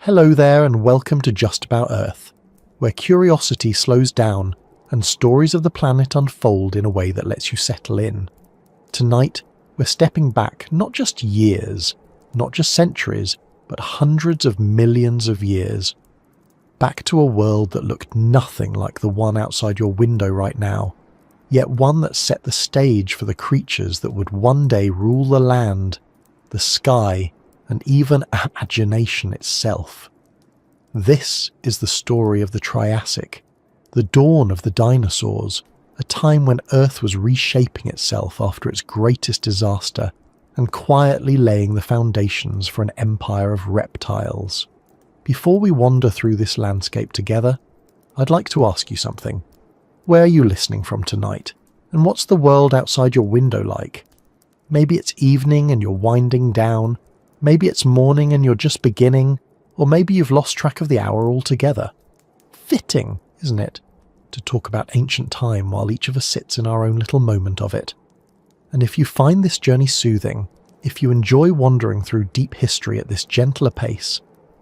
Hello there and welcome to Just About Earth, where curiosity slows down and stories of the planet unfold in a way that lets you settle in. Tonight, we're stepping back not just years, not just centuries, but hundreds of millions of years. Back to a world that looked nothing like the one outside your window right now, yet one that set the stage for the creatures that would one day rule the land, the sky, and even imagination itself. This is the story of the Triassic, the dawn of the dinosaurs, a time when Earth was reshaping itself after its greatest disaster and quietly laying the foundations for an empire of reptiles. Before we wander through this landscape together, I'd like to ask you something. Where are you listening from tonight? And what's the world outside your window like? Maybe it's evening and you're winding down. Maybe it's morning and you're just beginning, or maybe you've lost track of the hour altogether. Fitting, isn't it, to talk about ancient time while each of us sits in our own little moment of it. And if you find this journey soothing, if you enjoy wandering through deep history at this gentler pace,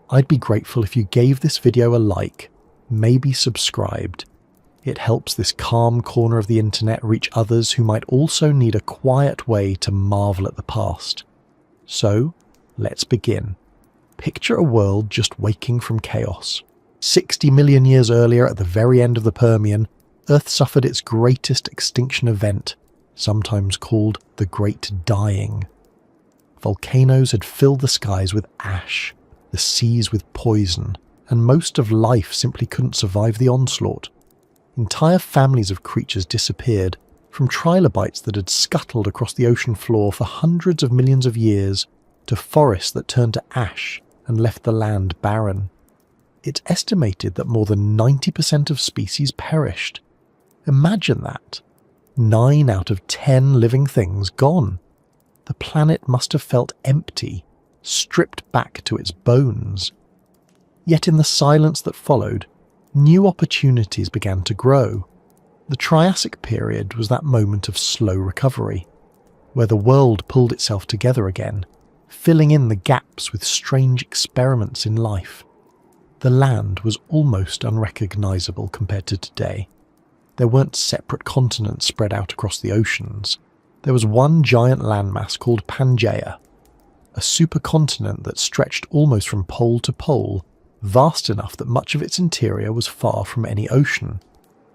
I'd be grateful if you gave this video a like, maybe subscribed. It helps this calm corner of the internet reach others who might also need a quiet way to marvel at the past. So, let's begin. Picture a world just waking from chaos. 60 million years earlier, at the very end of the Permian, Earth suffered its greatest extinction event, sometimes called the Great Dying. Volcanoes had filled the skies with ash, the seas with poison, and most of life simply couldn't survive the onslaught. Entire families of creatures disappeared, from trilobites that had scuttled across the ocean floor for hundreds of millions of years, to forests that turned to ash and left the land barren. It's estimated that more than 90% of species perished. Imagine that. 9 out of 10 living things gone. The planet must have felt empty, stripped back to its bones. Yet in the silence that followed, new opportunities began to grow. The Triassic Period was that moment of slow recovery, where the world pulled itself together again, filling in the gaps with strange experiments in life. The land was almost unrecognizable compared to today. There weren't separate continents spread out across the oceans. There was one giant landmass called Pangaea, a supercontinent that stretched almost from pole to pole, vast enough that much of its interior was far from any ocean.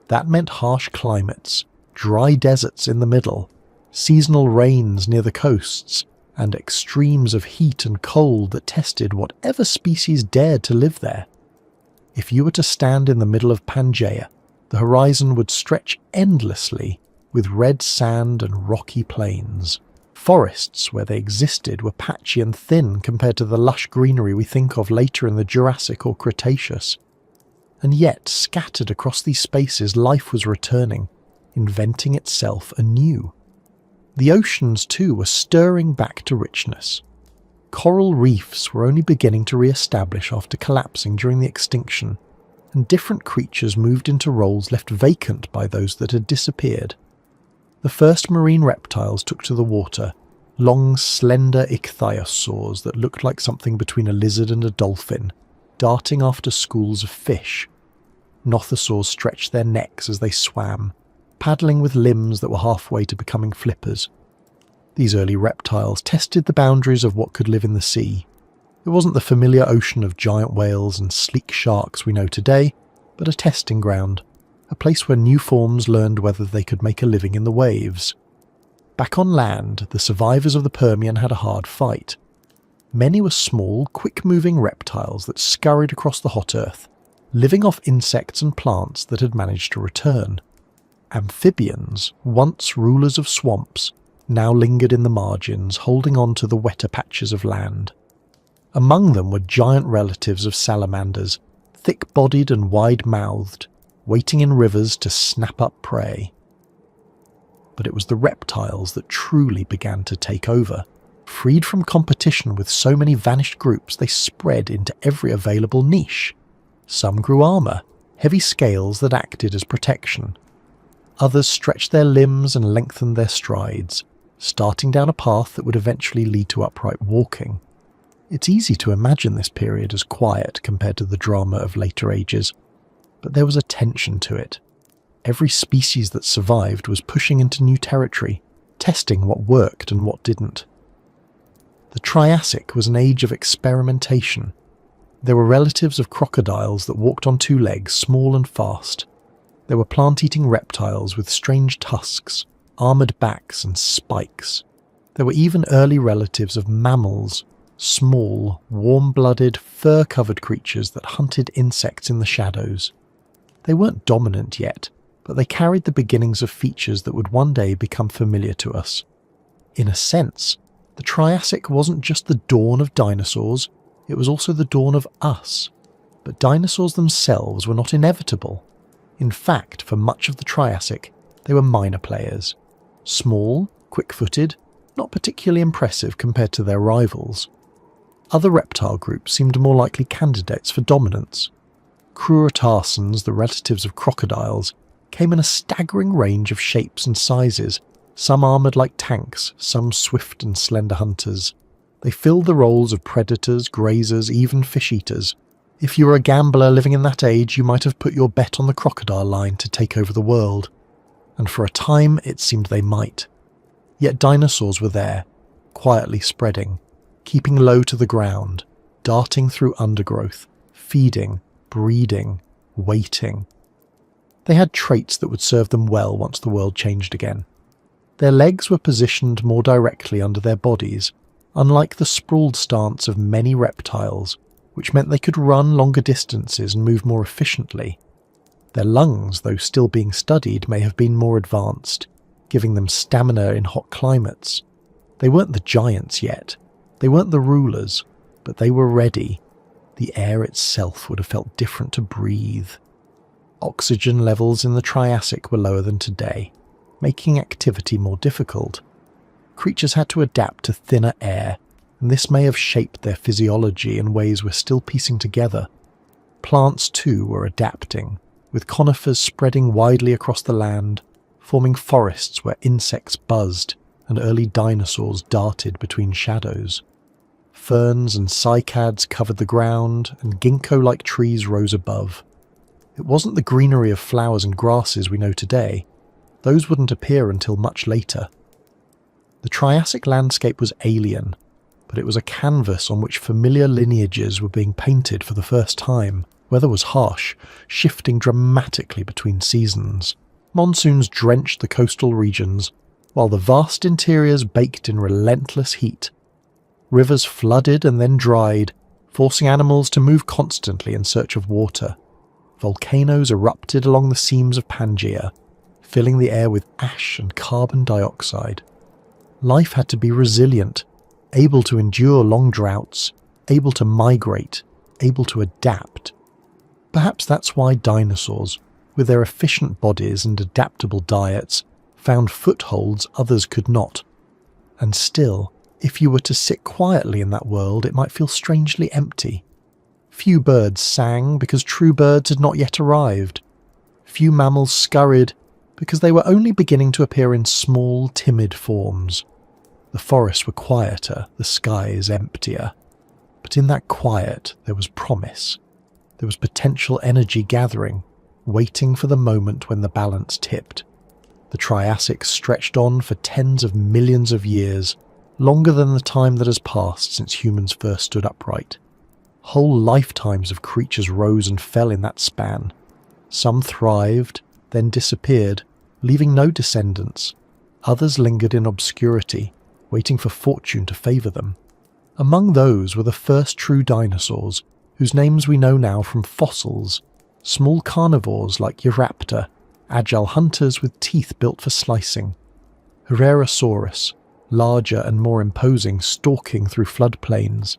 That meant harsh climates, dry deserts in the middle, seasonal rains near the coasts, and extremes of heat and cold that tested whatever species dared to live there. If you were to stand in the middle of Pangaea, the horizon would stretch endlessly with red sand and rocky plains. Forests, where they existed, were patchy and thin compared to the lush greenery we think of later in the Jurassic or Cretaceous. And yet, scattered across these spaces, life was returning, inventing itself anew. The oceans, too, were stirring back to richness. Coral reefs were only beginning to re-establish after collapsing during the extinction, and different creatures moved into roles left vacant by those that had disappeared. The first marine reptiles took to the water, long, slender ichthyosaurs that looked like something between a lizard and a dolphin, darting after schools of fish. Nothosaurs stretched their necks as they swam, paddling with limbs that were halfway to becoming flippers. These early reptiles tested the boundaries of what could live in the sea. It wasn't the familiar ocean of giant whales and sleek sharks we know today, but a testing ground, a place where new forms learned whether they could make a living in the waves. Back on land, the survivors of the Permian had a hard fight. Many were small, quick-moving reptiles that scurried across the hot earth, living off insects and plants that had managed to return. Amphibians, once rulers of swamps, now lingered in the margins, holding on to the wetter patches of land. Among them were giant relatives of salamanders, thick-bodied and wide-mouthed, waiting in rivers to snap up prey. But it was the reptiles that truly began to take over. Freed from competition with so many vanished groups, they spread into every available niche. Some grew armour, heavy scales that acted as protection. Others stretched their limbs and lengthened their strides, starting down a path that would eventually lead to upright walking. It's easy to imagine this period as quiet compared to the drama of later ages, but there was a tension to it. Every species that survived was pushing into new territory, testing what worked and what didn't. The Triassic was an age of experimentation. There were relatives of crocodiles that walked on two legs, small and fast. There were plant-eating reptiles with strange tusks, armoured backs and spikes. There were even early relatives of mammals, small, warm-blooded, fur-covered creatures that hunted insects in the shadows. They weren't dominant yet, but they carried the beginnings of features that would one day become familiar to us. In a sense, the Triassic wasn't just the dawn of dinosaurs, it was also the dawn of us. But dinosaurs themselves were not inevitable. In fact, for much of the Triassic, they were minor players. Small, quick-footed, not particularly impressive compared to their rivals. Other reptile groups seemed more likely candidates for dominance. Crurotarsans, the relatives of crocodiles, came in a staggering range of shapes and sizes, some armoured like tanks, some swift and slender hunters. They filled the roles of predators, grazers, even fish-eaters. If you were a gambler living in that age, you might have put your bet on the crocodile line to take over the world. And for a time, it seemed they might. Yet dinosaurs were there, quietly spreading, keeping low to the ground, darting through undergrowth, feeding, breeding, waiting. They had traits that would serve them well once the world changed again. Their legs were positioned more directly under their bodies, unlike the sprawled stance of many reptiles, which meant they could run longer distances and move more efficiently. Their lungs, though still being studied, may have been more advanced, giving them stamina in hot climates. They weren't the giants yet. They weren't the rulers, but they were ready. The air itself would have felt different to breathe. Oxygen levels in the Triassic were lower than today, making activity more difficult. Creatures had to adapt to thinner air, and this may have shaped their physiology in ways we're still piecing together. Plants too were adapting, with conifers spreading widely across the land, forming forests where insects buzzed and early dinosaurs darted between shadows. Ferns and cycads covered the ground, and ginkgo-like trees rose above. It wasn't the greenery of flowers and grasses we know today. Those wouldn't appear until much later. The Triassic landscape was alien, but it was a canvas on which familiar lineages were being painted for the first time. Weather was harsh, shifting dramatically between seasons. Monsoons drenched the coastal regions, while the vast interiors baked in relentless heat. Rivers flooded and then dried, forcing animals to move constantly in search of water. Volcanoes erupted along the seams of Pangaea, filling the air with ash and carbon dioxide. Life had to be resilient, able to endure long droughts, able to migrate, able to adapt. Perhaps that's why dinosaurs, with their efficient bodies and adaptable diets, found footholds others could not. And still, if you were to sit quietly in that world, it might feel strangely empty. Few birds sang because true birds had not yet arrived. Few mammals scurried because they were only beginning to appear in small, timid forms. The forests were quieter, the skies emptier. But in that quiet there was promise. There was potential energy gathering, waiting for the moment when the balance tipped. The Triassic stretched on for tens of millions of years, longer than the time that has passed since humans first stood upright. Whole lifetimes of creatures rose and fell in that span. Some thrived, then disappeared, leaving no descendants. Others lingered in obscurity, waiting for fortune to favour them. Among those were the first true dinosaurs, whose names we know now from fossils, small carnivores like Euraptor, agile hunters with teeth built for slicing. Herrerasaurus, larger and more imposing, stalking through floodplains.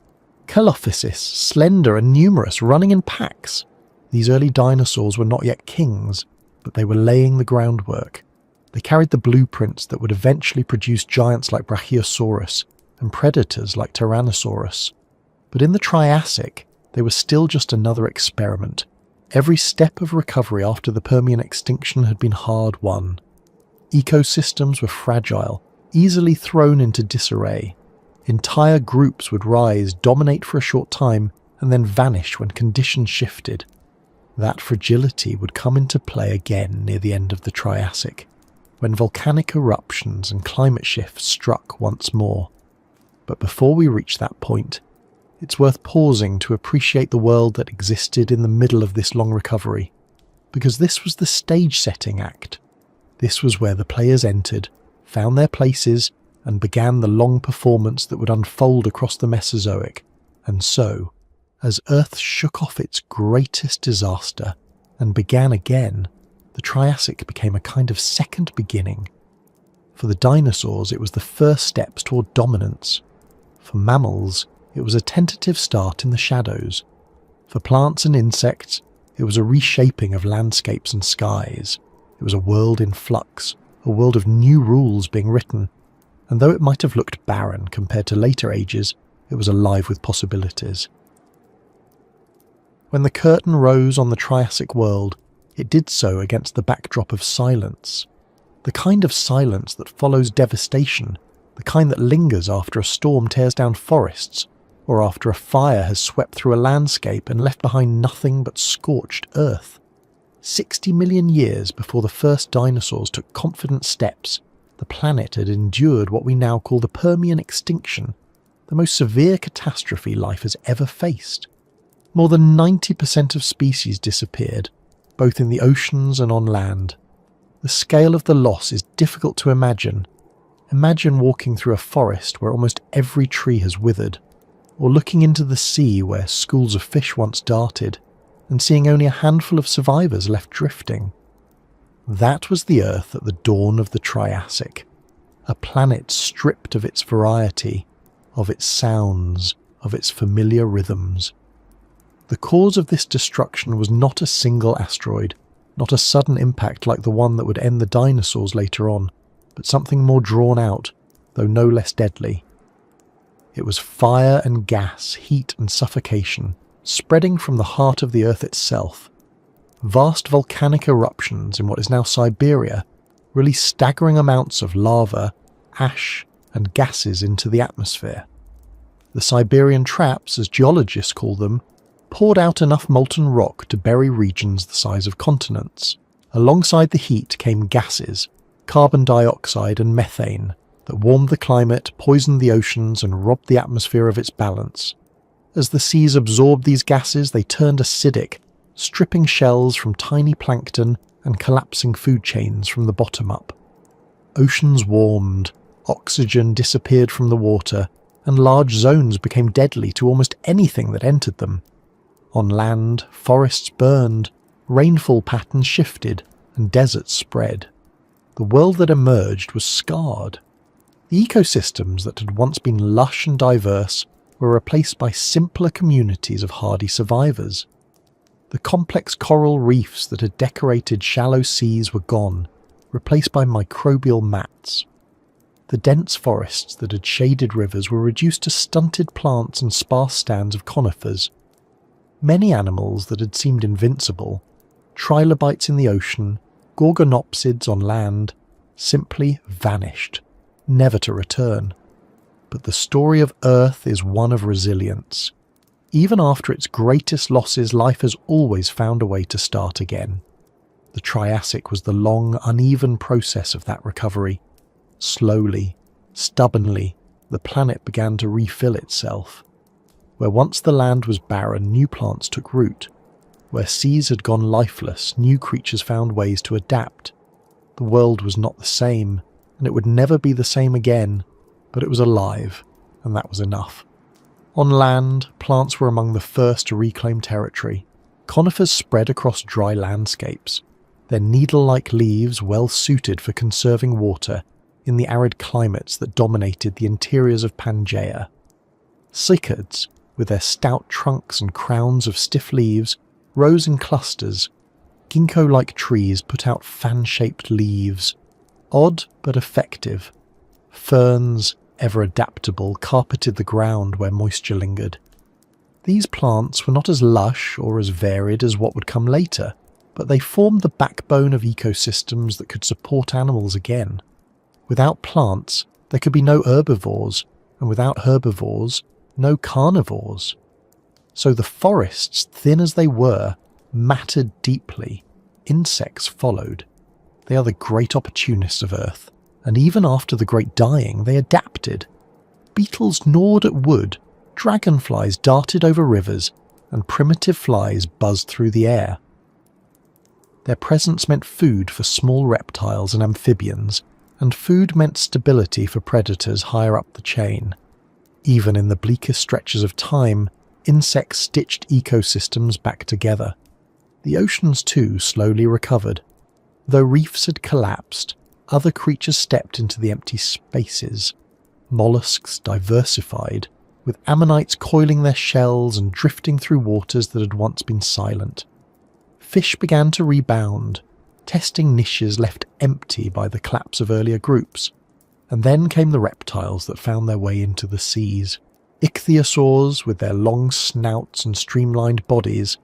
Calophysis, slender and numerous, running in packs. These early dinosaurs were not yet kings, but they were laying the groundwork. They carried the blueprints that would eventually produce giants like Brachiosaurus and predators like Tyrannosaurus. But in the Triassic, they were still just another experiment. Every step of recovery after the Permian extinction had been hard won. Ecosystems were fragile, easily thrown into disarray. Entire groups would rise, dominate for a short time, and then vanish when conditions shifted. That fragility would come into play again near the end of the Triassic, when volcanic eruptions and climate shifts struck once more. But before we reach that point, it's worth pausing to appreciate the world that existed in the middle of this long recovery, because this was the stage-setting act. This was where the players entered, found their places, and began the long performance that would unfold across the Mesozoic. And so, as Earth shook off its greatest disaster and began again, the Triassic became a kind of second beginning. For the dinosaurs, it was the first steps toward dominance. For mammals, it was a tentative start in the shadows. For plants and insects, it was a reshaping of landscapes and skies. It was a world in flux, a world of new rules being written, and though it might have looked barren compared to later ages, it was alive with possibilities. When the curtain rose on the Triassic world, it did so against the backdrop of silence. The kind of silence that follows devastation, the kind that lingers after a storm tears down forests, or after a fire has swept through a landscape and left behind nothing but scorched earth. 60 million years before the first dinosaurs took confident steps, the planet had endured what we now call the Permian extinction, the most severe catastrophe life has ever faced. More than 90% of species disappeared, both in the oceans and on land. The scale of the loss is difficult to imagine. Imagine walking through a forest where almost every tree has withered, or looking into the sea where schools of fish once darted, and seeing only a handful of survivors left drifting. That was the Earth at the dawn of the Triassic, a planet stripped of its variety, of its sounds, of its familiar rhythms. The cause of this destruction was not a single asteroid, not a sudden impact like the one that would end the dinosaurs later on, but something more drawn out, though no less deadly. It was fire and gas, heat and suffocation, spreading from the heart of the Earth itself. Vast volcanic eruptions in what is now Siberia released staggering amounts of lava, ash, and gases into the atmosphere. The Siberian traps, as geologists call them, poured out enough molten rock to bury regions the size of continents. Alongside the heat came gases, carbon dioxide and methane, that warmed the climate, poisoned the oceans, and robbed the atmosphere of its balance. As the seas absorbed these gases, they turned acidic, stripping shells from tiny plankton and collapsing food chains from the bottom up. Oceans warmed, oxygen disappeared from the water, and large zones became deadly to almost anything that entered them. On land, forests burned, rainfall patterns shifted, and deserts spread. The world that emerged was scarred. The ecosystems that had once been lush and diverse were replaced by simpler communities of hardy survivors. The complex coral reefs that had decorated shallow seas were gone, replaced by microbial mats. The dense forests that had shaded rivers were reduced to stunted plants and sparse stands of conifers. Many animals that had seemed invincible, trilobites in the ocean, gorgonopsids on land, simply vanished, never to return. But the story of Earth is one of resilience. Even after its greatest losses, life has always found a way to start again. The Triassic was the long, uneven process of that recovery. Slowly, stubbornly, the planet began to refill itself. Where once the land was barren, new plants took root. Where seas had gone lifeless, new creatures found ways to adapt. The world was not the same, and it would never be the same again, but it was alive, and that was enough. On land, plants were among the first to reclaim territory. Conifers spread across dry landscapes, their needle-like leaves well suited for conserving water in the arid climates that dominated the interiors of Pangaea. Cycads, with their stout trunks and crowns of stiff leaves, rose in clusters. Ginkgo-like trees put out fan-shaped leaves. Odd but effective. Ferns, ever adaptable, carpeted the ground where moisture lingered. These plants were not as lush or as varied as what would come later, but they formed the backbone of ecosystems that could support animals again. Without plants, there could be no herbivores, and without herbivores, no carnivores. So the forests, thin as they were, mattered deeply. Insects followed. They are the great opportunists of Earth, and even after the great dying, they adapted. Beetles gnawed at wood, dragonflies darted over rivers, and primitive flies buzzed through the air. Their presence meant food for small reptiles and amphibians, and food meant stability for predators higher up the chain. Even in the bleakest stretches of time, insects stitched ecosystems back together. The oceans too slowly recovered. Though reefs had collapsed, other creatures stepped into the empty spaces. Mollusks diversified, with ammonites coiling their shells and drifting through waters that had once been silent. Fish began to rebound, testing niches left empty by the collapse of earlier groups. And then came the reptiles that found their way into the seas. Ichthyosaurs, with their long snouts and streamlined bodies,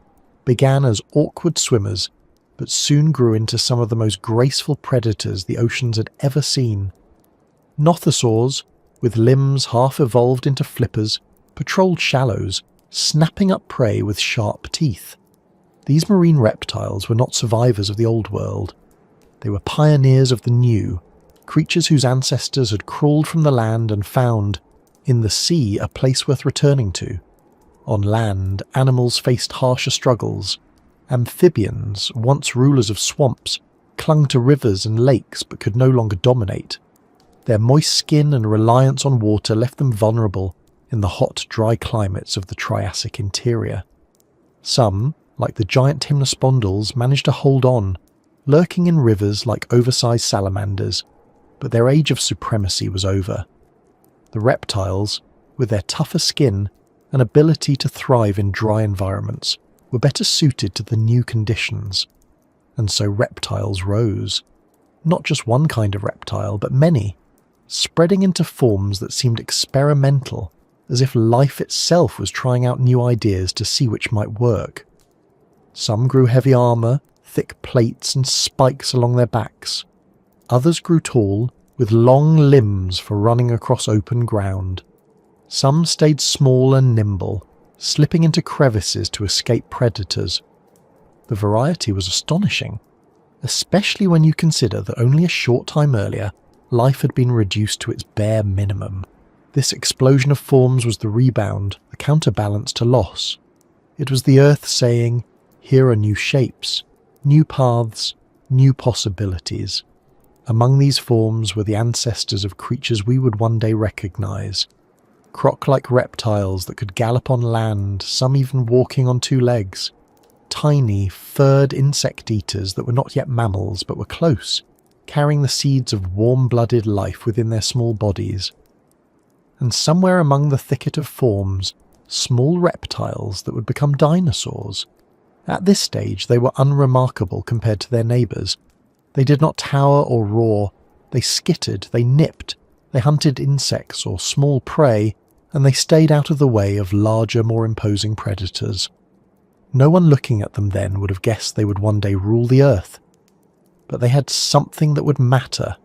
began as awkward swimmers, but soon grew into some of the most graceful predators the oceans had ever seen. Nothosaurs, with limbs half evolved into flippers, patrolled shallows, snapping up prey with sharp teeth. These marine reptiles were not survivors of the old world. They were pioneers of the new, creatures whose ancestors had crawled from the land and found, in the sea, a place worth returning to. On land, animals faced harsher struggles. Amphibians, once rulers of swamps, clung to rivers and lakes but could no longer dominate. Their moist skin and reliance on water left them vulnerable in the hot, dry climates of the Triassic interior. Some, like the giant Timnospondylus, managed to hold on, lurking in rivers like oversized salamanders, but their age of supremacy was over. The reptiles, with their tougher skin and ability to thrive in dry environments, were better suited to the new conditions. And so reptiles rose. Not just one kind of reptile, but many, spreading into forms that seemed experimental, as if life itself was trying out new ideas to see which might work. Some grew heavy armour, thick plates and spikes along their backs. Others grew tall, with long limbs for running across open ground. Some stayed small and nimble, slipping into crevices to escape predators. The variety was astonishing, especially when you consider that only a short time earlier, life had been reduced to its bare minimum. This explosion of forms was the rebound, the counterbalance to loss. It was the Earth saying, here are new shapes, new paths, new possibilities. Among these forms were the ancestors of creatures we would one day recognize. Croc-like reptiles that could gallop on land, some even walking on two legs. Tiny, furred insect eaters that were not yet mammals but were close, carrying the seeds of warm-blooded life within their small bodies. And somewhere among the thicket of forms, small reptiles that would become dinosaurs. At this stage they were unremarkable compared to their neighbours. They did not tower or roar, they skittered, they nipped, they hunted insects or small prey, and they stayed out of the way of larger, more imposing predators. No one looking at them then would have guessed they would one day rule the earth. But they had something that would matter: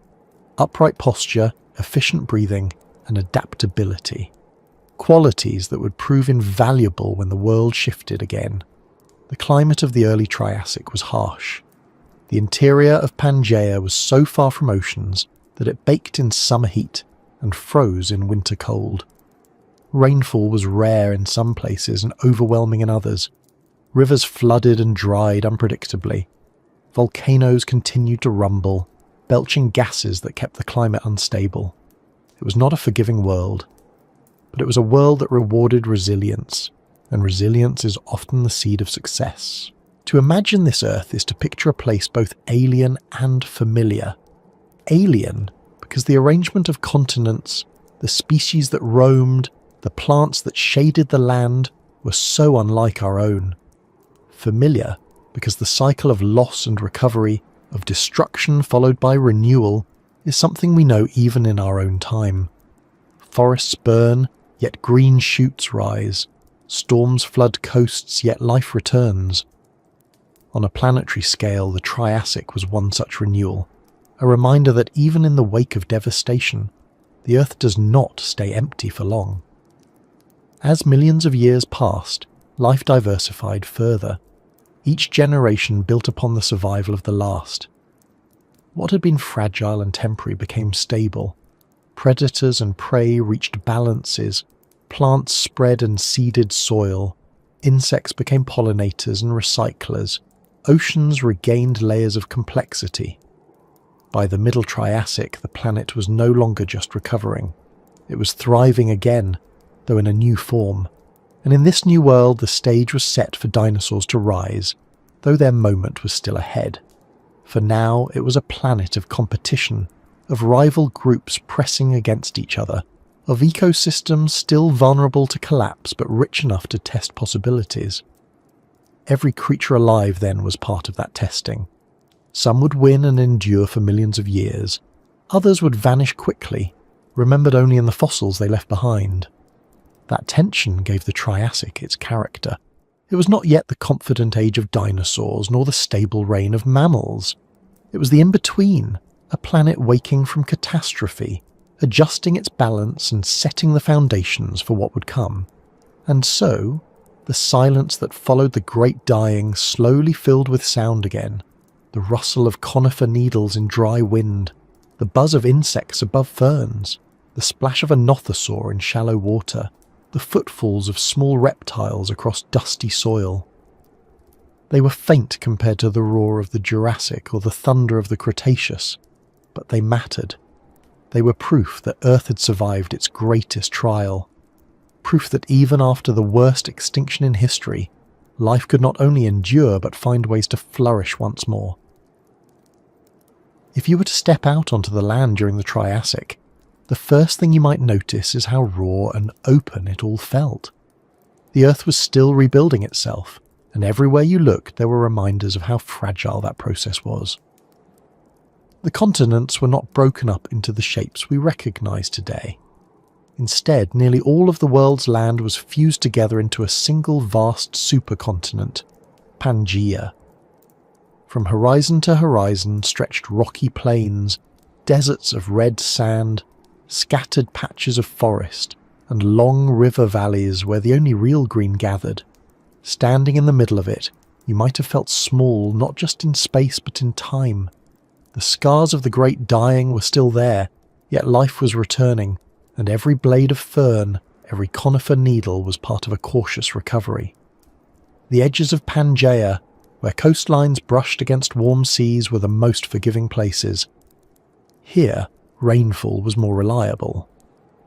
upright posture, efficient breathing, and adaptability. Qualities that would prove invaluable when the world shifted again. The climate of the early Triassic was harsh. The interior of Pangaea was so far from oceans that it baked in summer heat and froze in winter cold. Rainfall was rare in some places and overwhelming in others. Rivers flooded and dried unpredictably. Volcanoes continued to rumble, belching gases that kept the climate unstable. It was not a forgiving world, but it was a world that rewarded resilience, and resilience is often the seed of success. To imagine this Earth is to picture a place both alien and familiar. Alien, because the arrangement of continents, the species that roamed, the plants that shaded the land were so unlike our own. Familiar, because the cycle of loss and recovery, of destruction followed by renewal, is something we know even in our own time. Forests burn, yet green shoots rise. Storms flood coasts, yet life returns. On a planetary scale, the Triassic was one such renewal, a reminder that even in the wake of devastation, the Earth does not stay empty for long. As millions of years passed, life diversified further. Each generation built upon the survival of the last. What had been fragile and temporary became stable. Predators and prey reached balances, plants spread and seeded soil, insects became pollinators and recyclers, oceans regained layers of complexity. By the Middle Triassic, the planet was no longer just recovering. It was thriving again, though in a new form. And in this new world, the stage was set for dinosaurs to rise, though their moment was still ahead. For now, it was a planet of competition, of rival groups pressing against each other, of ecosystems still vulnerable to collapse but rich enough to test possibilities. Every creature alive then was part of that testing. Some would win and endure for millions of years. Others would vanish quickly, remembered only in the fossils they left behind. That tension gave the Triassic its character. It was not yet the confident age of dinosaurs, nor the stable reign of mammals. It was the in-between, a planet waking from catastrophe, adjusting its balance and setting the foundations for what would come. And so, the silence that followed the great dying slowly filled with sound again. The rustle of conifer needles in dry wind, the buzz of insects above ferns, the splash of a nothosaur in shallow water, the footfalls of small reptiles across dusty soil. They were faint compared to the roar of the Jurassic or the thunder of the Cretaceous, but they mattered. They were proof that Earth had survived its greatest trial. Proof that even after the worst extinction in history, life could not only endure but find ways to flourish once more. If you were to step out onto the land during the Triassic, the first thing you might notice is how raw and open it all felt. The Earth was still rebuilding itself, and everywhere you looked there were reminders of how fragile that process was. The continents were not broken up into the shapes we recognise today. Instead, nearly all of the world's land was fused together into a single vast supercontinent, Pangaea. From horizon to horizon stretched rocky plains, deserts of red sand, scattered patches of forest, and long river valleys where the only real green gathered. Standing in the middle of it, you might have felt small not just in space but in time. The scars of the great dying were still there, yet life was returning, and every blade of fern, every conifer needle was part of a cautious recovery. The edges of Pangaea, where coastlines brushed against warm seas, were the most forgiving places. Here, rainfall was more reliable.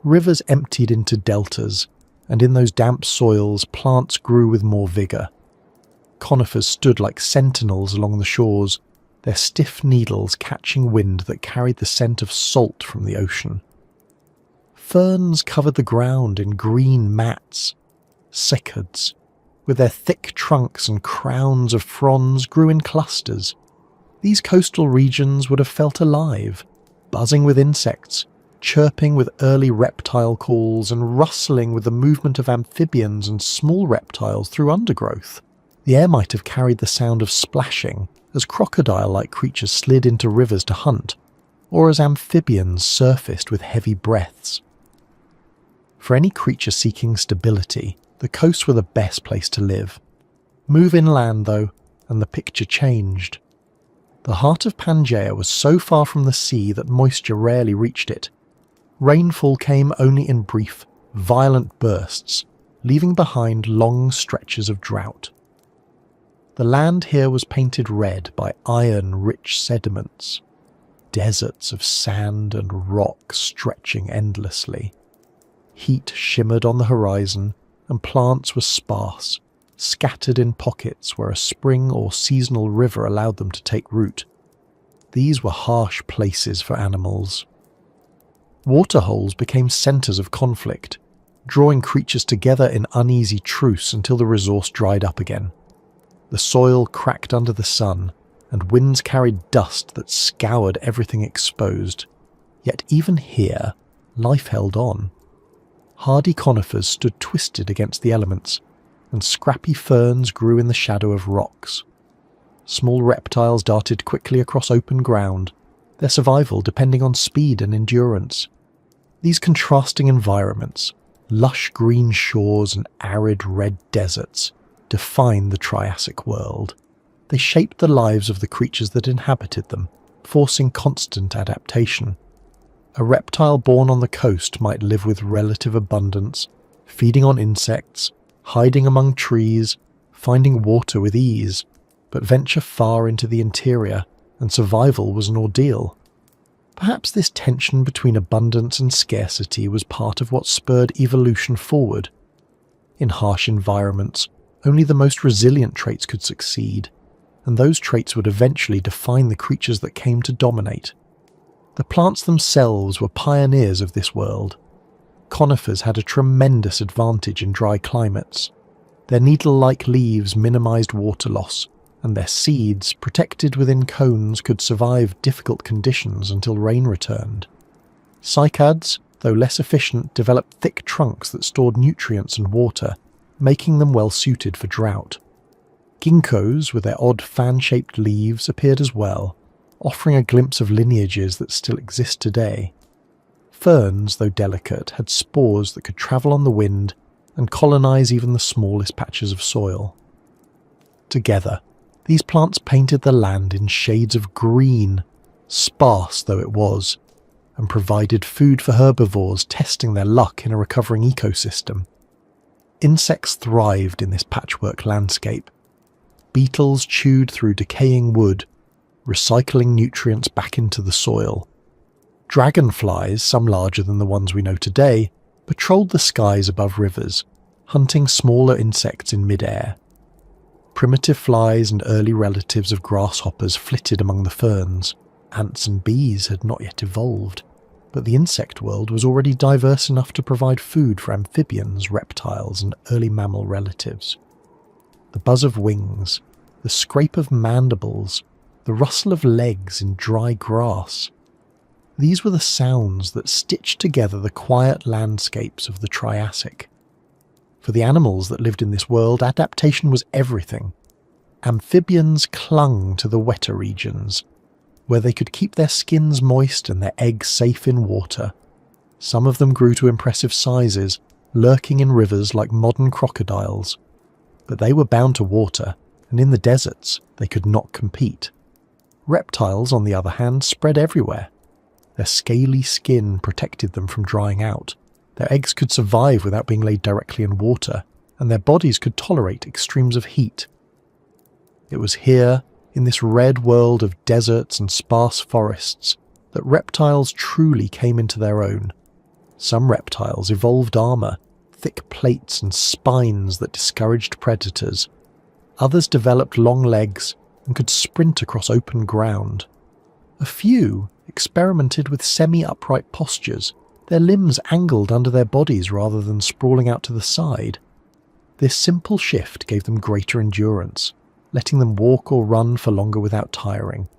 Rivers emptied into deltas, and in those damp soils plants grew with more vigour. Conifers stood like sentinels along the shores, their stiff needles catching wind that carried the scent of salt from the ocean. Ferns covered the ground in green mats. Cycads, with their thick trunks and crowns of fronds, grew in clusters. These coastal regions would have felt alive, buzzing with insects, chirping with early reptile calls, and rustling with the movement of amphibians and small reptiles through undergrowth. The air might have carried the sound of splashing as crocodile-like creatures slid into rivers to hunt, or as amphibians surfaced with heavy breaths. For any creature seeking stability, the coasts were the best place to live. Move inland, though, and the picture changed. The heart of Pangaea was so far from the sea that moisture rarely reached it. Rainfall came only in brief, violent bursts, leaving behind long stretches of drought. The land here was painted red by iron-rich sediments, deserts of sand and rock stretching endlessly. Heat shimmered on the horizon, and plants were sparse, scattered in pockets where a spring or seasonal river allowed them to take root. These were harsh places for animals. Waterholes became centres of conflict, drawing creatures together in uneasy truce until the resource dried up again. The soil cracked under the sun, and winds carried dust that scoured everything exposed. Yet even here, life held on. Hardy conifers stood twisted against the elements, and scrappy ferns grew in the shadow of rocks. Small reptiles darted quickly across open ground, their survival depending on speed and endurance. These contrasting environments, lush green shores and arid red deserts, define the Triassic world. They shaped the lives of the creatures that inhabited them, forcing constant adaptation. A reptile born on the coast might live with relative abundance, feeding on insects, hiding among trees, finding water with ease, but venture far into the interior, and survival was an ordeal. Perhaps this tension between abundance and scarcity was part of what spurred evolution forward. In harsh environments, only the most resilient traits could succeed, and those traits would eventually define the creatures that came to dominate. The plants themselves were pioneers of this world. Conifers had a tremendous advantage in dry climates. Their needle-like leaves minimized water loss, and their seeds, protected within cones, could survive difficult conditions until rain returned. Cycads, though less efficient, developed thick trunks that stored nutrients and water, making them well suited for drought. Ginkgos, with their odd fan-shaped leaves, appeared as well, offering a glimpse of lineages that still exist today. Ferns, though delicate, had spores that could travel on the wind and colonize even the smallest patches of soil. Together, these plants painted the land in shades of green, sparse though it was, and provided food for herbivores testing their luck in a recovering ecosystem. Insects thrived in this patchwork landscape. Beetles chewed through decaying wood, recycling nutrients back into the soil. Dragonflies, some larger than the ones we know today, patrolled the skies above rivers, hunting smaller insects in mid-air. Primitive flies and early relatives of grasshoppers flitted among the ferns. Ants and bees had not yet evolved, but the insect world was already diverse enough to provide food for amphibians, reptiles, and early mammal relatives. The buzz of wings, the scrape of mandibles, the rustle of legs in dry grass. These were the sounds that stitched together the quiet landscapes of the Triassic. For the animals that lived in this world, adaptation was everything. Amphibians clung to the wetter regions, where they could keep their skins moist and their eggs safe in water. Some of them grew to impressive sizes, lurking in rivers like modern crocodiles. But they were bound to water, and in the deserts they could not compete. Reptiles, on the other hand, spread everywhere. Their scaly skin protected them from drying out. Their eggs could survive without being laid directly in water, and their bodies could tolerate extremes of heat. It was here, in this red world of deserts and sparse forests, that reptiles truly came into their own. Some reptiles evolved armour, thick plates and spines that discouraged predators. Others developed long legs and could sprint across open ground. A few experimented with semi-upright postures, their limbs angled under their bodies rather than sprawling out to the side. This simple shift gave them greater endurance, letting them walk or run for longer without tiring.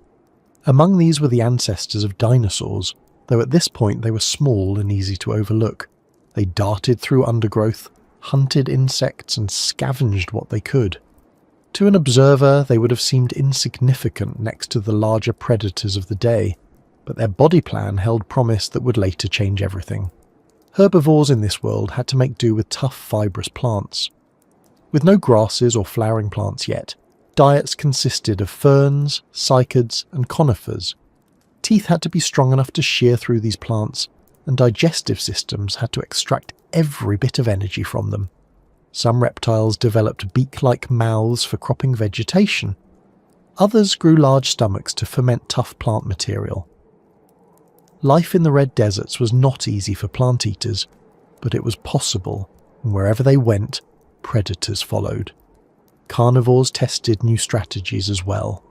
Among these were the ancestors of dinosaurs, though at this point they were small and easy to overlook. They darted through undergrowth, hunted insects, and scavenged what they could. To an observer, they would have seemed insignificant next to the larger predators of the day, but their body plan held promise that would later change everything. Herbivores in this world had to make do with tough, fibrous plants. With no grasses or flowering plants yet, diets consisted of ferns, cycads, and conifers. Teeth had to be strong enough to shear through these plants, and digestive systems had to extract every bit of energy from them. Some reptiles developed beak-like mouths for cropping vegetation. Others grew large stomachs to ferment tough plant material. Life in the red deserts was not easy for plant eaters, but it was possible, and wherever they went, predators followed. Carnivores tested new strategies as well.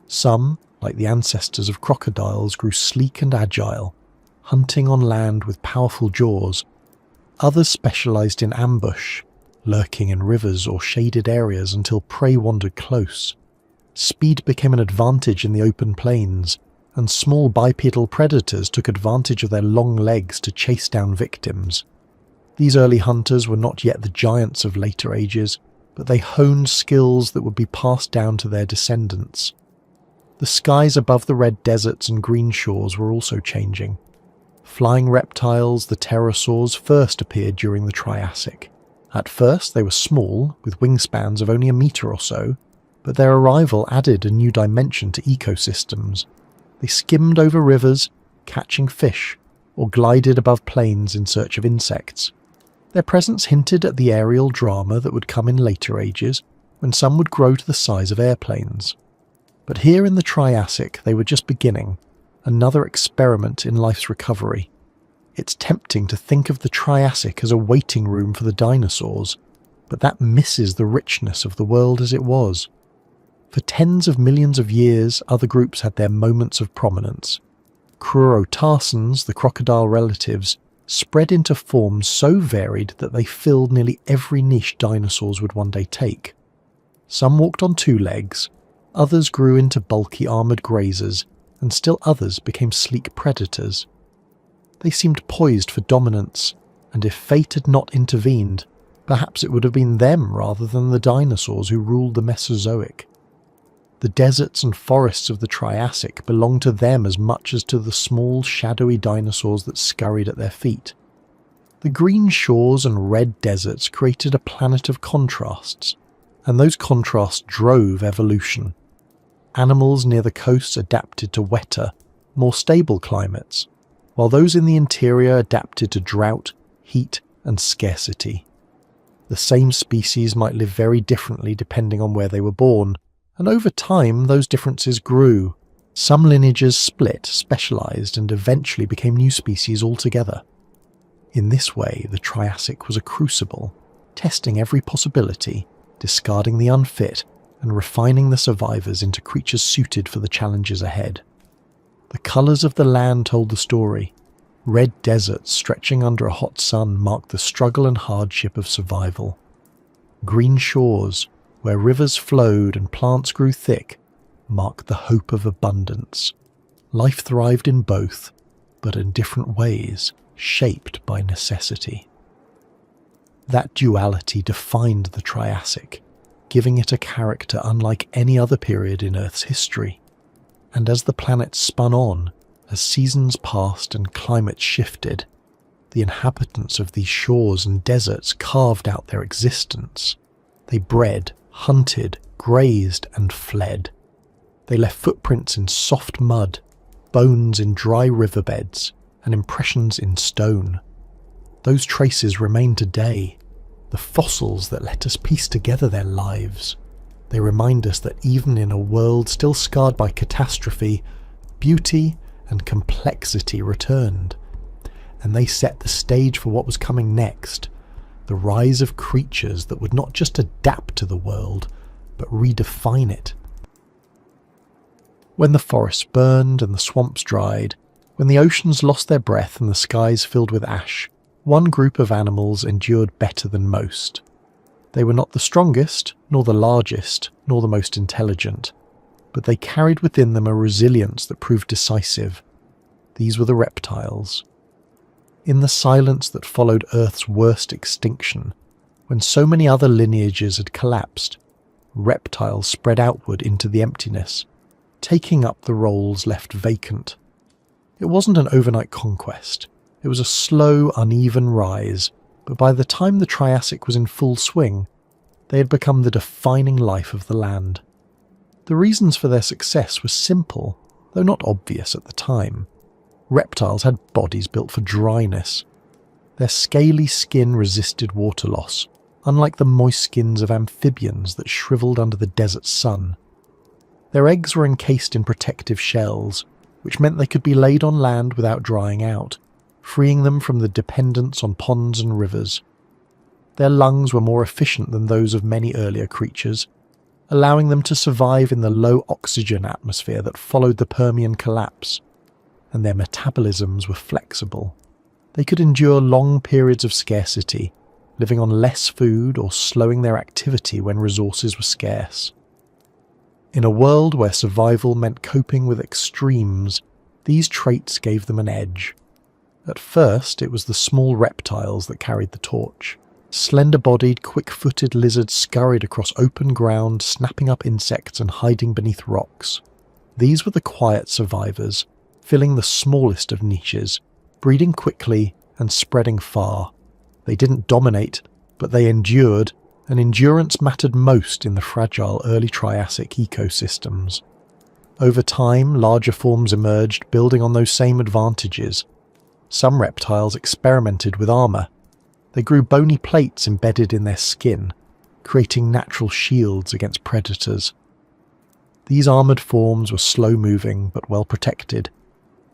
Some, like the ancestors of crocodiles, grew sleek and agile, hunting on land with powerful jaws. Others specialized in ambush, lurking in rivers or shaded areas until prey wandered close. Speed became an advantage in the open plains, and small bipedal predators took advantage of their long legs to chase down victims. These early hunters were not yet the giants of later ages, but they honed skills that would be passed down to their descendants. The skies above the red deserts and green shores were also changing. Flying reptiles, the pterosaurs, first appeared during the Triassic. At first they were small, with wingspans of only a metre or so, but their arrival added a new dimension to ecosystems. They skimmed over rivers, catching fish, or glided above plains in search of insects. Their presence hinted at the aerial drama that would come in later ages, when some would grow to the size of airplanes. But here in the Triassic they were just beginning, another experiment in life's recovery. It's tempting to think of the Triassic as a waiting room for the dinosaurs, but that misses the richness of the world as it was. For tens of millions of years, other groups had their moments of prominence. Crurotarsans, the crocodile relatives, spread into forms so varied that they filled nearly every niche dinosaurs would one day take. Some walked on two legs, others grew into bulky armoured grazers, and still others became sleek predators. They seemed poised for dominance, and if fate had not intervened, perhaps it would have been them rather than the dinosaurs who ruled the Mesozoic. The deserts and forests of the Triassic belonged to them as much as to the small, shadowy dinosaurs that scurried at their feet. The green shores and red deserts created a planet of contrasts, and those contrasts drove evolution. Animals near the coasts adapted to wetter, more stable climates, while those in the interior adapted to drought, heat, and scarcity. The same species might live very differently depending on where they were born, and over time those differences grew. Some lineages split, specialised, and eventually became new species altogether. In this way, the Triassic was a crucible, testing every possibility, discarding the unfit, and refining the survivors into creatures suited for the challenges ahead. The colours of the land told the story. Red deserts stretching under a hot sun marked the struggle and hardship of survival. Green shores, where rivers flowed and plants grew thick, marked the hope of abundance. Life thrived in both, but in different ways, shaped by necessity. That duality defined the Triassic, giving it a character unlike any other period in Earth's history. And as the planet spun on, as seasons passed and climates shifted, the inhabitants of these shores and deserts carved out their existence. They bred, hunted, grazed, and fled. They left footprints in soft mud, bones in dry riverbeds, and impressions in stone. Those traces remain today, the fossils that let us piece together their lives. They remind us that even in a world still scarred by catastrophe, beauty and complexity returned, and they set the stage for what was coming next, the rise of creatures that would not just adapt to the world, but redefine it. When the forests burned and the swamps dried, when the oceans lost their breath and the skies filled with ash, one group of animals endured better than most. They were not the strongest, nor the largest, nor the most intelligent, but they carried within them a resilience that proved decisive. These were the reptiles. In the silence that followed Earth's worst extinction, when so many other lineages had collapsed, reptiles spread outward into the emptiness, taking up the roles left vacant. It wasn't an overnight conquest. It was a slow, uneven rise, but by the time the Triassic was in full swing, they had become the defining life of the land. The reasons for their success were simple, though not obvious at the time. Reptiles had bodies built for dryness. Their scaly skin resisted water loss, unlike the moist skins of amphibians that shriveled under the desert sun. Their eggs were encased in protective shells, which meant they could be laid on land without drying out, freeing them from the dependence on ponds and rivers. Their lungs were more efficient than those of many earlier creatures, allowing them to survive in the low oxygen atmosphere that followed the Permian collapse, and their metabolisms were flexible. They could endure long periods of scarcity, living on less food or slowing their activity when resources were scarce. In a world where survival meant coping with extremes, these traits gave them an edge. At first, it was the small reptiles that carried the torch. Slender-bodied, quick-footed lizards scurried across open ground, snapping up insects and hiding beneath rocks. These were the quiet survivors, filling the smallest of niches, breeding quickly and spreading far. They didn't dominate, but they endured, and endurance mattered most in the fragile early Triassic ecosystems. Over time, larger forms emerged, building on those same advantages. Some reptiles experimented with armour. They grew bony plates embedded in their skin, creating natural shields against predators. These armoured forms were slow-moving but well protected,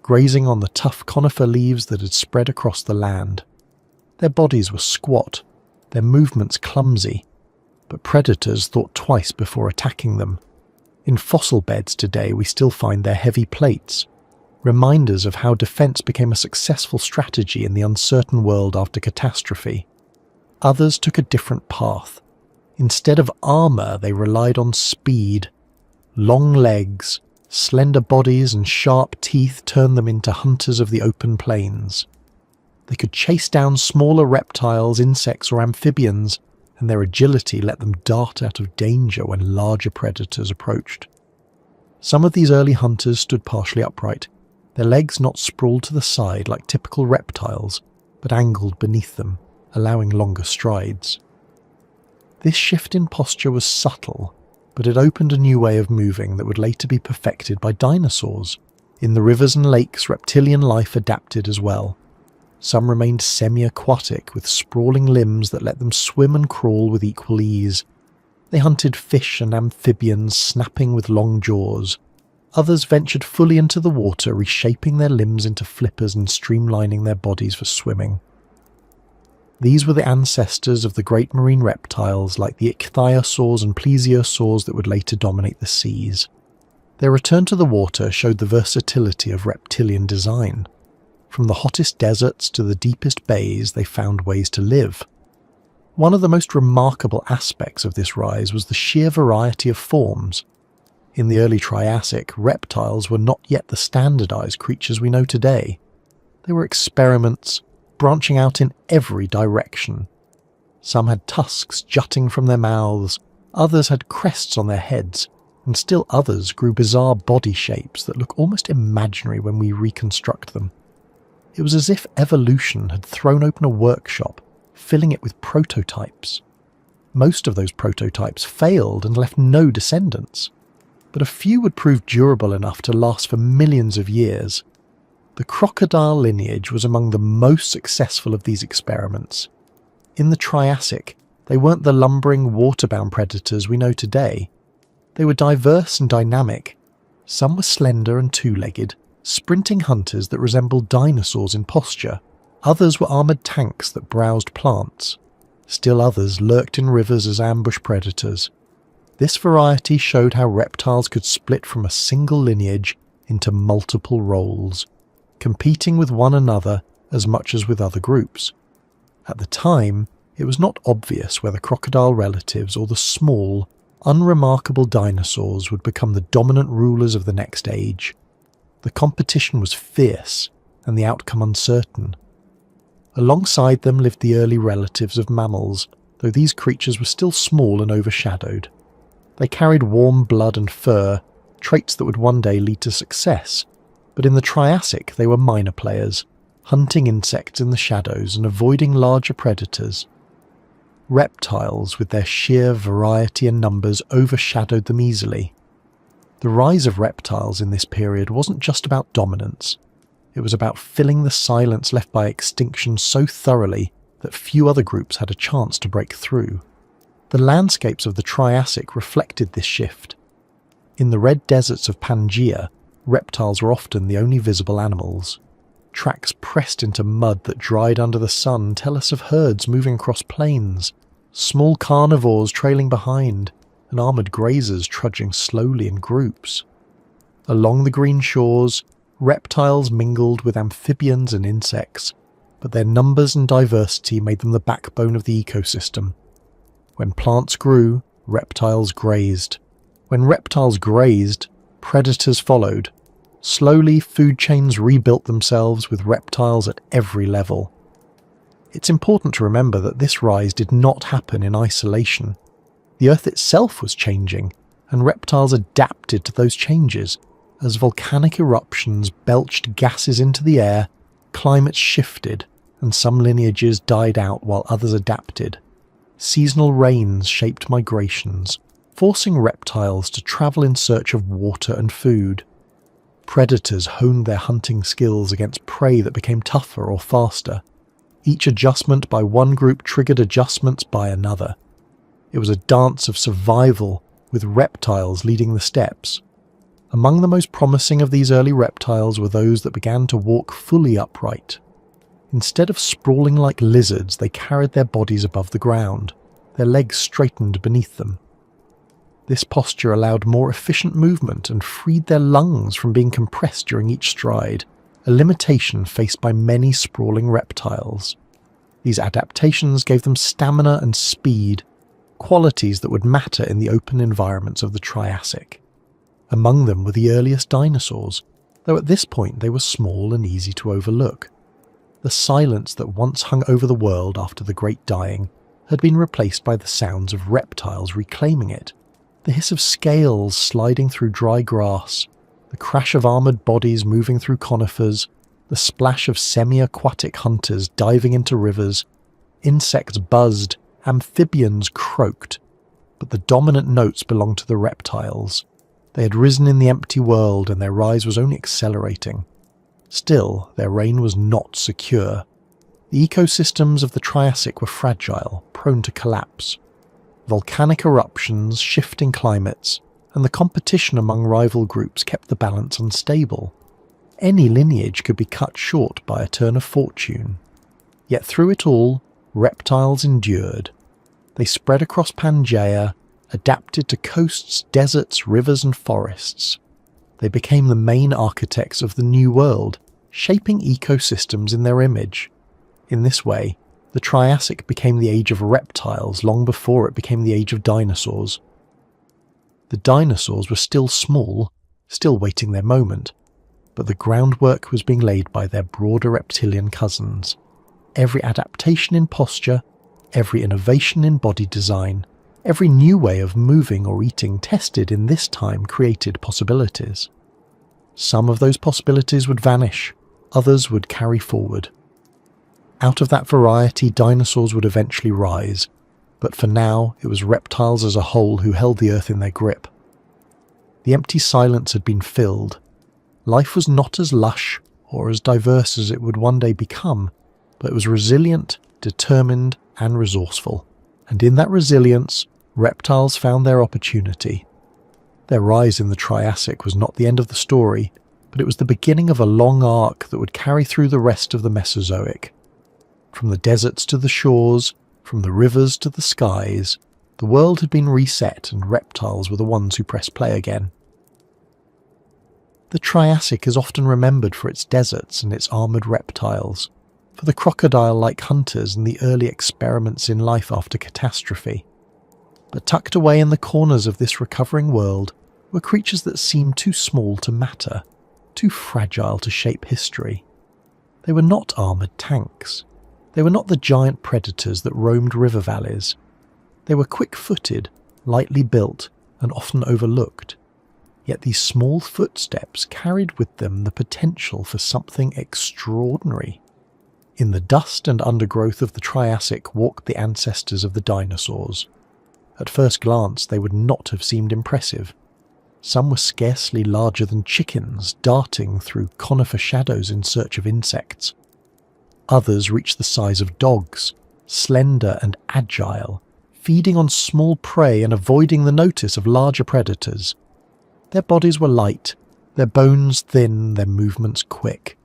grazing on the tough conifer leaves that had spread across the land. Their bodies were squat, their movements clumsy, but predators thought twice before attacking them. In fossil beds today we still find their heavy plates, reminders of how defence became a successful strategy in the uncertain world after catastrophe. Others took a different path. Instead of armour, they relied on speed. Long legs, slender bodies and sharp teeth turned them into hunters of the open plains. They could chase down smaller reptiles, insects or amphibians, and their agility let them dart out of danger when larger predators approached. Some of these early hunters stood partially upright, their legs not sprawled to the side like typical reptiles, but angled beneath them, allowing longer strides. This shift in posture was subtle, but it opened a new way of moving that would later be perfected by dinosaurs. In the rivers and lakes, reptilian life adapted as well. Some remained semi-aquatic, with sprawling limbs that let them swim and crawl with equal ease. They hunted fish and amphibians, snapping with long jaws. Others ventured fully into the water, reshaping their limbs into flippers and streamlining their bodies for swimming. These were the ancestors of the great marine reptiles like the ichthyosaurs and plesiosaurs that would later dominate the seas. Their return to the water showed the versatility of reptilian design. From the hottest deserts to the deepest bays, they found ways to live. One of the most remarkable aspects of this rise was the sheer variety of forms. In the early Triassic, reptiles were not yet the standardized creatures we know today. They were experiments, branching out in every direction. Some had tusks jutting from their mouths, others had crests on their heads, and still others grew bizarre body shapes that look almost imaginary when we reconstruct them. It was as if evolution had thrown open a workshop, filling it with prototypes. Most of those prototypes failed and left no descendants, but a few would prove durable enough to last for millions of years. The crocodile lineage was among the most successful of these experiments. In the Triassic, they weren't the lumbering, water-bound predators we know today. They were diverse and dynamic. Some were slender and two-legged, sprinting hunters that resembled dinosaurs in posture. Others were armoured tanks that browsed plants. Still others lurked in rivers as ambush predators. This variety showed how reptiles could split from a single lineage into multiple roles, competing with one another as much as with other groups. At the time, it was not obvious whether crocodile relatives or the small, unremarkable dinosaurs would become the dominant rulers of the next age. The competition was fierce, and the outcome uncertain. Alongside them lived the early relatives of mammals, though these creatures were still small and overshadowed. They carried warm blood and fur, traits that would one day lead to success, but in the Triassic they were minor players, hunting insects in the shadows and avoiding larger predators. Reptiles, with their sheer variety and numbers, overshadowed them easily. The rise of reptiles in this period wasn't just about dominance. It was about filling the silence left by extinction so thoroughly that few other groups had a chance to break through. The landscapes of the Triassic reflected this shift. In the red deserts of Pangaea, reptiles were often the only visible animals. Tracks pressed into mud that dried under the sun tell us of herds moving across plains, small carnivores trailing behind, and armoured grazers trudging slowly in groups. Along the green shores, reptiles mingled with amphibians and insects, but their numbers and diversity made them the backbone of the ecosystem. When plants grew, reptiles grazed. When reptiles grazed, predators followed. Slowly, food chains rebuilt themselves with reptiles at every level. It's important to remember that this rise did not happen in isolation. The Earth itself was changing, and reptiles adapted to those changes as volcanic eruptions belched gases into the air Climates shifted, and some lineages died out while others adapted. Seasonal rains shaped migrations, forcing reptiles to travel in search of water and food. Predators honed their hunting skills against prey that became tougher or faster. Each adjustment by one group triggered adjustments by another. It was a dance of survival, with reptiles leading the steps. Among the most promising of these early reptiles were those that began to walk fully upright. Instead of sprawling like lizards, they carried their bodies above the ground, their legs straightened beneath them. This posture allowed more efficient movement and freed their lungs from being compressed during each stride, a limitation faced by many sprawling reptiles. These adaptations gave them stamina and speed, qualities that would matter in the open environments of the Triassic. Among them were the earliest dinosaurs, though at this point they were small and easy to overlook. The silence that once hung over the world after the Great Dying had been replaced by the sounds of reptiles reclaiming it, the hiss of scales sliding through dry grass, the crash of armoured bodies moving through conifers, the splash of semi-aquatic hunters diving into rivers. Insects buzzed, amphibians croaked, but the dominant notes belonged to the reptiles. They had risen in the empty world, and their rise was only accelerating. Still, their reign was not secure. The ecosystems of the Triassic were fragile, prone to collapse. Volcanic eruptions, shifting climates, and the competition among rival groups kept the balance unstable. Any lineage could be cut short by a turn of fortune. Yet through it all, reptiles endured. They spread across Pangaea, adapted to coasts, deserts, rivers and forests. They became the main architects of the New World, shaping ecosystems in their image. In this way, the Triassic became the age of reptiles long before it became the age of dinosaurs. The dinosaurs were still small, still waiting their moment, but the groundwork was being laid by their broader reptilian cousins. Every adaptation in posture, every innovation in body design, every new way of moving or eating tested in this time created possibilities. Some of those possibilities would vanish, others would carry forward. Out of that variety, dinosaurs would eventually rise, but for now it was reptiles as a whole who held the earth in their grip. The empty silence had been filled. Life was not as lush or as diverse as it would one day become, but it was resilient, determined and resourceful. And in that resilience, reptiles found their opportunity. Their rise in the Triassic was not the end of the story, but it was the beginning of a long arc that would carry through the rest of the Mesozoic. From the deserts to the shores, from the rivers to the skies, the world had been reset and reptiles were the ones who pressed play again. The Triassic is often remembered for its deserts and its armoured reptiles, for the crocodile-like hunters and the early experiments in life after catastrophe. But tucked away in the corners of this recovering world were creatures that seemed too small to matter, too fragile to shape history. They were not armoured tanks. They were not the giant predators that roamed river valleys. They were quick-footed, lightly built, and often overlooked. Yet these small footsteps carried with them the potential for something extraordinary. In the dust and undergrowth of the Triassic walked the ancestors of the dinosaurs. At first glance, they would not have seemed impressive. Some were scarcely larger than chickens, darting through conifer shadows in search of insects. Others reached the size of dogs, slender and agile, feeding on small prey and avoiding the notice of larger predators. Their bodies were light, their bones thin, their movements quick.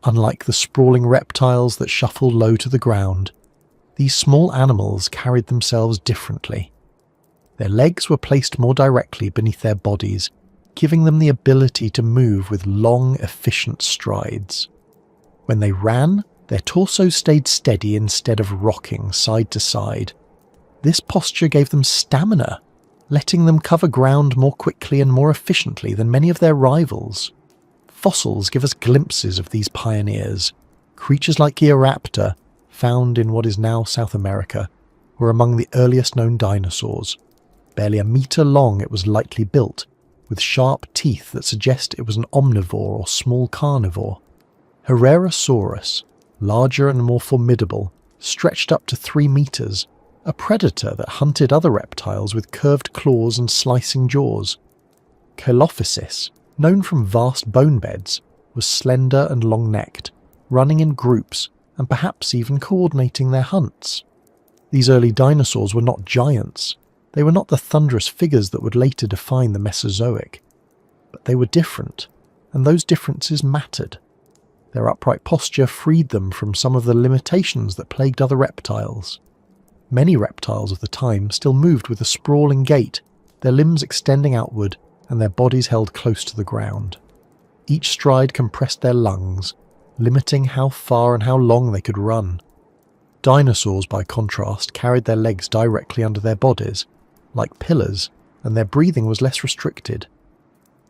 Unlike the sprawling reptiles that shuffled low to the ground, these small animals carried themselves differently. Their legs were placed more directly beneath their bodies, giving them the ability to move with long, efficient strides. When they ran, their torsos stayed steady instead of rocking side to side. This posture gave them stamina, letting them cover ground more quickly and more efficiently than many of their rivals. Fossils give us glimpses of these pioneers. Creatures like Eoraptor, found in what is now South America, were among the earliest known dinosaurs. Barely a metre long, it was lightly built, with sharp teeth that suggest it was an omnivore or small carnivore. Herrerasaurus, larger and more formidable, stretched up to 3 meters, a predator that hunted other reptiles with curved claws and slicing jaws. Chelophysis, known from vast bone beds, was slender and long-necked, running in groups and perhaps even coordinating their hunts. These early dinosaurs were not giants. They were not the thunderous figures that would later define the Mesozoic. But they were different, and those differences mattered. Their upright posture freed them from some of the limitations that plagued other reptiles. Many reptiles of the time still moved with a sprawling gait, their limbs extending outward and their bodies held close to the ground. Each stride compressed their lungs, limiting how far and how long they could run. Dinosaurs, by contrast, carried their legs directly under their bodies, like pillars, and their breathing was less restricted.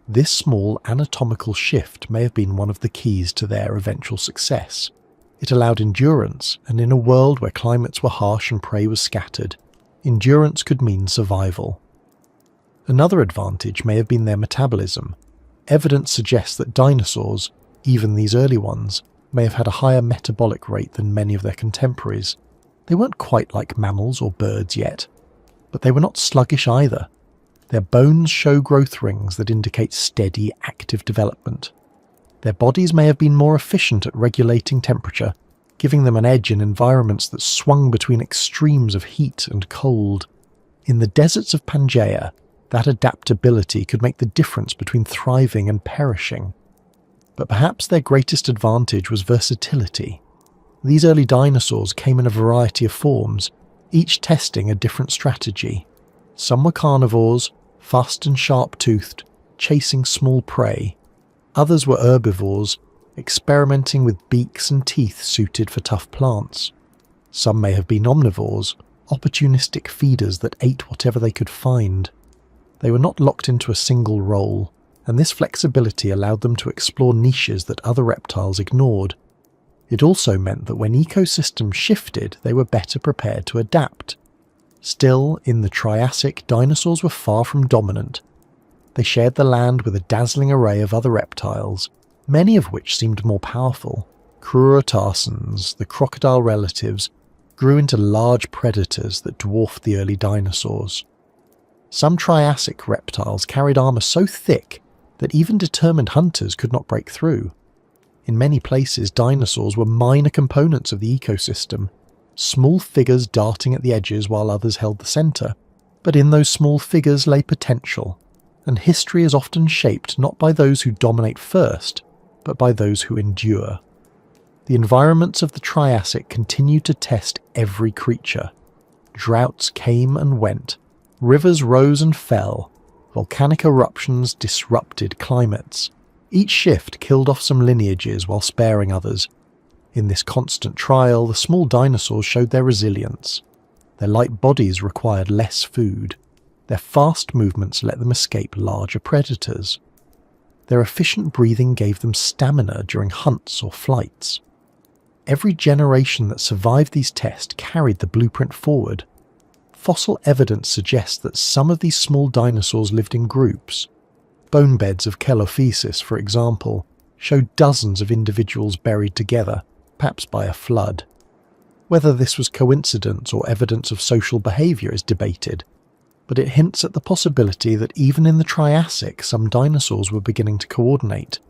This small anatomical shift may have been one of the keys to their eventual success. It allowed endurance, and in a world where climates were harsh and prey was scattered, endurance could mean survival. Another advantage may have been their metabolism. Evidence suggests that dinosaurs, even these early ones, may have had a higher metabolic rate than many of their contemporaries. They weren't quite like mammals or birds yet, but they were not sluggish either. Their bones show growth rings that indicate steady, active development. Their bodies may have been more efficient at regulating temperature, giving them an edge in environments that swung between extremes of heat and cold. In the deserts of Pangaea, that adaptability could make the difference between thriving and perishing. But perhaps their greatest advantage was versatility. These early dinosaurs came in a variety of forms, each testing a different strategy. Some were carnivores, fast and sharp-toothed, chasing small prey. Others were herbivores, experimenting with beaks and teeth suited for tough plants. Some may have been omnivores, opportunistic feeders that ate whatever they could find. They were not locked into a single role, and this flexibility allowed them to explore niches that other reptiles ignored. It also meant that when ecosystems shifted, they were better prepared to adapt. Still, in the Triassic, dinosaurs were far from dominant. They shared the land with a dazzling array of other reptiles, many of which seemed more powerful. Crurotarsans, the crocodile relatives, grew into large predators that dwarfed the early dinosaurs. Some Triassic reptiles carried armor so thick that even determined hunters could not break through. In many places, dinosaurs were minor components of the ecosystem, small figures darting at the edges while others held the center. But in those small figures lay potential, and history is often shaped not by those who dominate first, but by those who endure. The environments of the Triassic continued to test every creature. Droughts came and went, rivers rose and fell, volcanic eruptions disrupted climates. Each shift killed off some lineages while sparing others. In this constant trial, the small dinosaurs showed their resilience. Their light bodies required less food. Their fast movements let them escape larger predators. Their efficient breathing gave them stamina during hunts or flights. Every generation that survived these tests carried the blueprint forward. Fossil evidence suggests that some of these small dinosaurs lived in groups. Bone beds of Chelophysis, for example, show dozens of individuals buried together, perhaps by a flood. Whether this was coincidence or evidence of social behaviour is debated, but it hints at the possibility that even in the Triassic some dinosaurs were beginning to coordinate.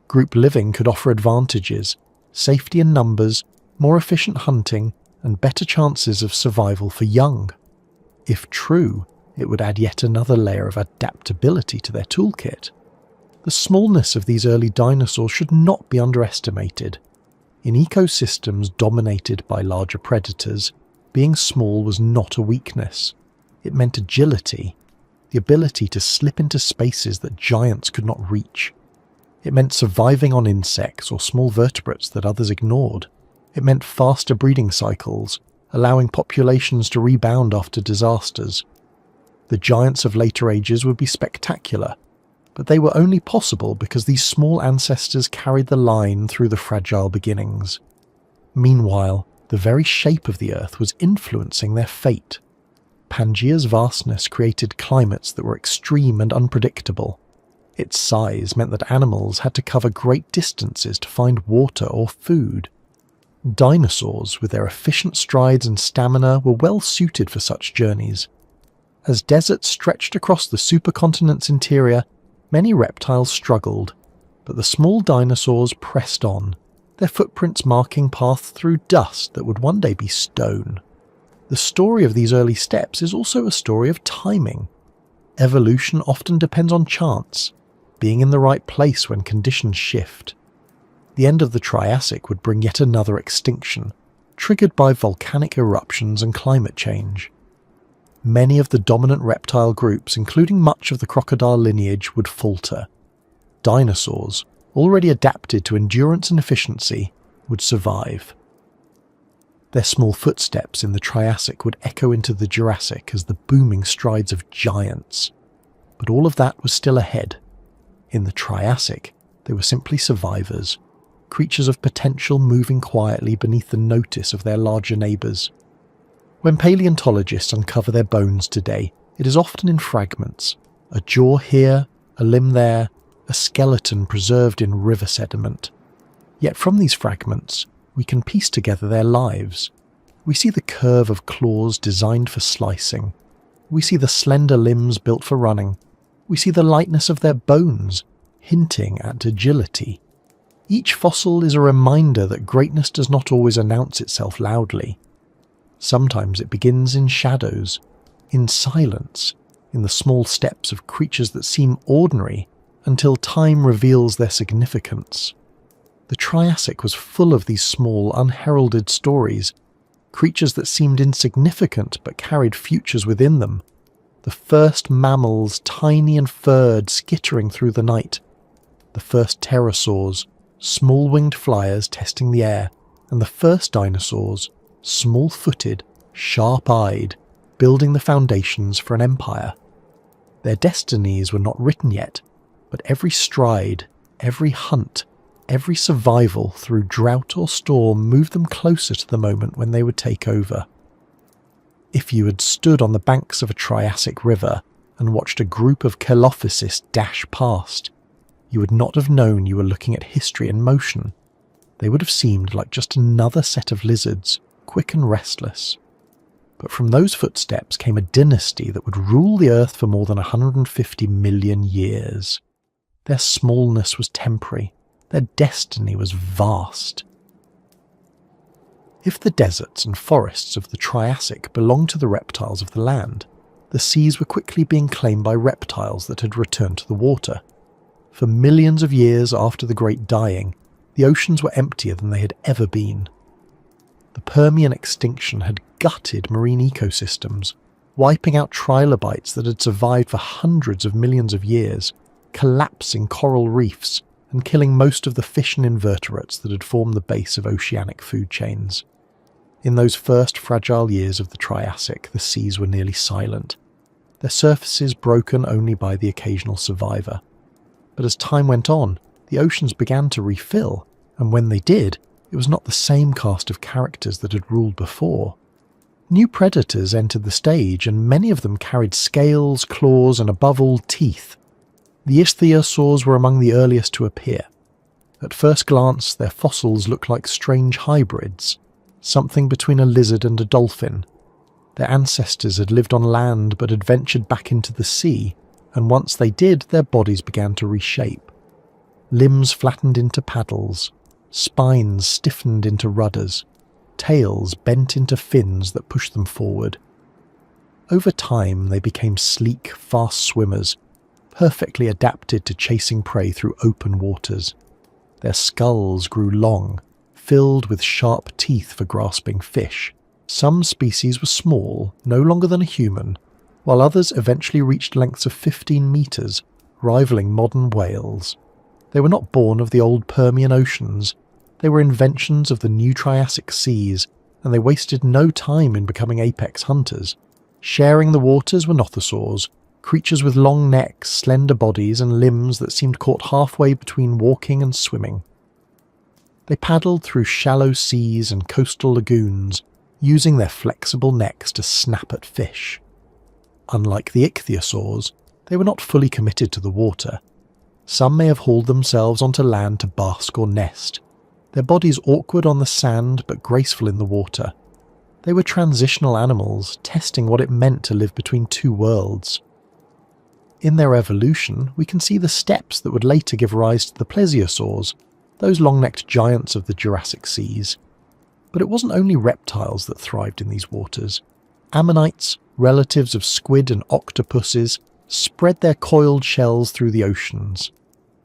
Group living could offer advantages: safety in numbers, more efficient hunting, and better chances of survival for young. If true, it would add yet another layer of adaptability to their toolkit. The smallness of these early dinosaurs should not be underestimated. In ecosystems dominated by larger predators, being small was not a weakness. It meant agility, the ability to slip into spaces that giants could not reach. It meant surviving on insects or small vertebrates that others ignored. It meant faster breeding cycles, allowing populations to rebound after disasters. The giants of later ages would be spectacular, but they were only possible because these small ancestors carried the line through the fragile beginnings. Meanwhile, the very shape of the Earth was influencing their fate. Pangaea's vastness created climates that were extreme and unpredictable. Its size meant that animals had to cover great distances to find water or food. Dinosaurs, with their efficient strides and stamina, were well suited for such journeys. As deserts stretched across the supercontinent's interior, many reptiles struggled, but the small dinosaurs pressed on, their footprints marking paths through dust that would one day be stone. The story of these early steps is also a story of timing. Evolution often depends on chance, being in the right place when conditions shift. The end of the Triassic would bring yet another extinction, triggered by volcanic eruptions and climate change. Many of the dominant reptile groups, including much of the crocodile lineage, would falter. Dinosaurs, already adapted to endurance and efficiency, would survive. Their small footsteps in the Triassic would echo into the Jurassic as the booming strides of giants. But all of that was still ahead. In the Triassic, they were simply survivors, creatures of potential moving quietly beneath the notice of their larger neighbours. When paleontologists uncover their bones today, it is often in fragments, a jaw here, a limb there, a skeleton preserved in river sediment. Yet from these fragments, we can piece together their lives. We see the curve of claws designed for slicing. We see the slender limbs built for running. We see the lightness of their bones, hinting at agility. Each fossil is a reminder that greatness does not always announce itself loudly. Sometimes it begins in shadows, in silence, in the small steps of creatures that seem ordinary until time reveals their significance. The Triassic was full of these small, unheralded stories, creatures that seemed insignificant but carried futures within them. The first mammals, tiny and furred, skittering through the night. The first pterosaurs, small-winged flyers testing the air, and the first dinosaurs, small-footed, sharp-eyed, building the foundations for an empire. Their destinies were not written yet, but every stride, every hunt, every survival through drought or storm moved them closer to the moment when they would take over. If you had stood on the banks of a Triassic river and watched a group of Chelophysis dash past, you would not have known you were looking at history in motion. They would have seemed like just another set of lizards, quick and restless. But from those footsteps came a dynasty that would rule the Earth for more than 150 million years. Their smallness was temporary. Their destiny was vast. If the deserts and forests of the Triassic belonged to the reptiles of the land, the seas were quickly being claimed by reptiles that had returned to the water. For millions of years after the Great Dying, the oceans were emptier than they had ever been. The Permian extinction had gutted marine ecosystems, wiping out trilobites that had survived for hundreds of millions of years, collapsing coral reefs, and killing most of the fish and invertebrates that had formed the base of oceanic food chains. In those first fragile years of the Triassic, the seas were nearly silent, their surfaces broken only by the occasional survivor. But as time went on, the oceans began to refill, and when they did, it was not the same cast of characters that had ruled before. New predators entered the stage, and many of them carried scales, claws, and above all, teeth. The ichthyosaurs were among the earliest to appear. At first glance, their fossils looked like strange hybrids, something between a lizard and a dolphin. Their ancestors had lived on land but had ventured back into the sea, and once they did, their bodies began to reshape. Limbs flattened into paddles, spines stiffened into rudders, tails bent into fins that pushed them forward. Over time, they became sleek, fast swimmers, perfectly adapted to chasing prey through open waters. Their skulls grew long, filled with sharp teeth for grasping fish. Some species were small, no longer than a human, while others eventually reached lengths of 15 metres, rivaling modern whales. They were not born of the old Permian oceans. They were inventions of the new Triassic seas, and they wasted no time in becoming apex hunters. Sharing the waters were nothosaurs, creatures with long necks, slender bodies, and limbs that seemed caught halfway between walking and swimming. They paddled through shallow seas and coastal lagoons, using their flexible necks to snap at fish. Unlike the ichthyosaurs, they were not fully committed to the water. Some may have hauled themselves onto land to bask or nest, their bodies awkward on the sand but graceful in the water. They were transitional animals, testing what it meant to live between two worlds. In their evolution, we can see the steps that would later give rise to the plesiosaurs, those long-necked giants of the Jurassic seas. But it wasn't only reptiles that thrived in these waters. Ammonites, relatives of squid and octopuses, spread their coiled shells through the oceans.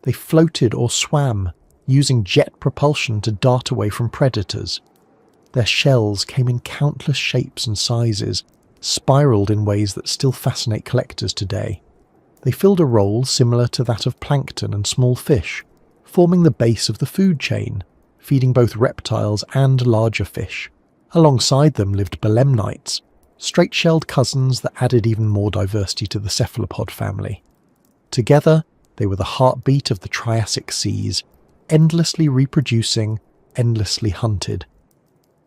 They floated or swam, using jet propulsion to dart away from predators. Their shells came in countless shapes and sizes, spiraled in ways that still fascinate collectors today. They filled a role similar to that of plankton and small fish, forming the base of the food chain, feeding both reptiles and larger fish. Alongside them lived belemnites, straight-shelled cousins that added even more diversity to the cephalopod family. Together, they were the heartbeat of the Triassic seas, endlessly reproducing, endlessly hunted.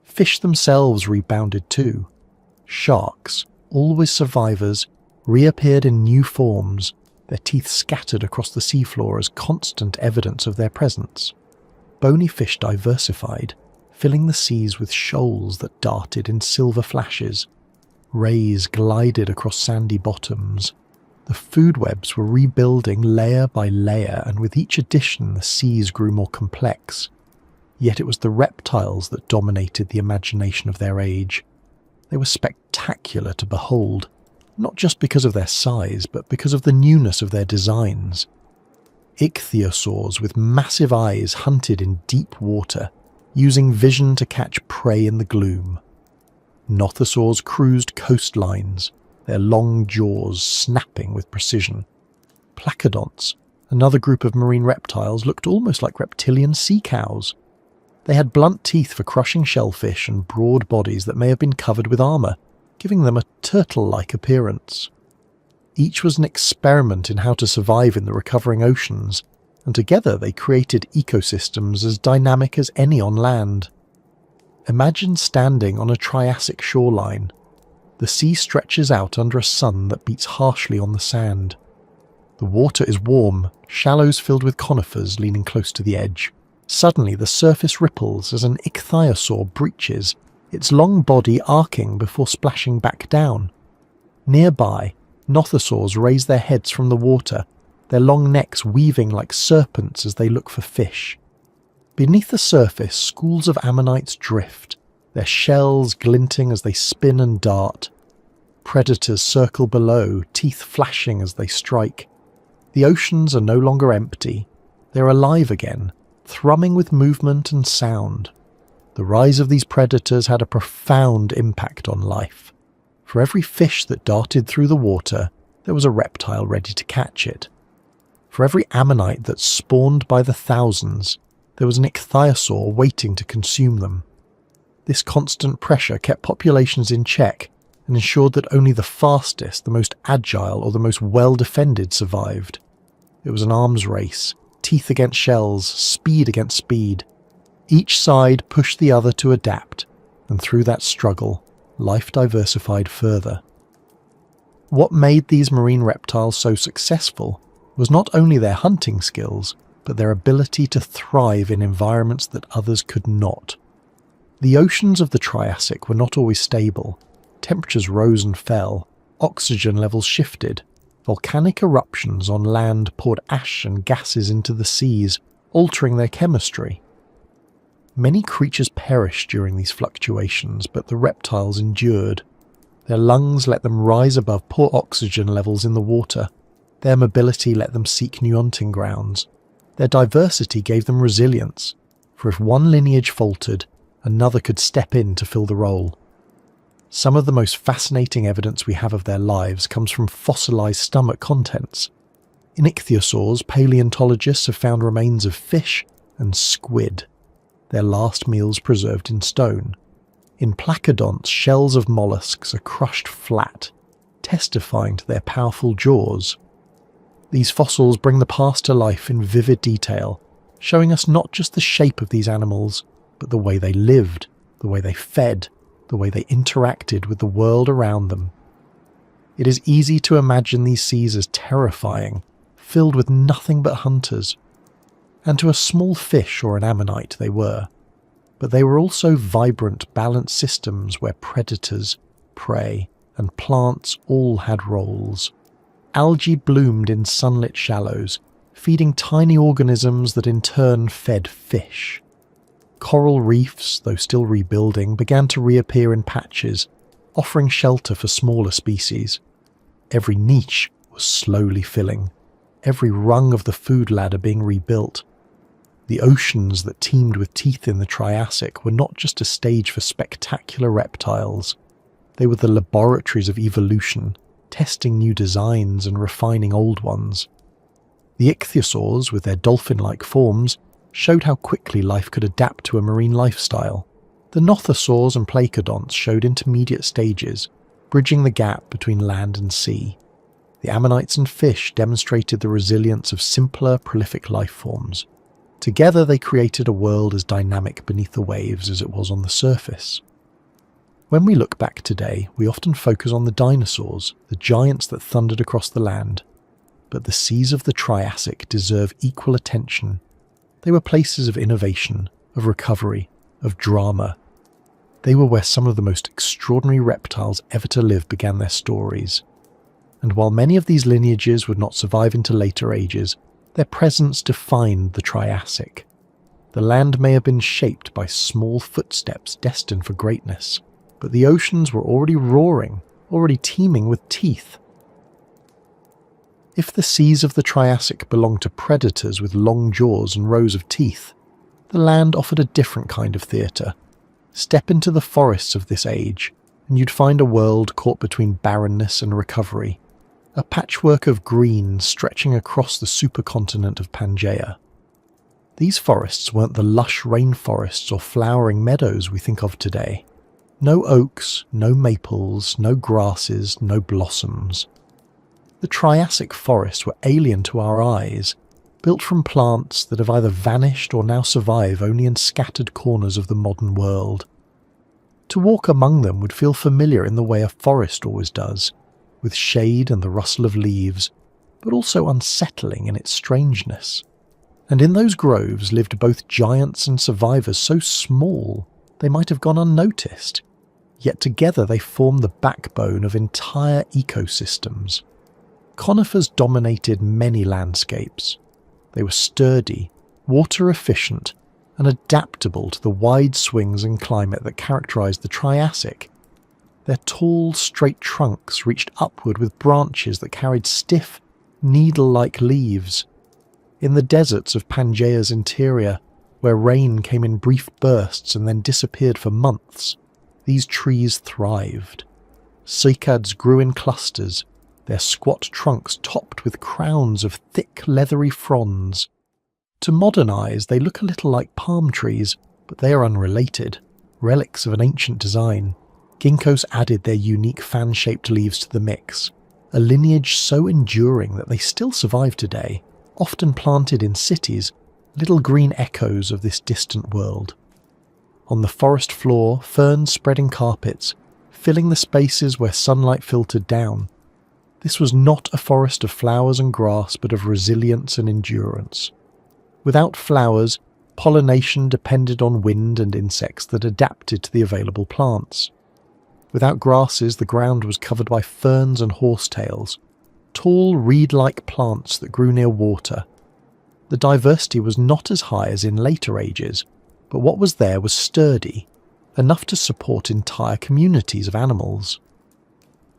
Fish themselves rebounded too. Sharks, always survivors, reappeared in new forms, their teeth scattered across the seafloor as constant evidence of their presence. Bony fish diversified, filling the seas with shoals that darted in silver flashes. Rays glided across sandy bottoms. The food webs were rebuilding layer by layer, and with each addition the seas grew more complex. Yet it was the reptiles that dominated the imagination of their age. They were spectacular to behold, not just because of their size, but because of the newness of their designs. Ichthyosaurs with massive eyes hunted in deep water, using vision to catch prey in the gloom. Nothosaurs cruised coastlines, their long jaws snapping with precision. Placodonts, another group of marine reptiles, looked almost like reptilian sea cows. They had blunt teeth for crushing shellfish and broad bodies that may have been covered with armour, giving them a turtle-like appearance. Each was an experiment in how to survive in the recovering oceans, and together they created ecosystems as dynamic as any on land. Imagine standing on a Triassic shoreline. The sea stretches out under a sun that beats harshly on the sand. The water is warm, shallows filled with conifers leaning close to the edge. Suddenly the surface ripples as an ichthyosaur breaches, its long body arcing before splashing back down. Nearby, nothosaurs raise their heads from the water, their long necks weaving like serpents as they look for fish. Beneath the surface, schools of ammonites drift, their shells glinting as they spin and dart. Predators circle below, teeth flashing as they strike. The oceans are no longer empty. They're alive again, thrumming with movement and sound. The rise of these predators had a profound impact on life. For every fish that darted through the water, there was a reptile ready to catch it. For every ammonite that spawned by the thousands, there was an ichthyosaur waiting to consume them. This constant pressure kept populations in check and ensured that only the fastest, the most agile, or the most well-defended survived. It was an arms race, teeth against shells, speed against speed. Each side pushed the other to adapt, and through that struggle, life diversified further. What made these marine reptiles so successful was not only their hunting skills, but their ability to thrive in environments that others could not. The oceans of the Triassic were not always stable. Temperatures rose and fell, oxygen levels shifted, volcanic eruptions on land poured ash and gases into the seas, altering their chemistry. Many creatures perished during these fluctuations, but the reptiles endured. Their lungs let them rise above poor oxygen levels in the water. Their mobility let them seek new hunting grounds. Their diversity gave them resilience, for if one lineage faltered, another could step in to fill the role. Some of the most fascinating evidence we have of their lives comes from fossilized stomach contents. In ichthyosaurs, paleontologists have found remains of fish and squid, their last meals preserved in stone. In placodonts, shells of mollusks are crushed flat, testifying to their powerful jaws. These fossils bring the past to life in vivid detail, showing us not just the shape of these animals, but the way they lived, the way they fed, the way they interacted with the world around them. It is easy to imagine these seas as terrifying, filled with nothing but hunters. And to a small fish or an ammonite they were, but they were also vibrant, balanced systems where predators, prey, and plants all had roles. Algae bloomed in sunlit shallows, feeding tiny organisms that in turn fed fish. Coral reefs, though still rebuilding, began to reappear in patches, offering shelter for smaller species. Every niche was slowly filling, every rung of the food ladder being rebuilt. The oceans that teemed with teeth in the Triassic were not just a stage for spectacular reptiles. They were the laboratories of evolution, testing new designs and refining old ones. The ichthyosaurs, with their dolphin-like forms, showed how quickly life could adapt to a marine lifestyle. The nothosaurs and placodonts showed intermediate stages, bridging the gap between land and sea. The ammonites and fish demonstrated the resilience of simpler, prolific life forms. Together they created a world as dynamic beneath the waves as it was on the surface. When we look back today, we often focus on the dinosaurs, the giants that thundered across the land. But the seas of the Triassic deserve equal attention. They were places of innovation, of recovery, of drama. They were where some of the most extraordinary reptiles ever to live began their stories. And while many of these lineages would not survive into later ages, their presence defined the Triassic. The land may have been shaped by small footsteps destined for greatness, but the oceans were already roaring, already teeming with teeth. If the seas of the Triassic belonged to predators with long jaws and rows of teeth, the land offered a different kind of theatre. Step into the forests of this age, and you'd find a world caught between barrenness and recovery, a patchwork of green stretching across the supercontinent of Pangaea. These forests weren't the lush rainforests or flowering meadows we think of today. No oaks, no maples, no grasses, no blossoms. The Triassic forests were alien to our eyes, built from plants that have either vanished or now survive only in scattered corners of the modern world. To walk among them would feel familiar in the way a forest always does, with shade and the rustle of leaves, but also unsettling in its strangeness. And in those groves lived both giants and survivors so small they might have gone unnoticed, yet together they formed the backbone of entire ecosystems. Conifers dominated many landscapes. They were sturdy, water-efficient, and adaptable to the wide swings in climate that characterized the Triassic. Their tall, straight trunks reached upward with branches that carried stiff, needle-like leaves. In the deserts of Pangaea's interior, where rain came in brief bursts and then disappeared for months, these trees thrived. Cycads grew in clusters, their squat trunks topped with crowns of thick, leathery fronds. To modern eyes, they look a little like palm trees, but they are unrelated, relics of an ancient design. Ginkgos added their unique fan-shaped leaves to the mix, a lineage so enduring that they still survive today, often planted in cities, little green echoes of this distant world. On the forest floor, ferns spread in carpets, filling the spaces where sunlight filtered down. This was not a forest of flowers and grass, but of resilience and endurance. Without flowers, pollination depended on wind and insects that adapted to the available plants. Without grasses, the ground was covered by ferns and horsetails, tall reed-like plants that grew near water. The diversity was not as high as in later ages, but what was there was sturdy, enough to support entire communities of animals.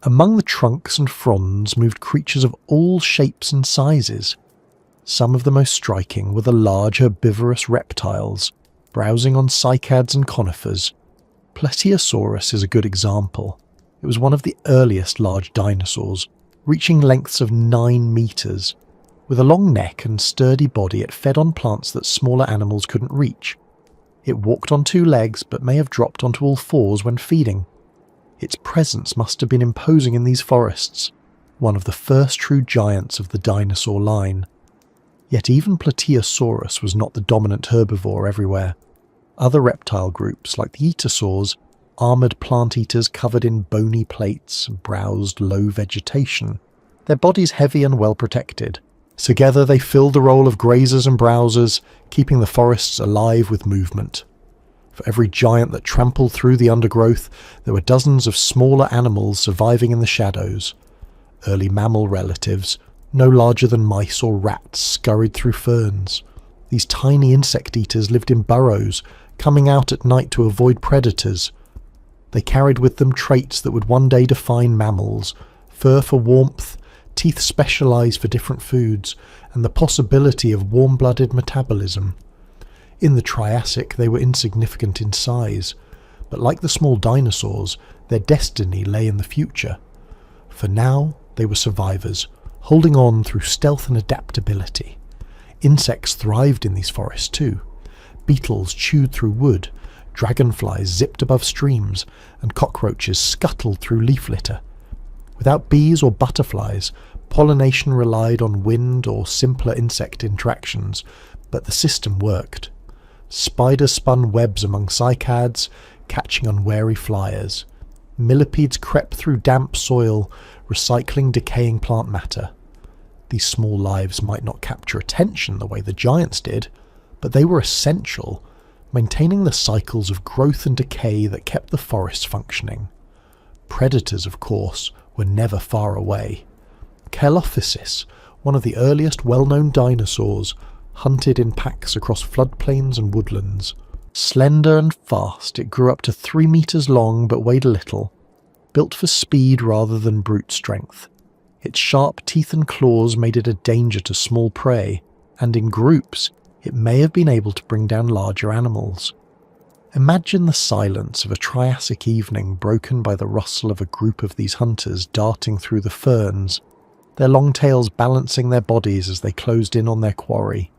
Among the trunks and fronds moved creatures of all shapes and sizes. Some of the most striking were the large herbivorous reptiles, browsing on cycads and conifers. Plateosaurus is a good example. It was one of the earliest large dinosaurs, reaching lengths of 9 meters. With a long neck and sturdy body, it fed on plants that smaller animals couldn't reach. It walked on 2 legs, but may have dropped onto all 4s when feeding. Its presence must have been imposing in these forests, one of the first true giants of the dinosaur line. Yet even Plateosaurus was not the dominant herbivore everywhere. Other reptile groups, like the etosaurs, armoured plant-eaters covered in bony plates, browsed low vegetation, their bodies heavy and well protected, Together they filled the role of grazers and browsers, keeping the forests alive with movement. For every giant that trampled through the undergrowth, there were dozens of smaller animals surviving in the shadows. Early mammal relatives, no larger than mice or rats, scurried through ferns. These tiny insect eaters lived in burrows, coming out at night to avoid predators. They carried with them traits that would one day define mammals: fur for warmth, teeth specialised for different foods, and the possibility of warm-blooded metabolism. In the Triassic, they were insignificant in size, but like the small dinosaurs, their destiny lay in the future. For now, they were survivors, holding on through stealth and adaptability. Insects thrived in these forests too. Beetles chewed through wood, dragonflies zipped above streams, and cockroaches scuttled through leaf litter. Without bees or butterflies, pollination relied on wind or simpler insect interactions, but the system worked. Spiders spun webs among cycads, catching unwary flyers. Millipedes crept through damp soil, recycling decaying plant matter. These small lives might not capture attention the way the giants did, but they were essential, maintaining the cycles of growth and decay that kept the forests functioning. Predators, of course, were never far away. Kelophysis, one of the earliest well-known dinosaurs, hunted in packs across floodplains and woodlands. Slender and fast, it grew up to 3 meters long but weighed little, built for speed rather than brute strength. Its sharp teeth and claws made it a danger to small prey, and in groups, it may have been able to bring down larger animals. Imagine the silence of a Triassic evening broken by the rustle of a group of these hunters darting through the ferns, their long tails balancing their bodies as they closed in on their quarry.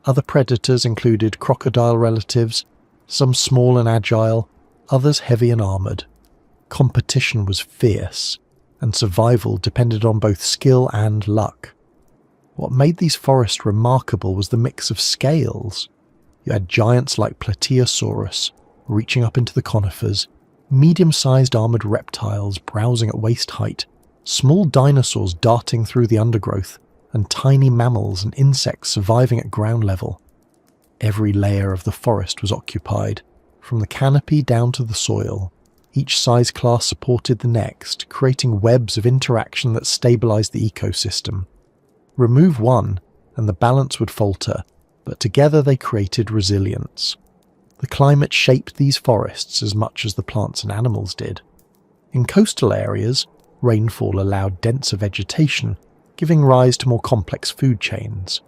Other predators included crocodile relatives, some small and agile, others heavy and armoured. Competition was fierce, and survival depended on both skill and luck. What made these forests remarkable was the mix of scales. You had giants like Plateosaurus reaching up into the conifers, medium-sized armoured reptiles browsing at waist height, small dinosaurs darting through the undergrowth, and tiny mammals and insects surviving at ground level. Every layer of the forest was occupied, from the canopy down to the soil. Each size class supported the next, creating webs of interaction that stabilized the ecosystem. Remove one, and the balance would falter, but together they created resilience. The climate shaped these forests as much as the plants and animals did. In coastal areas, rainfall allowed denser vegetation, giving rise to more complex food chains.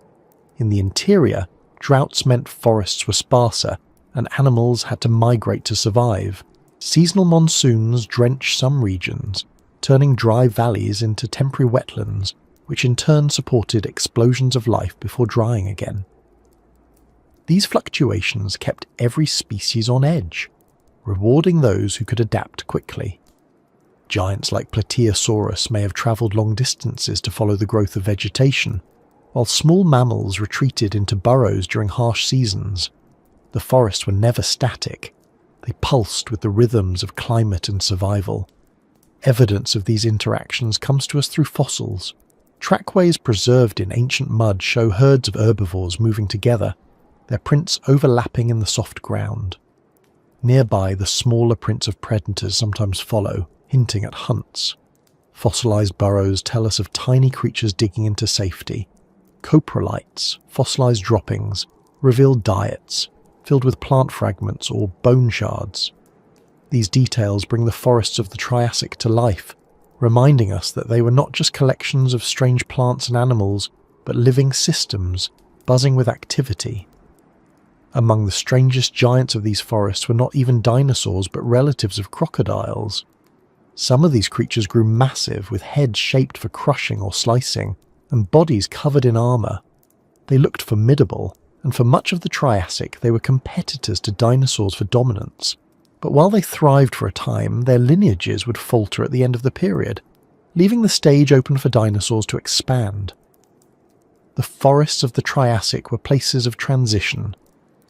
In the interior, droughts meant forests were sparser, and animals had to migrate to survive. Seasonal monsoons drenched some regions, turning dry valleys into temporary wetlands, which in turn supported explosions of life before drying again. These fluctuations kept every species on edge, rewarding those who could adapt quickly. Giants like Plateosaurus may have travelled long distances to follow the growth of vegetation, while small mammals retreated into burrows during harsh seasons. The forests were never static. They pulsed with the rhythms of climate and survival. Evidence of these interactions comes to us through fossils. Trackways preserved in ancient mud show herds of herbivores moving together, their prints overlapping in the soft ground. Nearby, the smaller prints of predators sometimes follow, hinting at hunts. Fossilized burrows tell us of tiny creatures digging into safety. Coprolites, fossilized droppings, reveal diets, filled with plant fragments or bone shards. These details bring the forests of the Triassic to life, reminding us that they were not just collections of strange plants and animals, but living systems, buzzing with activity. Among the strangest giants of these forests were not even dinosaurs, but relatives of crocodiles. Some of these creatures grew massive, with heads shaped for crushing or slicing, and bodies covered in armour. They looked formidable, and for much of the Triassic they were competitors to dinosaurs for dominance. But while they thrived for a time, their lineages would falter at the end of the period, leaving the stage open for dinosaurs to expand. The forests of the Triassic were places of transition.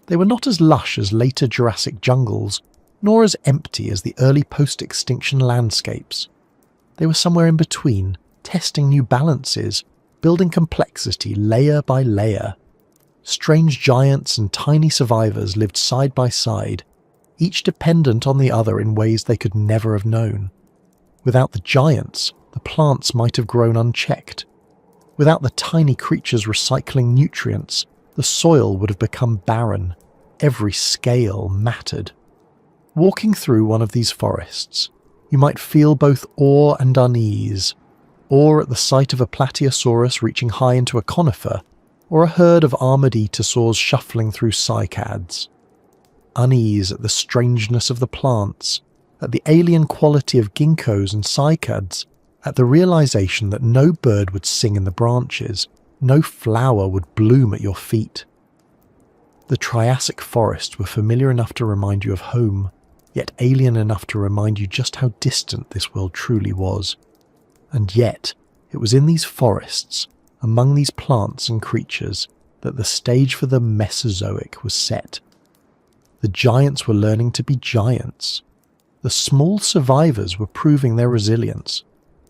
They were not as lush as later Jurassic jungles, nor as empty as the early post-extinction landscapes. They were somewhere in between, testing new balances, building complexity layer by layer. Strange giants and tiny survivors lived side by side, each dependent on the other in ways they could never have known. Without the giants, the plants might have grown unchecked. Without the tiny creatures recycling nutrients, the soil would have become barren. Every scale mattered. Walking through one of these forests, you might feel both awe and unease. Awe at the sight of a Plateosaurus reaching high into a conifer, or a herd of armoured etosaurs shuffling through cycads. Unease at the strangeness of the plants, at the alien quality of ginkgos and cycads, at the realization that no bird would sing in the branches, no flower would bloom at your feet. The Triassic forests were familiar enough to remind you of home, yet alien enough to remind you just how distant this world truly was. And yet, it was in these forests, among these plants and creatures, that the stage for the Mesozoic was set. The giants were learning to be giants. The small survivors were proving their resilience.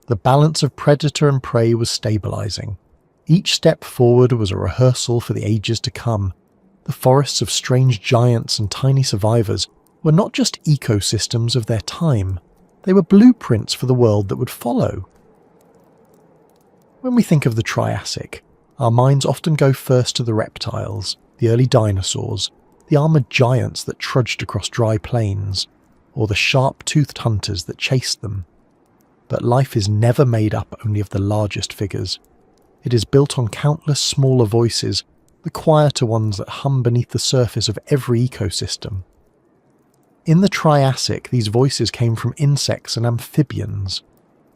The balance of predator and prey was stabilizing. Each step forward was a rehearsal for the ages to come. The forests of strange giants and tiny survivors were not just ecosystems of their time, they were blueprints for the world that would follow. When we think of the Triassic, our minds often go first to the reptiles, the early dinosaurs, the armoured giants that trudged across dry plains, or the sharp-toothed hunters that chased them. But life is never made up only of the largest figures. It is built on countless smaller voices, the quieter ones that hum beneath the surface of every ecosystem. In the Triassic, these voices came from insects and amphibians,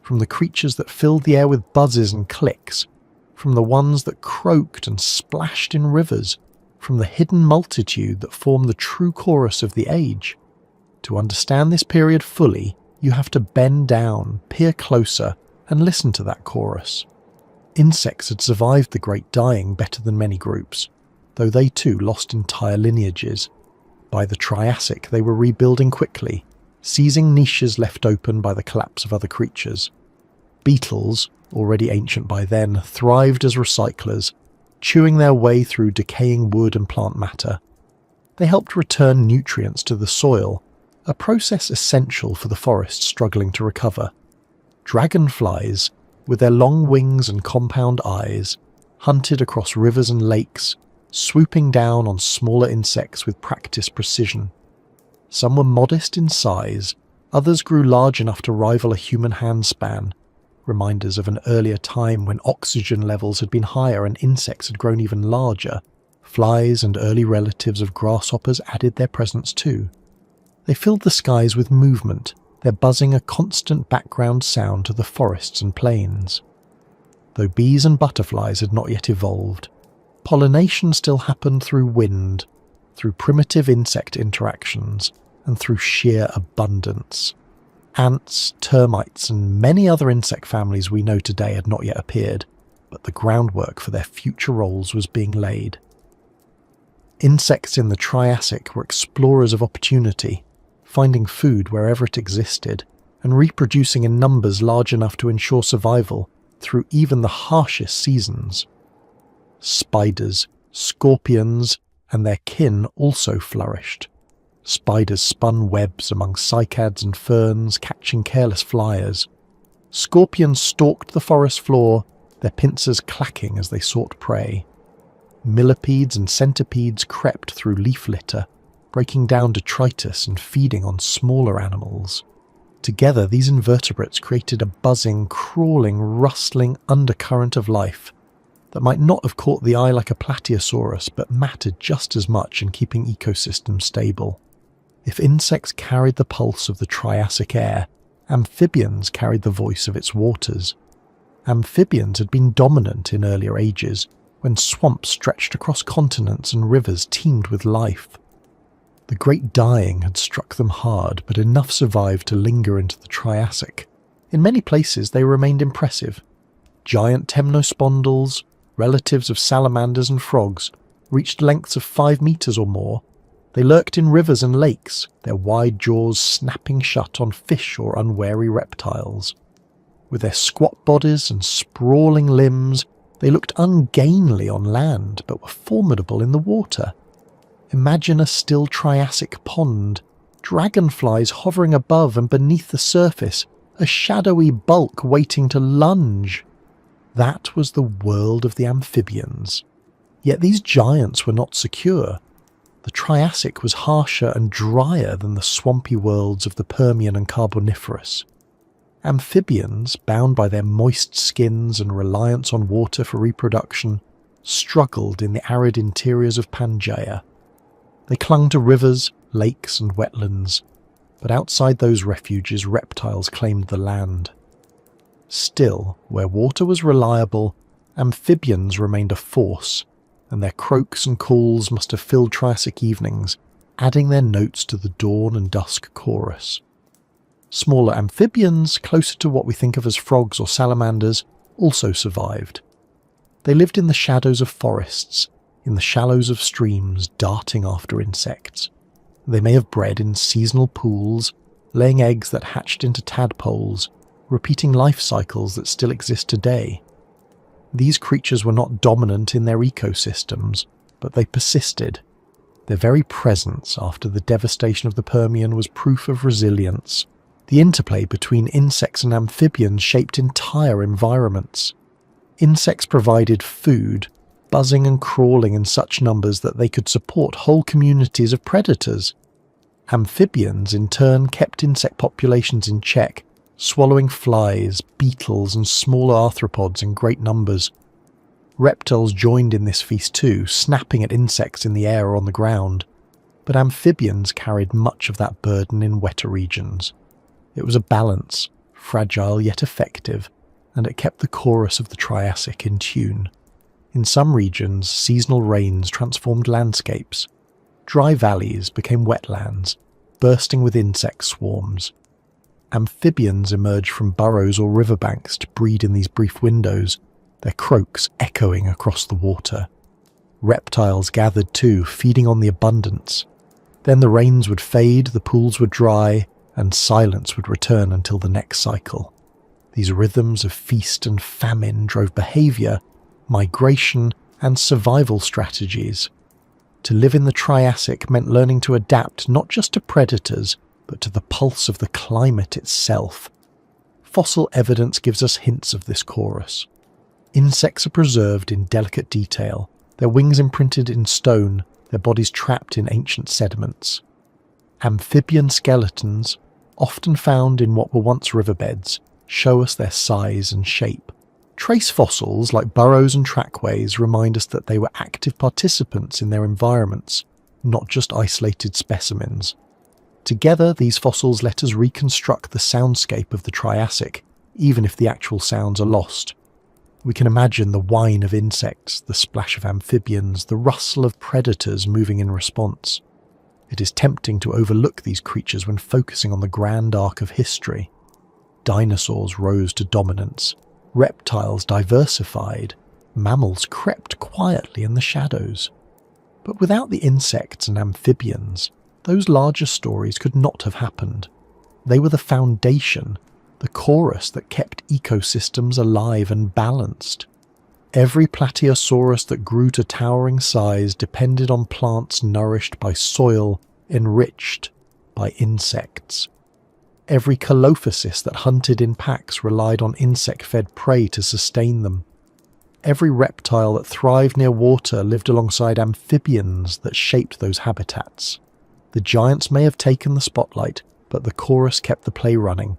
from the creatures that filled the air with buzzes and clicks, from the ones that croaked and splashed in rivers, from the hidden multitude that formed the true chorus of the age. To understand this period fully, you have to bend down, peer closer, and listen to that chorus. Insects had survived the Great Dying better than many groups, though they too lost entire lineages. By the Triassic, they were rebuilding quickly, seizing niches left open by the collapse of other creatures. Beetles, already ancient by then, thrived as recyclers, chewing their way through decaying wood and plant matter. They helped return nutrients to the soil, a process essential for the forest struggling to recover. Dragonflies, with their long wings and compound eyes, hunted across rivers and lakes, swooping down on smaller insects with practiced precision. Some were modest in size, others grew large enough to rival a human handspan, reminders of an earlier time when oxygen levels had been higher and insects had grown even larger. Flies and early relatives of grasshoppers added their presence too. They filled the skies with movement, their buzzing a constant background sound to the forests and plains. Though bees and butterflies had not yet evolved, pollination still happened through wind, through primitive insect interactions, and through sheer abundance. Ants, termites, and many other insect families we know today had not yet appeared, but the groundwork for their future roles was being laid. Insects in the Triassic were explorers of opportunity, finding food wherever it existed, and reproducing in numbers large enough to ensure survival through even the harshest seasons. Spiders, scorpions, and their kin also flourished. Spiders spun webs among cycads and ferns, catching careless flyers. Scorpions stalked the forest floor, their pincers clacking as they sought prey. Millipedes and centipedes crept through leaf litter, breaking down detritus and feeding on smaller animals. Together, these invertebrates created a buzzing, crawling, rustling undercurrent of life that might not have caught the eye like a Plateosaurus, but mattered just as much in keeping ecosystems stable. If insects carried the pulse of the Triassic air, amphibians carried the voice of its waters. Amphibians had been dominant in earlier ages, when swamps stretched across continents and rivers teemed with life. The Great Dying had struck them hard, but enough survived to linger into the Triassic. In many places they remained impressive. Giant temnospondyls, relatives of salamanders and frogs, reached lengths of 5 meters or more. They lurked in rivers and lakes, their wide jaws snapping shut on fish or unwary reptiles. With their squat bodies and sprawling limbs, They looked ungainly on land, but were formidable in the water. Imagine a still Triassic pond, dragonflies hovering above and beneath the surface, a shadowy bulk waiting to lunge. That was the world of the amphibians. Yet these giants were not secure. The Triassic was harsher and drier than the swampy worlds of the Permian and Carboniferous. Amphibians, bound by their moist skins and reliance on water for reproduction, struggled in the arid interiors of Pangaea. They clung to rivers, lakes and wetlands, but outside those refuges reptiles claimed the land. Still, where water was reliable, amphibians remained a force, and their croaks and calls must have filled Triassic evenings, adding their notes to the dawn and dusk chorus. Smaller amphibians, closer to what we think of as frogs or salamanders, also survived. They lived in the shadows of forests, in the shallows of streams, darting after insects. They may have bred in seasonal pools, laying eggs that hatched into tadpoles, repeating life cycles that still exist today. These creatures were not dominant in their ecosystems, but they persisted. Their very presence after the devastation of the Permian was proof of resilience. The interplay between insects and amphibians shaped entire environments. Insects provided food, buzzing and crawling in such numbers that they could support whole communities of predators. Amphibians, in turn, kept insect populations in check, swallowing flies, beetles and smaller arthropods in great numbers. Reptiles joined in this feast too, snapping at insects in the air or on the ground, but amphibians carried much of that burden in wetter regions. It was a balance, fragile yet effective, and it kept the chorus of the Triassic in tune. In some regions, seasonal rains transformed landscapes. Dry valleys became wetlands, bursting with insect swarms. Amphibians emerged from burrows or riverbanks to breed in these brief windows, their croaks echoing across the water. Reptiles gathered too, feeding on the abundance. Then the rains would fade, the pools would dry, and silence would return until the next cycle. These rhythms of feast and famine drove behaviour, migration, and survival strategies. To live in the Triassic meant learning to adapt not just to predators, but to the pulse of the climate itself. Fossil evidence gives us hints of this chorus. Insects are preserved in delicate detail, their wings imprinted in stone, their bodies trapped in ancient sediments. Amphibian skeletons, often found in what were once riverbeds, show us their size and shape. Trace fossils like burrows and trackways remind us that they were active participants in their environments, not just isolated specimens. Together, these fossils let us reconstruct the soundscape of the Triassic, even if the actual sounds are lost. We can imagine the whine of insects, the splash of amphibians, the rustle of predators moving in response. It is tempting to overlook these creatures when focusing on the grand arc of history. Dinosaurs rose to dominance, reptiles diversified, mammals crept quietly in the shadows. But without the insects and amphibians, those larger stories could not have happened. They were the foundation, the chorus that kept ecosystems alive and balanced. Every plateosaurus that grew to towering size depended on plants nourished by soil, enriched by insects. Every colophysis that hunted in packs relied on insect-fed prey to sustain them. Every reptile that thrived near water lived alongside amphibians that shaped those habitats. The giants may have taken the spotlight, but the chorus kept the play running.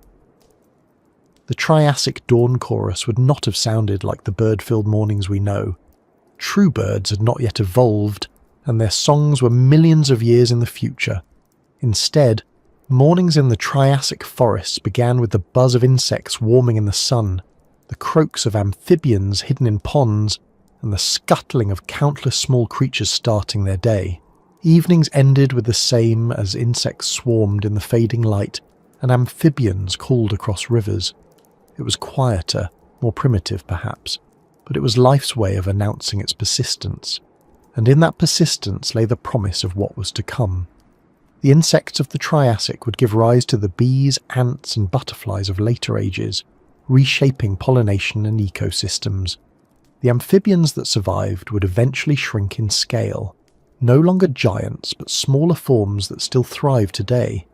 The Triassic dawn chorus would not have sounded like the bird-filled mornings we know. True birds had not yet evolved, and their songs were millions of years in the future. Instead, mornings in the Triassic forests began with the buzz of insects warming in the sun, the croaks of amphibians hidden in ponds, and the scuttling of countless small creatures starting their day. Evenings ended with the same as insects swarmed in the fading light, and amphibians called across rivers. It was quieter, more primitive perhaps, but it was life's way of announcing its persistence. And in that persistence lay the promise of what was to come. The insects of the Triassic would give rise to the bees, ants and butterflies of later ages, reshaping pollination and ecosystems. The amphibians that survived would eventually shrink in scale, no longer giants but smaller forms that still thrive today.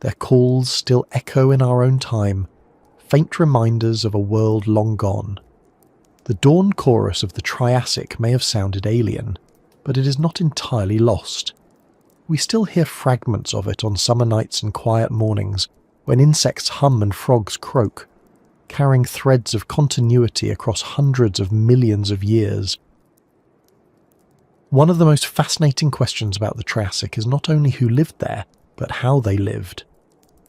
Their calls still echo in our own time, faint reminders of a world long gone. The dawn chorus of the Triassic may have sounded alien, but it is not entirely lost. We still hear fragments of it on summer nights and quiet mornings when insects hum and frogs croak, carrying threads of continuity across hundreds of millions of years. One of the most fascinating questions about the Triassic is not only who lived there, but how they lived.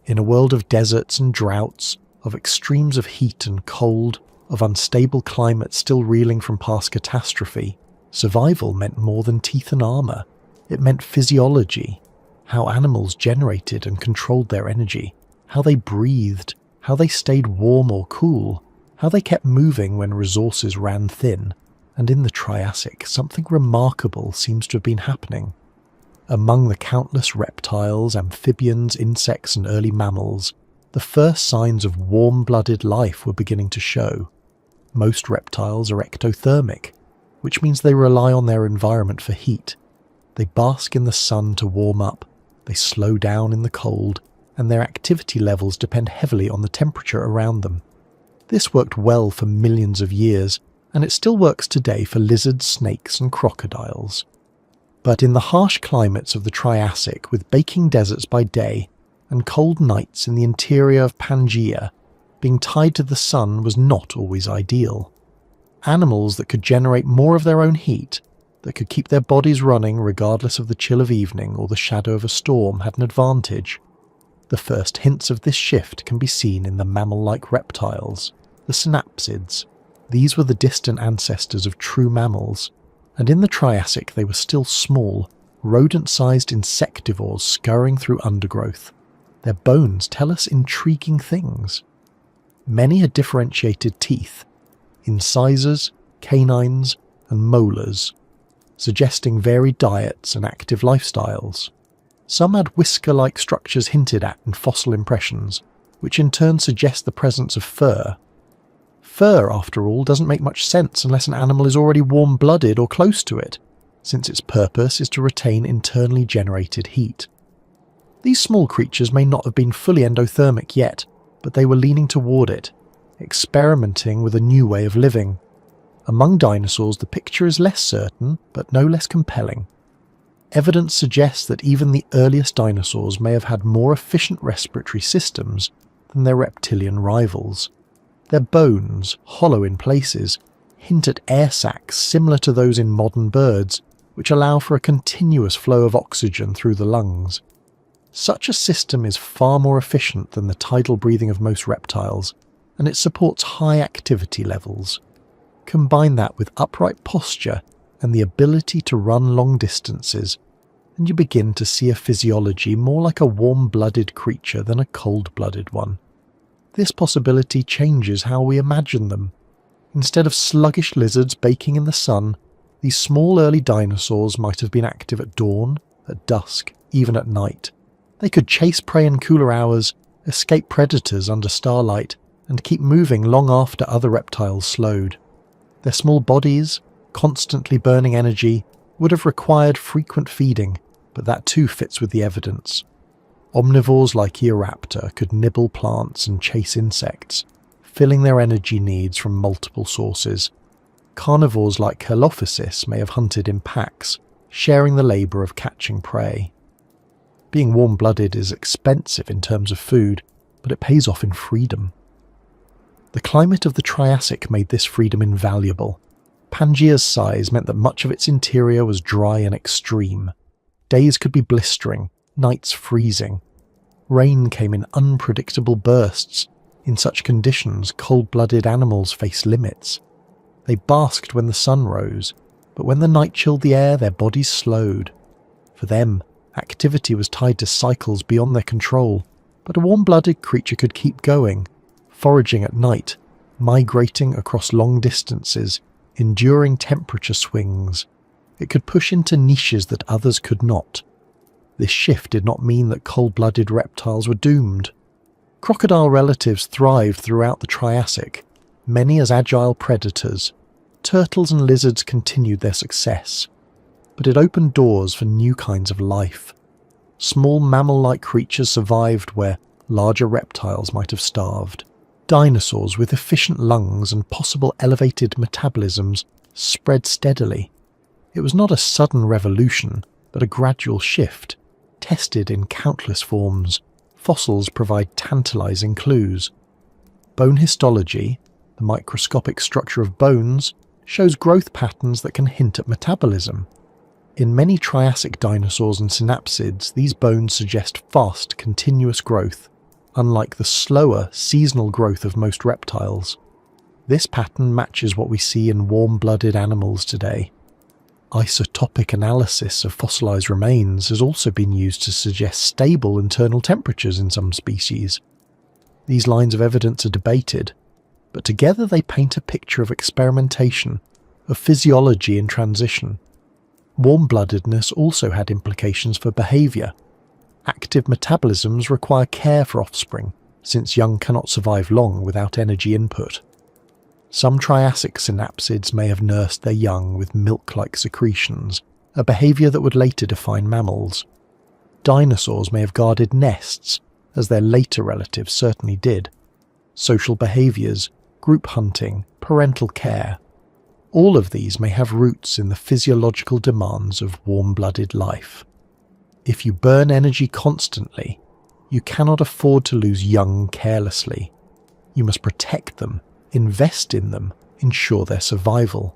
In a world of deserts and droughts, of extremes of heat and cold, of unstable climate still reeling from past catastrophe, survival meant more than teeth and armour. It meant physiology, how animals generated and controlled their energy, how they breathed, how they stayed warm or cool, how they kept moving when resources ran thin. And in the Triassic, something remarkable seems to have been happening. Among the countless reptiles, amphibians, insects and early mammals, the first signs of warm-blooded life were beginning to show. Most reptiles are ectothermic, which means they rely on their environment for heat. They bask in the sun to warm up, they slow down in the cold, and their activity levels depend heavily on the temperature around them. This worked well for millions of years, and it still works today for lizards, snakes and crocodiles. But in the harsh climates of the Triassic, with baking deserts by day and cold nights in the interior of Pangaea, being tied to the sun was not always ideal. Animals that could generate more of their own heat, that could keep their bodies running regardless of the chill of evening or the shadow of a storm, had an advantage. The first hints of this shift can be seen in the mammal-like reptiles, the synapsids. These were the distant ancestors of true mammals, and in the Triassic they were still small, rodent-sized insectivores scurrying through undergrowth. Their bones tell us intriguing things. Many had differentiated teeth, incisors, canines, and molars, suggesting varied diets and active lifestyles. Some had whisker-like structures hinted at in fossil impressions, which in turn suggest the presence of fur. Fur, after all, doesn't make much sense unless an animal is already warm-blooded or close to it, since its purpose is to retain internally generated heat. These small creatures may not have been fully endothermic yet, but they were leaning toward it, experimenting with a new way of living. Among dinosaurs, the picture is less certain, but no less compelling. Evidence suggests that even the earliest dinosaurs may have had more efficient respiratory systems than their reptilian rivals. Their bones, hollow in places, hint at air sacs similar to those in modern birds, which allow for a continuous flow of oxygen through the lungs. Such a system is far more efficient than the tidal breathing of most reptiles, and it supports high activity levels. Combine that with upright posture and the ability to run long distances, and you begin to see a physiology more like a warm-blooded creature than a cold-blooded one. This possibility changes how we imagine them. Instead of sluggish lizards baking in the sun, these small early dinosaurs might have been active at dawn, at dusk, even at night. They could chase prey in cooler hours, escape predators under starlight, and keep moving long after other reptiles slowed. Their small bodies, constantly burning energy, would have required frequent feeding, but that too fits with the evidence. Omnivores like Eoraptor could nibble plants and chase insects, filling their energy needs from multiple sources. Carnivores like Calophysis may have hunted in packs, sharing the labour of catching prey. Being warm-blooded is expensive in terms of food, but it pays off in freedom. The climate of the Triassic made this freedom invaluable. Pangaea's size meant that much of its interior was dry and extreme. Days could be blistering, nights freezing. Rain came in unpredictable bursts. In such conditions, cold-blooded animals faced limits. They basked when the sun rose, but when the night chilled the air, their bodies slowed. For them, activity was tied to cycles beyond their control, but a warm-blooded creature could keep going, foraging at night, migrating across long distances, enduring temperature swings. It could push into niches that others could not. This shift did not mean that cold-blooded reptiles were doomed. Crocodile relatives thrived throughout the Triassic, many as agile predators. turtles and lizards continued their success, but it opened doors for new kinds of life. Small mammal-like creatures survived where larger reptiles might have starved. Dinosaurs with efficient lungs and possible elevated metabolisms spread steadily. It was not a sudden revolution, but a gradual shift, tested in countless forms. Fossils provide tantalizing clues. Bone histology, the microscopic structure of bones, shows growth patterns that can hint at metabolism. In many Triassic dinosaurs and synapsids, these bones suggest fast, continuous growth, unlike the slower, seasonal growth of most reptiles. This pattern matches what we see in warm-blooded animals today. Isotopic analysis of fossilized remains has also been used to suggest stable internal temperatures in some species. These lines of evidence are debated, but together they paint a picture of experimentation, of physiology in transition. Warm-bloodedness also had implications for behaviour. Active metabolisms require care for offspring, since young cannot survive long without energy input. Some Triassic synapsids may have nursed their young with milk-like secretions, a behaviour that would later define mammals. Dinosaurs may have guarded nests, as their later relatives certainly did. Social behaviours, group hunting, parental care. All of these may have roots in the physiological demands of warm-blooded life. If you burn energy constantly, you cannot afford to lose young carelessly. You must protect them, invest in them, ensure their survival.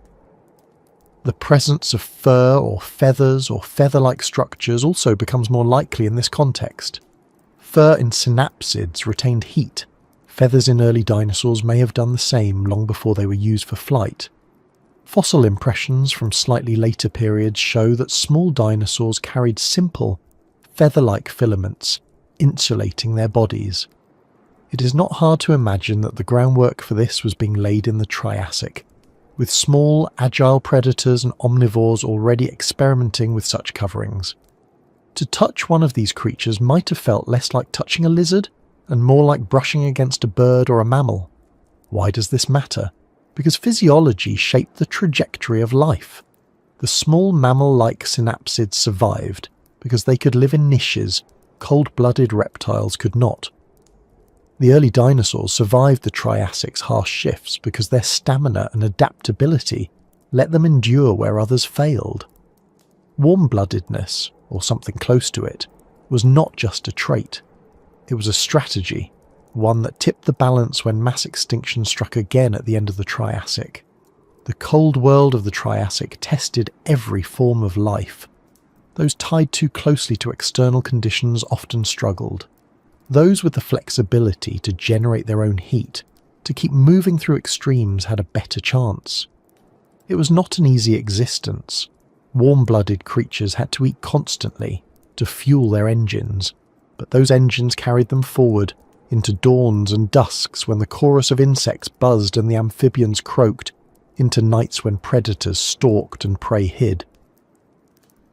The presence of fur or feathers or feather-like structures also becomes more likely in this context. Fur in synapsids retained heat. Feathers in early dinosaurs may have done the same long before they were used for flight. Fossil impressions from slightly later periods show that small dinosaurs carried simple, feather-like filaments, insulating their bodies. It is not hard to imagine that the groundwork for this was being laid in the Triassic, with small, agile predators and omnivores already experimenting with such coverings. To touch one of these creatures might have felt less like touching a lizard and more like brushing against a bird or a mammal. Why does this matter? Because physiology shaped the trajectory of life. The small mammal-like synapsids survived because they could live in niches cold-blooded reptiles could not. The early dinosaurs survived the Triassic's harsh shifts because their stamina and adaptability let them endure where others failed. Warm-bloodedness, or something close to it, was not just a trait. It was a strategy, one that tipped the balance when mass extinction struck again at the end of the Triassic. The cold world of the Triassic tested every form of life. Those tied too closely to external conditions often struggled. Those with the flexibility to generate their own heat, to keep moving through extremes, had a better chance. It was not an easy existence. Warm-blooded creatures had to eat constantly to fuel their engines, but those engines carried them forward into dawns and dusks when the chorus of insects buzzed and the amphibians croaked, into nights when predators stalked and prey hid.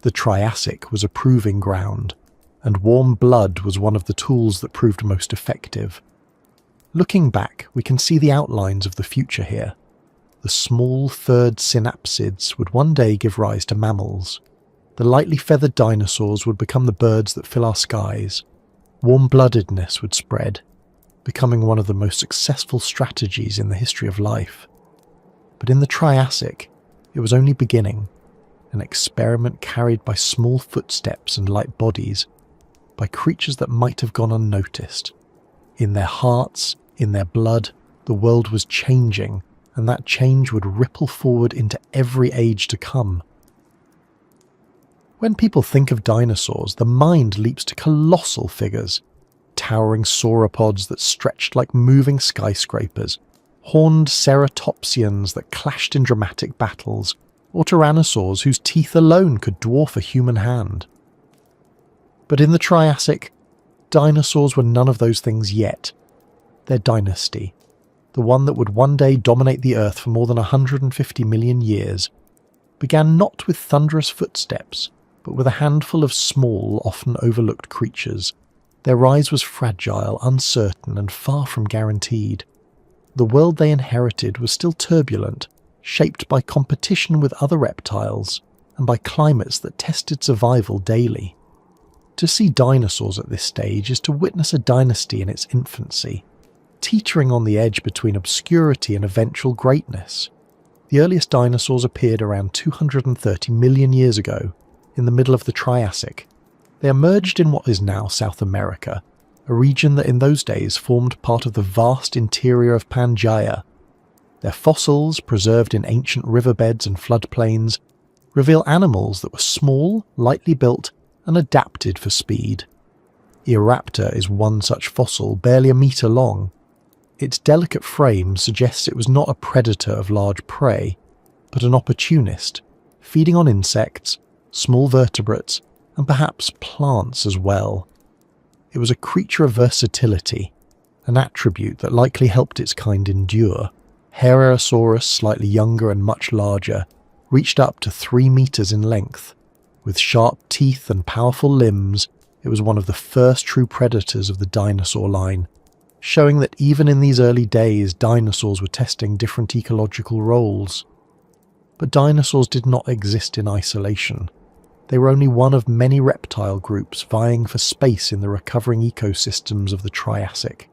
The Triassic was a proving ground, and warm blood was one of the tools that proved most effective. Looking back, we can see the outlines of the future here. The small furred synapsids would one day give rise to mammals. The lightly feathered dinosaurs would become the birds that fill our skies. Warm-bloodedness would spread, becoming one of the most successful strategies in the history of life. But in the Triassic, it was only beginning, an experiment carried by small footsteps and light bodies, by creatures that might have gone unnoticed. In their hearts, in their blood, the world was changing, and that change would ripple forward into every age to come. When people think of dinosaurs, the mind leaps to colossal figures. Towering sauropods that stretched like moving skyscrapers, horned ceratopsians that clashed in dramatic battles, or tyrannosaurs whose teeth alone could dwarf a human hand. But in the Triassic, dinosaurs were none of those things yet. Their dynasty, the one that would one day dominate the Earth for more than 150 million years, began not with thunderous footsteps, but with a handful of small, often overlooked creatures. Their rise was fragile, uncertain, and far from guaranteed. The world they inherited was still turbulent, shaped by competition with other reptiles and by climates that tested survival daily. To see dinosaurs at this stage is to witness a dynasty in its infancy, teetering on the edge between obscurity and eventual greatness. The earliest dinosaurs appeared around 230 million years ago, in the middle of the Triassic. They emerged in what is now South America, a region that in those days formed part of the vast interior of Pangaea. Their fossils, preserved in ancient riverbeds and floodplains, reveal animals that were small, lightly built, and adapted for speed. Eoraptor is one such fossil, barely a metre long. Its delicate frame suggests it was not a predator of large prey, but an opportunist, feeding on insects, small vertebrates, and perhaps plants as well. It was a creature of versatility, an attribute that likely helped its kind endure. Herrerasaurus, slightly younger and much larger, reached up to 3 meters in length. With sharp teeth and powerful limbs, it was one of the first true predators of the dinosaur line, showing that even in these early days, dinosaurs were testing different ecological roles. But dinosaurs did not exist in isolation. They were only one of many reptile groups vying for space in the recovering ecosystems of the Triassic.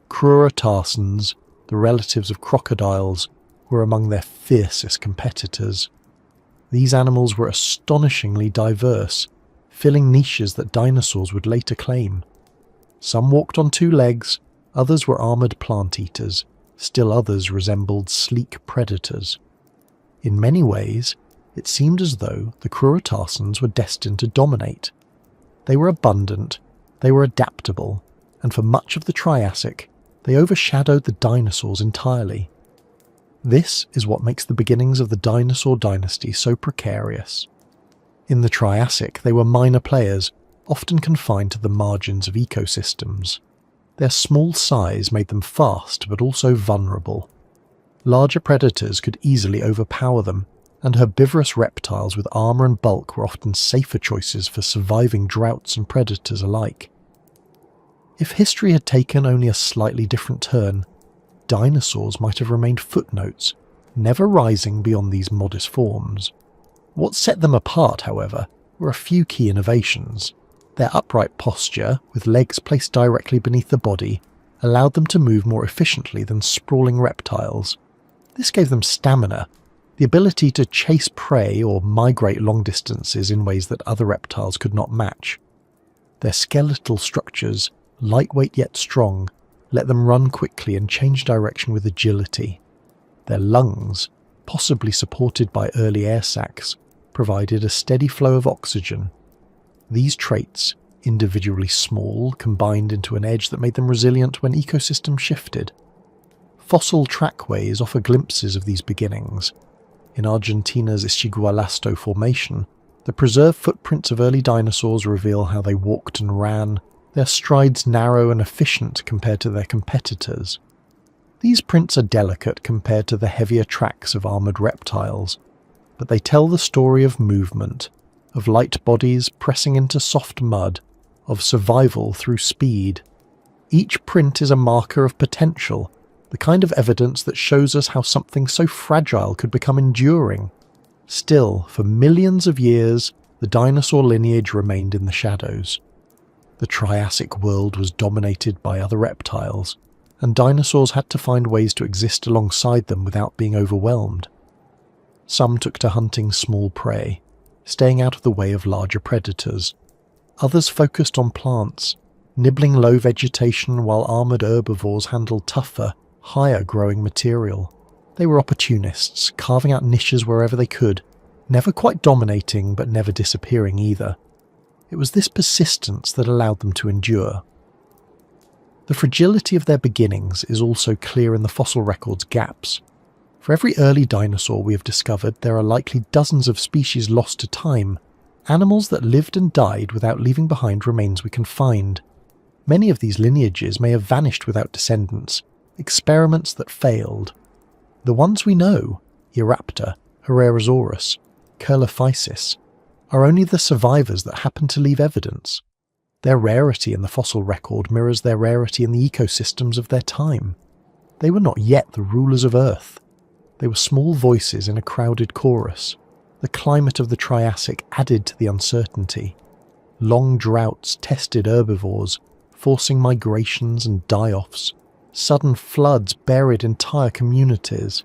Crurotarsans, the relatives of crocodiles, were among their fiercest competitors. These animals were astonishingly diverse, filling niches that dinosaurs would later claim. Some walked on 2 legs, others were armoured plant-eaters, still others resembled sleek predators. In many ways, it seemed as though the Crurotarsans were destined to dominate. They were abundant, they were adaptable, and for much of the Triassic, they overshadowed the dinosaurs entirely. This is what makes the beginnings of the dinosaur dynasty so precarious. In the Triassic, they were minor players, often confined to the margins of ecosystems. Their small size made them fast but also vulnerable. Larger predators could easily overpower them, and herbivorous reptiles with armour and bulk were often safer choices for surviving droughts and predators alike. If history had taken only a slightly different turn, dinosaurs might have remained footnotes, never rising beyond these modest forms. What set them apart, however, were a few key innovations. Their upright posture, with legs placed directly beneath the body, allowed them to move more efficiently than sprawling reptiles. This gave them stamina, the ability to chase prey or migrate long distances in ways that other reptiles could not match. Their skeletal structures, lightweight yet strong, let them run quickly and change direction with agility. Their lungs, possibly supported by early air sacs, provided a steady flow of oxygen. These traits, individually small, combined into an edge that made them resilient when ecosystems shifted. Fossil trackways offer glimpses of these beginnings. In Argentina's Isigualasto Formation, the preserved footprints of early dinosaurs reveal how they walked and ran, their strides narrow and efficient compared to their competitors. These prints are delicate compared to the heavier tracks of armoured reptiles, but they tell the story of movement, of light bodies pressing into soft mud, of survival through speed. Each print is a marker of potential, the kind of evidence that shows us how something so fragile could become enduring. Still, for millions of years, the dinosaur lineage remained in the shadows. The Triassic world was dominated by other reptiles, and dinosaurs had to find ways to exist alongside them without being overwhelmed. Some took to hunting small prey, staying out of the way of larger predators. Others focused on plants, nibbling low vegetation while armoured herbivores handled tougher, higher-growing material. They were opportunists, carving out niches wherever they could, never quite dominating but never disappearing either. It was this persistence that allowed them to endure. The fragility of their beginnings is also clear in the fossil record's gaps. For every early dinosaur we have discovered, there are likely dozens of species lost to time, animals that lived and died without leaving behind remains we can find. Many of these lineages may have vanished without descendants, experiments that failed. The ones we know, Eoraptor, Herrerasaurus, Curlophysis, are only the survivors that happen to leave evidence. Their rarity in the fossil record mirrors their rarity in the ecosystems of their time. They were not yet the rulers of Earth. They were small voices in a crowded chorus. The climate of the Triassic added to the uncertainty. Long droughts tested herbivores, forcing migrations and die-offs. Sudden floods buried entire communities.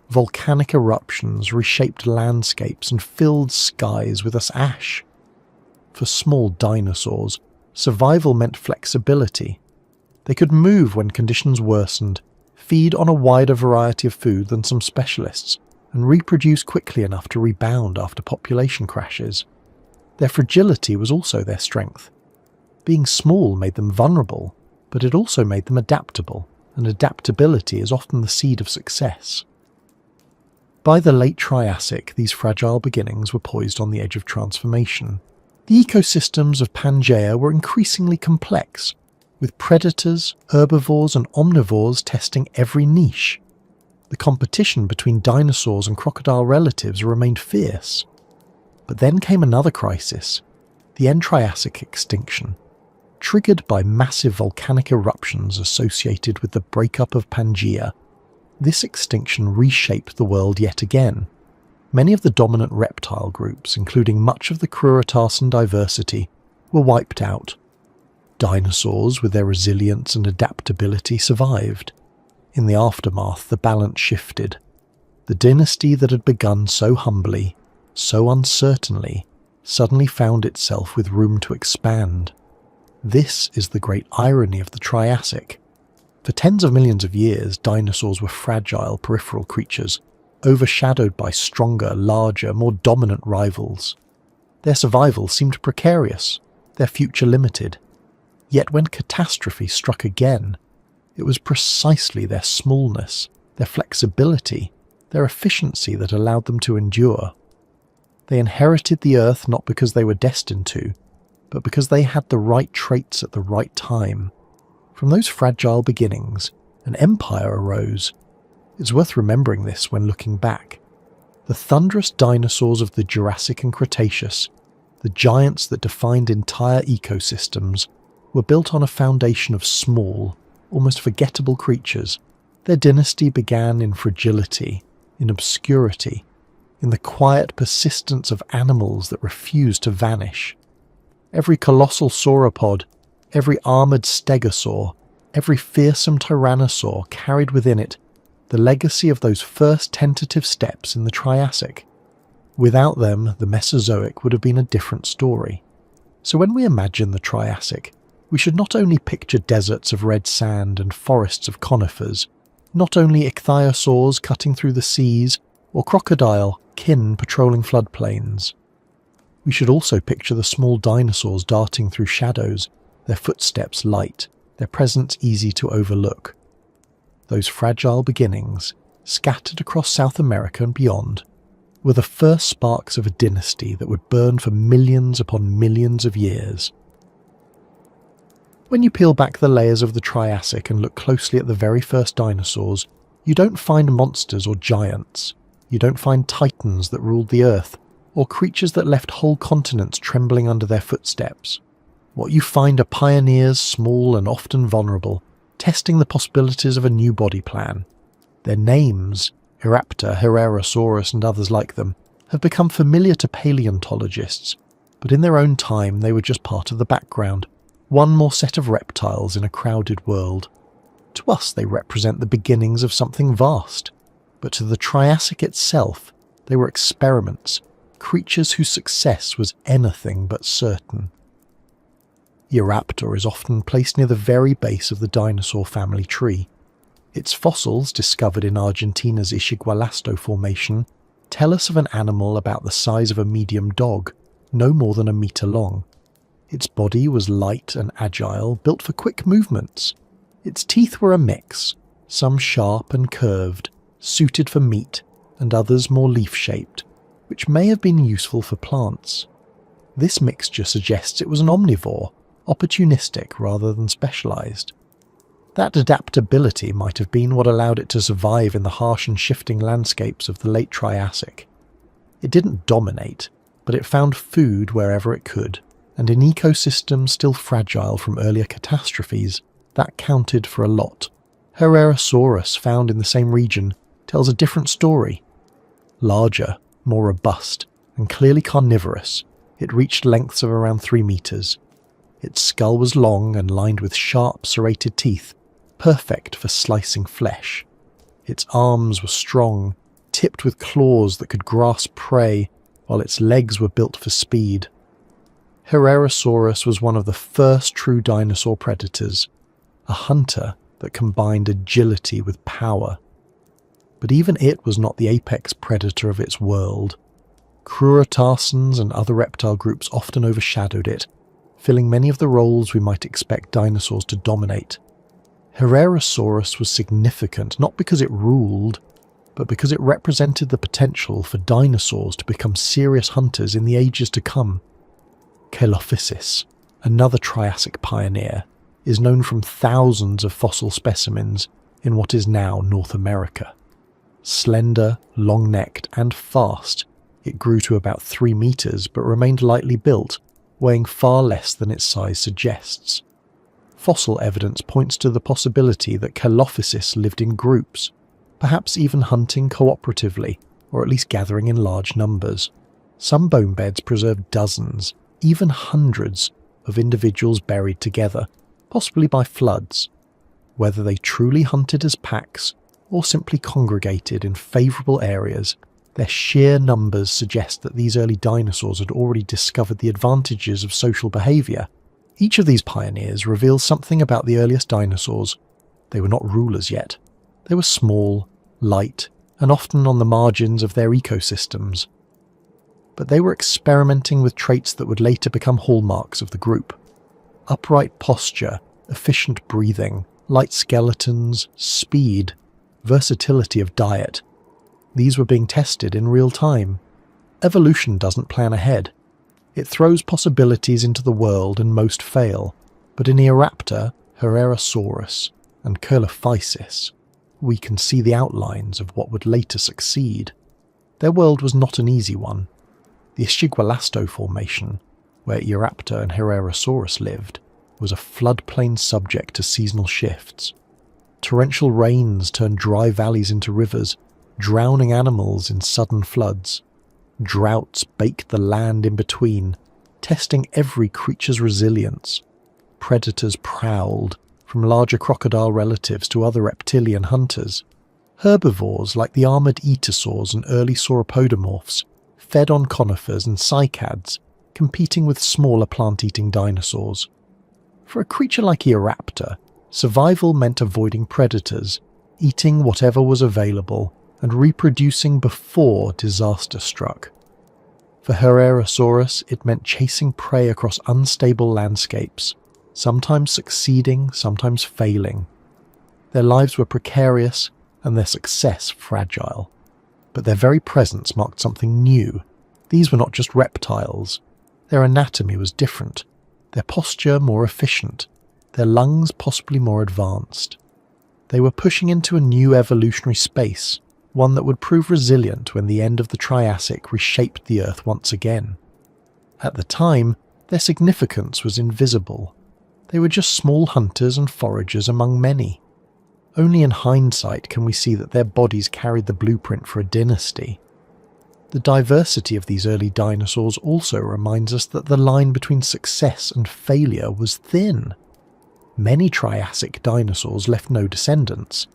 Volcanic eruptions reshaped landscapes and filled skies with ash. For small dinosaurs, survival meant flexibility. They could move when conditions worsened, feed on a wider variety of food than some specialists, and reproduce quickly enough to rebound after population crashes. Their fragility was also their strength. Being small made them vulnerable, but it also made them adaptable, and adaptability is often the seed of success. By the late Triassic, these fragile beginnings were poised on the edge of transformation. The ecosystems of Pangaea were increasingly complex, with predators, herbivores and omnivores testing every niche. The competition between dinosaurs and crocodile relatives remained fierce. But then came another crisis, the end-Triassic extinction. Triggered by massive volcanic eruptions associated with the breakup of Pangaea, this extinction reshaped the world yet again. Many of the dominant reptile groups, including much of the Cruritacean diversity, were wiped out. Dinosaurs, with their resilience and adaptability, survived. In the aftermath, the balance shifted. The dynasty that had begun so humbly, so uncertainly, suddenly found itself with room to expand. This is the great irony of the Triassic. For tens of millions of years, dinosaurs were fragile peripheral creatures, overshadowed by stronger, larger, more dominant rivals. Their survival seemed precarious, their future limited. Yet when catastrophe struck again, it was precisely their smallness, their flexibility, their efficiency that allowed them to endure. They inherited the Earth not because they were destined to, but because they had the right traits at the right time. From those fragile beginnings, an empire arose. It's worth remembering this when looking back. The thunderous dinosaurs of the Jurassic and Cretaceous, the giants that defined entire ecosystems, were built on a foundation of small, almost forgettable creatures. Their dynasty began in fragility, in obscurity, in the quiet persistence of animals that refused to vanish. Every colossal sauropod, every armoured stegosaur, every fearsome tyrannosaur carried within it the legacy of those first tentative steps in the Triassic. Without them, the Mesozoic would have been a different story. So when we imagine the Triassic, we should not only picture deserts of red sand and forests of conifers, not only ichthyosaurs cutting through the seas, or crocodile kin patrolling floodplains. We should also picture the small dinosaurs darting through shadows, their footsteps light, their presence easy to overlook. Those fragile beginnings, scattered across South America and beyond, were the first sparks of a dynasty that would burn for millions upon millions of years. When you peel back the layers of the Triassic and look closely at the very first dinosaurs, you don't find monsters or giants. You don't find titans that ruled the earth, or creatures that left whole continents trembling under their footsteps. What you find are pioneers, small and often vulnerable, testing the possibilities of a new body plan. Their names, Iraptor, Herrerasaurus and others like them, have become familiar to paleontologists, but in their own time they were just part of the background, one more set of reptiles in a crowded world. To us they represent the beginnings of something vast, but to the Triassic itself they were experiments, creatures whose success was anything but certain. Iraptor is often placed near the very base of the dinosaur family tree. Its fossils, discovered in Argentina's Ishigualasto Formation, tell us of an animal about the size of a medium dog, no more than a metre long. Its body was light and agile, built for quick movements. Its teeth were a mix, some sharp and curved, suited for meat, and others more leaf-shaped, which may have been useful for plants. This mixture suggests it was an omnivore, opportunistic rather than specialised. That adaptability might have been what allowed it to survive in the harsh and shifting landscapes of the late Triassic. It didn't dominate, but it found food wherever it could, and in ecosystems still fragile from earlier catastrophes, that counted for a lot. Herrerasaurus, found in the same region, tells a different story. Larger, more robust, and clearly carnivorous, it reached lengths of around 3 meters. Its skull was long and lined with sharp, serrated teeth, perfect for slicing flesh. Its arms were strong, tipped with claws that could grasp prey, while its legs were built for speed. Herrerasaurus was one of the first true dinosaur predators, a hunter that combined agility with power. But even it was not the apex predator of its world. Crurotarsans and other reptile groups often overshadowed it, filling many of the roles we might expect dinosaurs to dominate. Herrerasaurus was significant not because it ruled, but because it represented the potential for dinosaurs to become serious hunters in the ages to come. Chelophysis, another Triassic pioneer, is known from thousands of fossil specimens in what is now North America. Slender, long-necked, and fast, it grew to about 3 meters but remained lightly built, weighing far less than its size suggests. Fossil evidence points to the possibility that Chelophysis lived in groups, perhaps even hunting cooperatively, or at least gathering in large numbers. Some bone beds preserve dozens, even hundreds, of individuals buried together, possibly by floods. Whether they truly hunted as packs, or simply congregated in favourable areas, their sheer numbers suggest that these early dinosaurs had already discovered the advantages of social behaviour. Each of these pioneers reveals something about the earliest dinosaurs. They were not rulers yet. They were small, light, and often on the margins of their ecosystems. But they were experimenting with traits that would later become hallmarks of the group. Upright posture, efficient breathing, light skeletons, speed, versatility of diet. These were being tested in real time. Evolution doesn't plan ahead. It throws possibilities into the world and most fail, but in Eoraptor, Herrerasaurus, and Chelophysis, we can see the outlines of what would later succeed. Their world was not an easy one. The Isigualasto Formation, where Eoraptor and Herrerasaurus lived, was a floodplain subject to seasonal shifts. Torrential rains turned dry valleys into rivers, drowning animals in sudden floods. Droughts baked the land in between, testing every creature's resilience. Predators prowled, from larger crocodile relatives to other reptilian hunters. Herbivores like the armoured etosaurs and early sauropodomorphs fed on conifers and cycads, competing with smaller plant-eating dinosaurs. For a creature like Eoraptor, survival meant avoiding predators, eating whatever was available, and reproducing before disaster struck. For Herrerasaurus, it meant chasing prey across unstable landscapes, sometimes succeeding, sometimes failing. Their lives were precarious and their success fragile. But their very presence marked something new. These were not just reptiles. Their anatomy was different, their posture more efficient, their lungs possibly more advanced. They were pushing into a new evolutionary space, one that would prove resilient when the end of the Triassic reshaped the Earth once again. At the time, their significance was invisible. They were just small hunters and foragers among many. Only in hindsight can we see that their bodies carried the blueprint for a dynasty. The diversity of these early dinosaurs also reminds us that the line between success and failure was thin. Many Triassic dinosaurs left no descendants.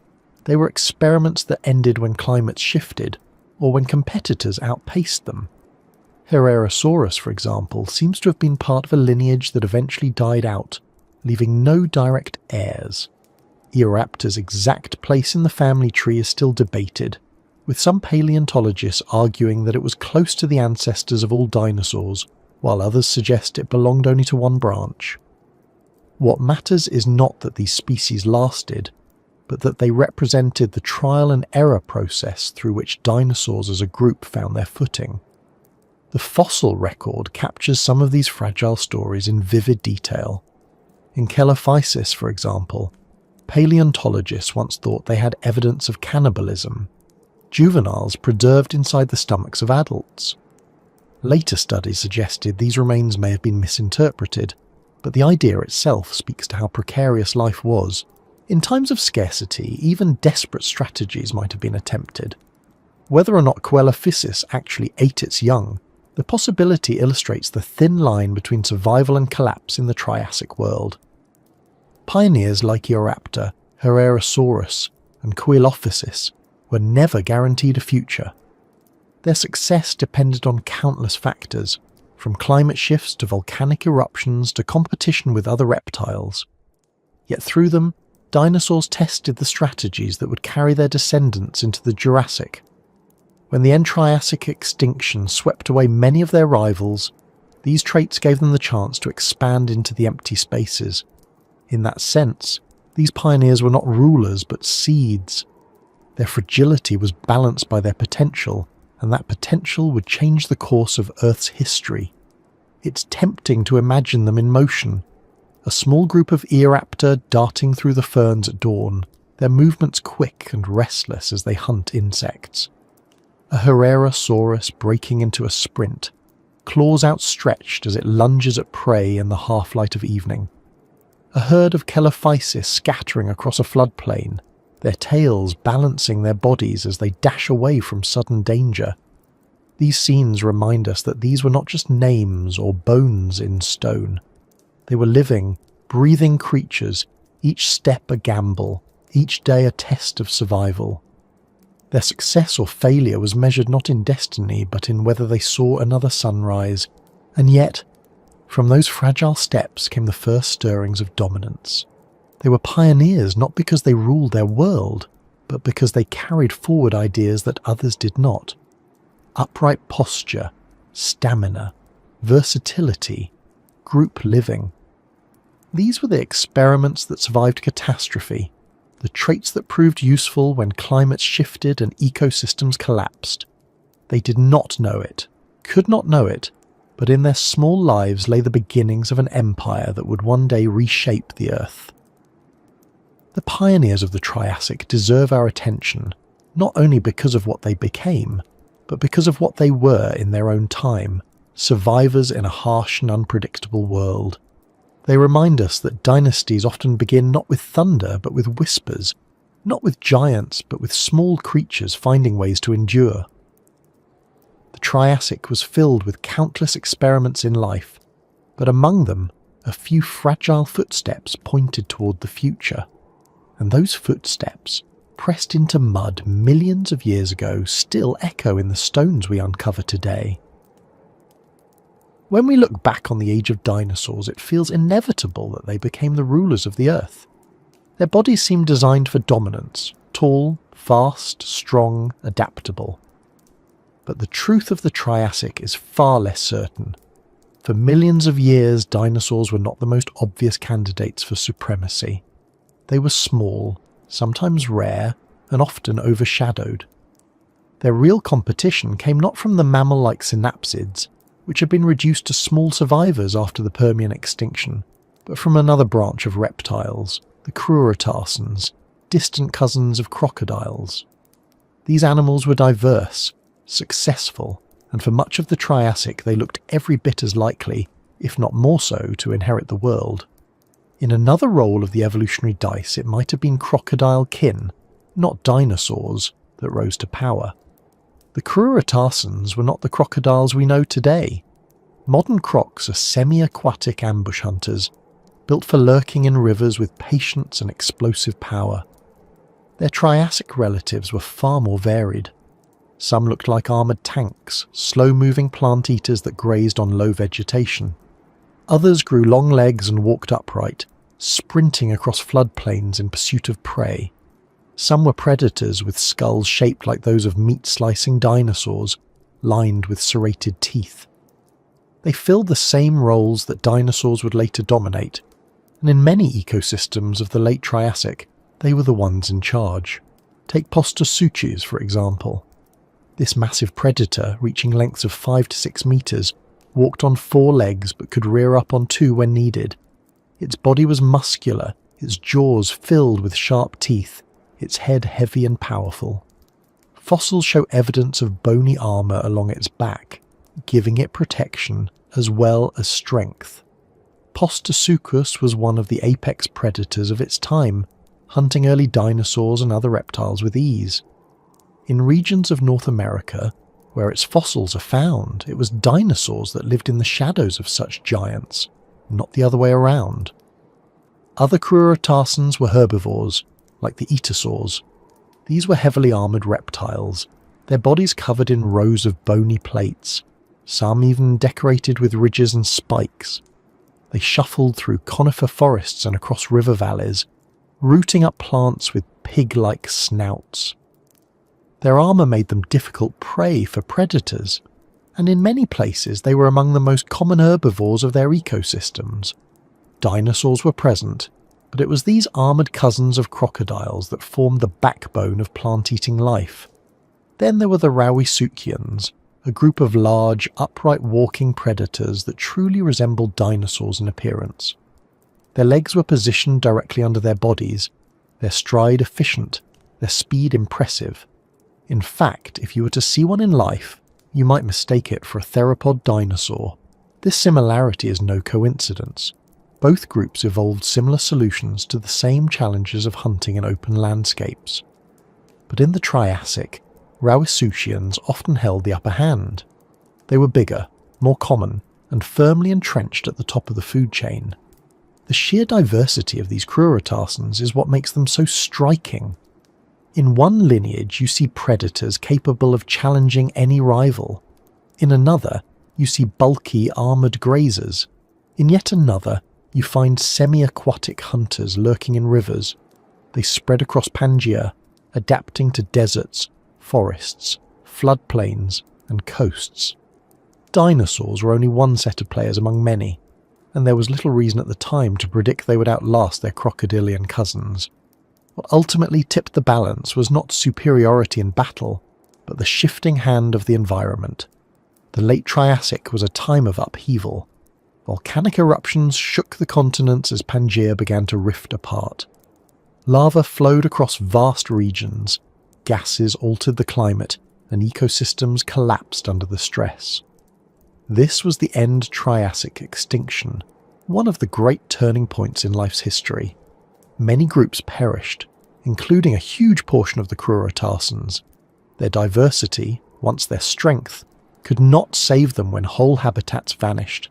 They were experiments that ended when climates shifted, or when competitors outpaced them. Herrerasaurus, for example, seems to have been part of a lineage that eventually died out, leaving no direct heirs. Eoraptor's exact place in the family tree is still debated, with some paleontologists arguing that it was close to the ancestors of all dinosaurs, while others suggest it belonged only to one branch. What matters is not that these species lasted, but that they represented the trial and error process through which dinosaurs as a group found their footing. The fossil record captures some of these fragile stories in vivid detail. In Chelophysis, for example, paleontologists once thought they had evidence of cannibalism, juveniles preserved inside the stomachs of adults. Later studies suggested these remains may have been misinterpreted, but the idea itself speaks to how precarious life was. In times of scarcity, even desperate strategies might have been attempted. Whether or not Coelophysis actually ate its young, the possibility illustrates the thin line between survival and collapse in the Triassic world. Pioneers like Eoraptor, Herrerasaurus, and Coelophysis were never guaranteed a future. Their success depended on countless factors, from climate shifts to volcanic eruptions to competition with other reptiles. Yet through them, dinosaurs tested the strategies that would carry their descendants into the Jurassic. When the end-Triassic extinction swept away many of their rivals, these traits gave them the chance to expand into the empty spaces. In that sense, these pioneers were not rulers but seeds. Their fragility was balanced by their potential, and that potential would change the course of Earth's history. It's tempting to imagine them in motion. A small group of Eoraptor darting through the ferns at dawn, their movements quick and restless as they hunt insects. A Herrerasaurus breaking into a sprint, claws outstretched as it lunges at prey in the half-light of evening. A herd of Coelophysis scattering across a floodplain, their tails balancing their bodies as they dash away from sudden danger. These scenes remind us that these were not just names or bones in stone. They were living, breathing creatures, each step a gamble, each day a test of survival. Their success or failure was measured not in destiny, but in whether they saw another sunrise. And yet, from those fragile steps came the first stirrings of dominance. They were pioneers not because they ruled their world, but because they carried forward ideas that others did not. Upright posture, stamina, versatility, group living. These were the experiments that survived catastrophe, the traits that proved useful when climates shifted and ecosystems collapsed. They did not know it, could not know it, but in their small lives lay the beginnings of an empire that would one day reshape the Earth. The pioneers of the Triassic deserve our attention, not only because of what they became, but because of what they were in their own time, survivors in a harsh and unpredictable world. They remind us that dynasties often begin not with thunder but with whispers, not with giants but with small creatures finding ways to endure. The Triassic was filled with countless experiments in life, but among them, a few fragile footsteps pointed toward the future. And those footsteps, pressed into mud millions of years ago, still echo in the stones we uncover today. When we look back on the age of dinosaurs, it feels inevitable that they became the rulers of the Earth. Their bodies seem designed for dominance, tall, fast, strong, adaptable. But the truth of the Triassic is far less certain. For millions of years, dinosaurs were not the most obvious candidates for supremacy. They were small, sometimes rare, and often overshadowed. Their real competition came not from the mammal-like synapsids, which had been reduced to small survivors after the Permian extinction, but from another branch of reptiles, the Crurotarsans, distant cousins of crocodiles. These animals were diverse, successful, and for much of the Triassic they looked every bit as likely, if not more so, to inherit the world. In another roll of the evolutionary dice, it might have been crocodile kin, not dinosaurs, that rose to power. The Crurotarsans were not the crocodiles we know today. Modern crocs are semi-aquatic ambush hunters, built for lurking in rivers with patience and explosive power. Their Triassic relatives were far more varied. Some looked like armoured tanks, slow-moving plant-eaters that grazed on low vegetation. Others grew long legs and walked upright, sprinting across floodplains in pursuit of prey. Some were predators with skulls shaped like those of meat-slicing dinosaurs, lined with serrated teeth. They filled the same roles that dinosaurs would later dominate, and in many ecosystems of the late Triassic, they were the ones in charge. Take Postosuchus, for example. This massive predator, reaching lengths of 5 to 6 meters, walked on 4 legs but could rear up on 2 when needed. Its body was muscular, its jaws filled with sharp teeth, its head heavy and powerful. Fossils show evidence of bony armour along its back, giving it protection as well as strength. Postosuchus was one of the apex predators of its time, hunting early dinosaurs and other reptiles with ease. In regions of North America, where its fossils are found, it was dinosaurs that lived in the shadows of such giants, not the other way around. Other crurotarsans were herbivores, like the etosaurs. These were heavily armoured reptiles, their bodies covered in rows of bony plates, some even decorated with ridges and spikes. They shuffled through conifer forests and across river valleys, rooting up plants with pig-like snouts. Their armour made them difficult prey for predators, and in many places they were among the most common herbivores of their ecosystems. Dinosaurs were present, but it was these armoured cousins of crocodiles that formed the backbone of plant-eating life. Then there were the Rauisuchians, a group of large, upright walking predators that truly resembled dinosaurs in appearance. Their legs were positioned directly under their bodies, their stride efficient, their speed impressive. In fact, if you were to see one in life, you might mistake it for a theropod dinosaur. This similarity is no coincidence. Both groups evolved similar solutions to the same challenges of hunting in open landscapes. But in the Triassic, Rauisuchians often held the upper hand. They were bigger, more common, and firmly entrenched at the top of the food chain. The sheer diversity of these crurotarsans is what makes them so striking. In one lineage you see predators capable of challenging any rival. In another, you see bulky armoured grazers. In yet another, you find semi-aquatic hunters lurking in rivers. They spread across Pangaea, adapting to deserts, forests, floodplains, and coasts. Dinosaurs were only one set of players among many, and there was little reason at the time to predict they would outlast their crocodilian cousins. What ultimately tipped the balance was not superiority in battle, but the shifting hand of the environment. The late Triassic was a time of upheaval. Volcanic eruptions shook the continents as Pangaea began to rift apart. Lava flowed across vast regions, gases altered the climate, and ecosystems collapsed under the stress. This was the end Triassic extinction, one of the great turning points in life's history. Many groups perished, including a huge portion of the crurotarsans. Their diversity, once their strength, could not save them when whole habitats vanished.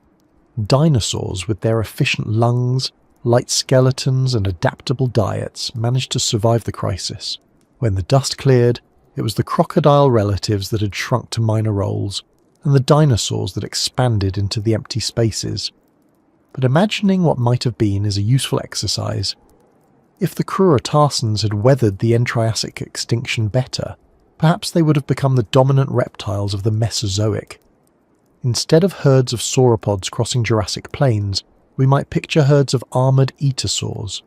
Dinosaurs, with their efficient lungs, light skeletons and adaptable diets, managed to survive the crisis. When the dust cleared, it was the crocodile relatives that had shrunk to minor roles, and the dinosaurs that expanded into the empty spaces. But imagining what might have been is a useful exercise. If the crurotarsans had weathered the end-Triassic extinction better, perhaps they would have become the dominant reptiles of the Mesozoic. Instead of herds of sauropods crossing Jurassic plains, we might picture herds of armoured etosaurs.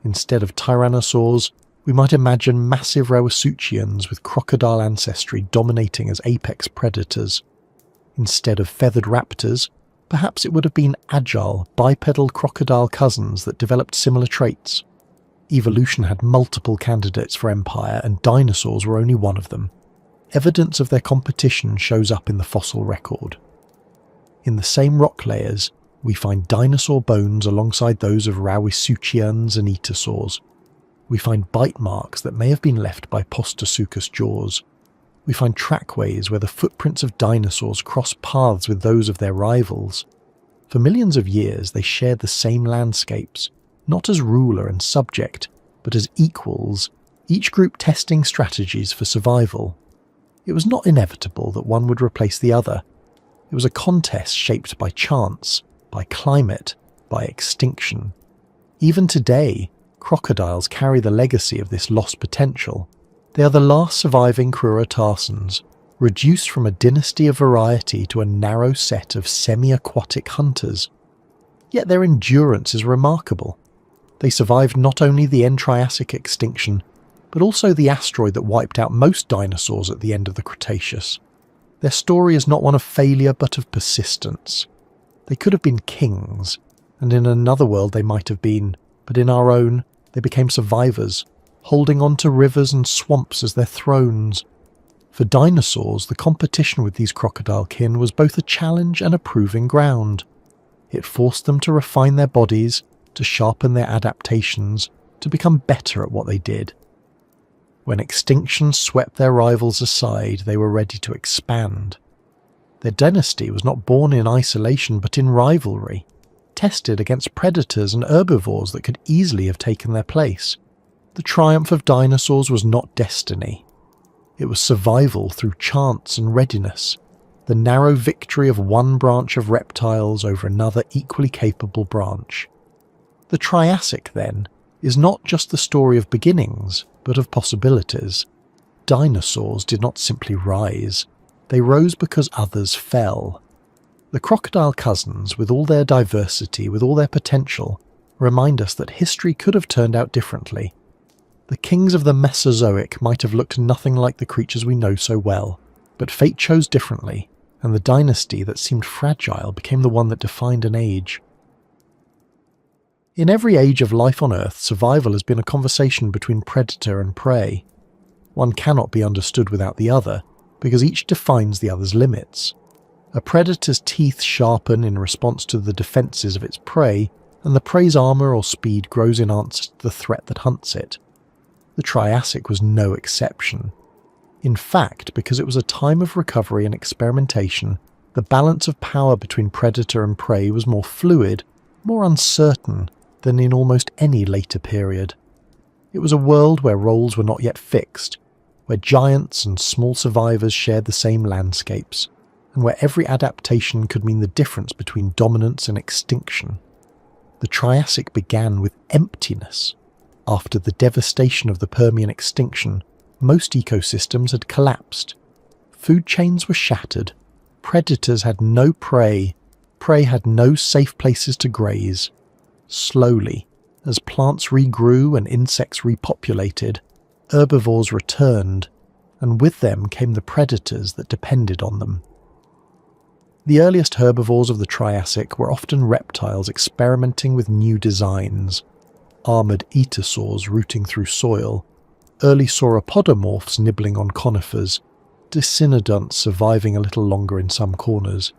Instead of tyrannosaurs, we might imagine massive Rauisuchians with crocodile ancestry dominating as apex predators. Instead of feathered raptors, perhaps it would have been agile, bipedal crocodile cousins that developed similar traits. Evolution had multiple candidates for empire, and dinosaurs were only one of them. Evidence of their competition shows up in the fossil record. In the same rock layers, we find dinosaur bones alongside those of Rauisuchians and etosaurs. We find bite marks that may have been left by Postosuchus jaws. We find trackways where the footprints of dinosaurs cross paths with those of their rivals. For millions of years they shared the same landscapes, not as ruler and subject, but as equals, each group testing strategies for survival. It was not inevitable that one would replace the other. It was a contest shaped by chance, by climate, by extinction. Even today, crocodiles carry the legacy of this lost potential. They are the last surviving crurotarsans, reduced from a dynasty of variety to a narrow set of semi-aquatic hunters. Yet their endurance is remarkable. They survived not only the end-Triassic extinction, but also the asteroid that wiped out most dinosaurs at the end of the Cretaceous. Their story is not one of failure but of persistence. They could have been kings, and in another world they might have been, but in our own, they became survivors, holding on to rivers and swamps as their thrones. For dinosaurs, the competition with these crocodile kin was both a challenge and a proving ground. It forced them to refine their bodies, to sharpen their adaptations, to become better at what they did. When extinction swept their rivals aside, they were ready to expand. Their dynasty was not born in isolation but in rivalry, tested against predators and herbivores that could easily have taken their place. The triumph of dinosaurs was not destiny. It was survival through chance and readiness, the narrow victory of one branch of reptiles over another equally capable branch. The Triassic, then, is not just the story of beginnings, but of possibilities. Dinosaurs did not simply rise. They rose because others fell. The crocodile cousins, with all their diversity, with all their potential, remind us that history could have turned out differently. The kings of the Mesozoic might have looked nothing like the creatures we know so well, but fate chose differently, and the dynasty that seemed fragile became the one that defined an age. In every age of life on Earth, survival has been a conversation between predator and prey. One cannot be understood without the other, because each defines the other's limits. A predator's teeth sharpen in response to the defences of its prey, and the prey's armour or speed grows in answer to the threat that hunts it. The Triassic was no exception. In fact, because it was a time of recovery and experimentation, the balance of power between predator and prey was more fluid, more uncertain than in almost any later period. It was a world where roles were not yet fixed, where giants and small survivors shared the same landscapes, and where every adaptation could mean the difference between dominance and extinction. The Triassic began with emptiness. After the devastation of the Permian extinction, most ecosystems had collapsed. Food chains were shattered. Predators had no prey. Prey had no safe places to graze. Slowly, as plants regrew and insects repopulated, herbivores returned, and with them came the predators that depended on them. The earliest herbivores of the Triassic were often reptiles experimenting with new designs. Armoured etosaurs rooting through soil, early sauropodomorphs nibbling on conifers, dicynodonts surviving a little longer in some corners.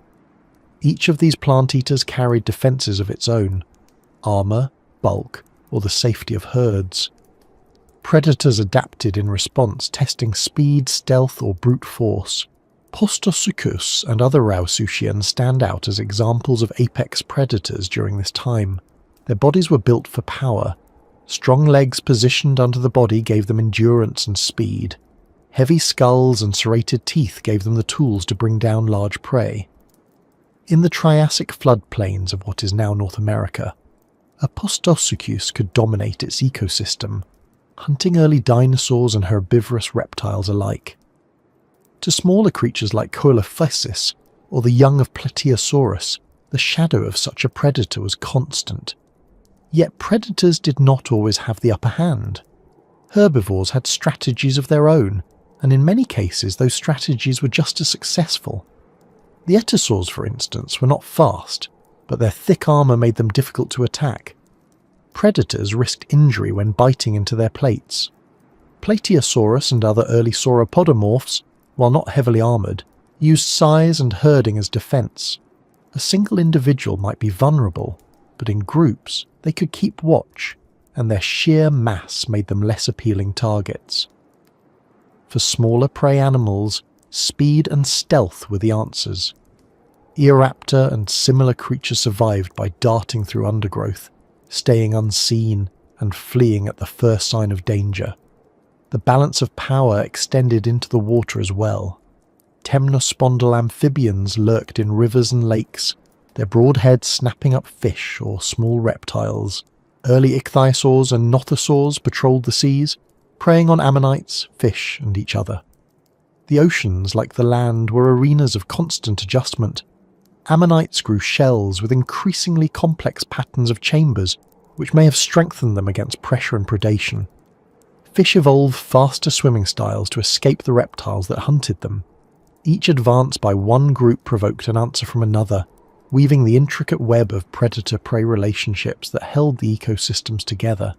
Each of these plant-eaters carried defences of its own: armour, bulk, or the safety of herds. Predators adapted in response, testing speed, stealth, or brute force. Postosuchus and other Rauisuchians stand out as examples of apex predators during this time. Their bodies were built for power. Strong legs positioned under the body gave them endurance and speed. Heavy skulls and serrated teeth gave them the tools to bring down large prey. In the Triassic floodplains of what is now North America, a Postosuchus could dominate its ecosystem, hunting early dinosaurs and herbivorous reptiles alike. To smaller creatures like Coelophysis or the young of Plateosaurus, the shadow of such a predator was constant. Yet predators did not always have the upper hand. Herbivores had strategies of their own, and in many cases those strategies were just as successful. The etosaurs, for instance, were not fast, but their thick armour made them difficult to attack. Predators risked injury when biting into their plates. Plateosaurus and other early sauropodomorphs, while not heavily armoured, used size and herding as defence. A single individual might be vulnerable, but in groups they could keep watch, and their sheer mass made them less appealing targets. For smaller prey animals, speed and stealth were the answers. Eoraptor and similar creatures survived by darting through undergrowth, staying unseen and fleeing at the first sign of danger. The balance of power extended into the water as well. Temnospondyle amphibians lurked in rivers and lakes, their broad heads snapping up fish or small reptiles. Early ichthyosaurs and nothosaurs patrolled the seas, preying on ammonites, fish, and each other. The oceans, like the land, were arenas of constant adjustment. Ammonites grew shells with increasingly complex patterns of chambers, which may have strengthened them against pressure and predation. Fish evolved faster swimming styles to escape the reptiles that hunted them. Each advance by one group provoked an answer from another, weaving the intricate web of predator-prey relationships that held the ecosystems together.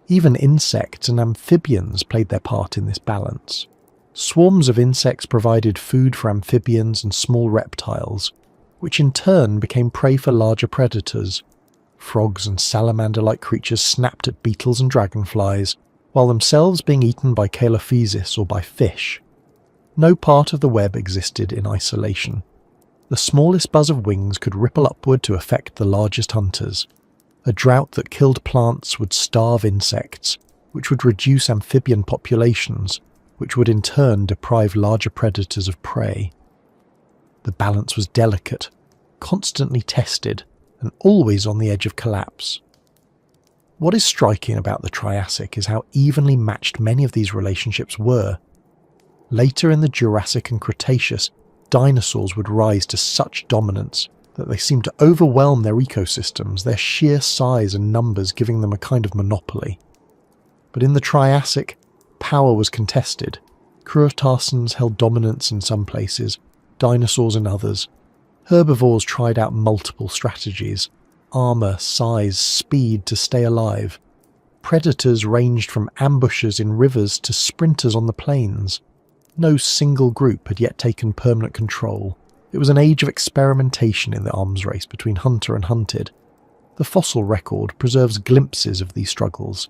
Even insects and amphibians played their part in this balance. Swarms of insects provided food for amphibians and small reptiles, which in turn became prey for larger predators. Frogs and salamander-like creatures snapped at beetles and dragonflies, while themselves being eaten by Calophysis or by fish. No part of the web existed in isolation. The smallest buzz of wings could ripple upward to affect the largest hunters. A drought that killed plants would starve insects, which would reduce amphibian populations, which would in turn deprive larger predators of prey. The balance was delicate, constantly tested, and always on the edge of collapse. What is striking about the Triassic is how evenly matched many of these relationships were. Later in the Jurassic and Cretaceous, dinosaurs would rise to such dominance that they seemed to overwhelm their ecosystems, their sheer size and numbers giving them a kind of monopoly. But in the Triassic, power was contested. Crustaceans held dominance in some places, dinosaurs in others. Herbivores tried out multiple strategies: armour, size, speed to stay alive. Predators ranged from ambushers in rivers to sprinters on the plains. No single group had yet taken permanent control. It was an age of experimentation in the arms race between hunter and hunted. The fossil record preserves glimpses of these struggles.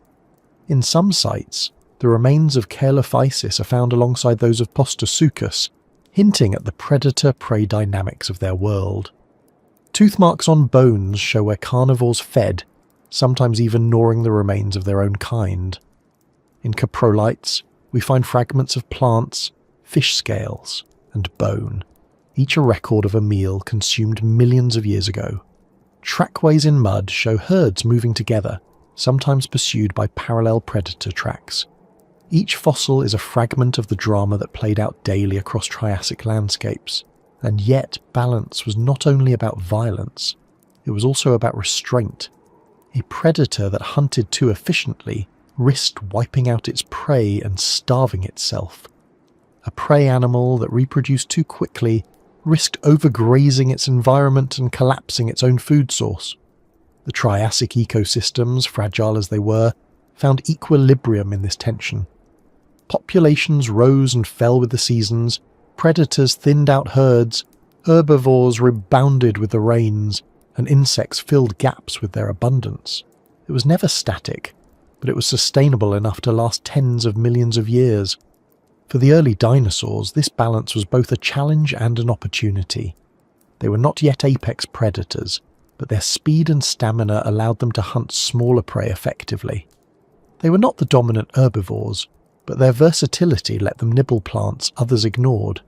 In some sites, the remains of Calophysis are found alongside those of Postosuchus, hinting at the predator-prey dynamics of their world. Tooth marks on bones show where carnivores fed, sometimes even gnawing the remains of their own kind. In coprolites, we find fragments of plants, fish scales, and bone, each a record of a meal consumed millions of years ago. Trackways in mud show herds moving together, sometimes pursued by parallel predator tracks. Each fossil is a fragment of the drama that played out daily across Triassic landscapes, and yet balance was not only about violence, it was also about restraint. A predator that hunted too efficiently risked wiping out its prey and starving itself. A prey animal that reproduced too quickly risked overgrazing its environment and collapsing its own food source. The Triassic ecosystems, fragile as they were, found equilibrium in this tension. Populations rose and fell with the seasons, predators thinned out herds, herbivores rebounded with the rains, and insects filled gaps with their abundance. It was never static, but it was sustainable enough to last tens of millions of years. For the early dinosaurs, this balance was both a challenge and an opportunity. They were not yet apex predators, but their speed and stamina allowed them to hunt smaller prey effectively. They were not the dominant herbivores, but their versatility let them nibble plants others ignored.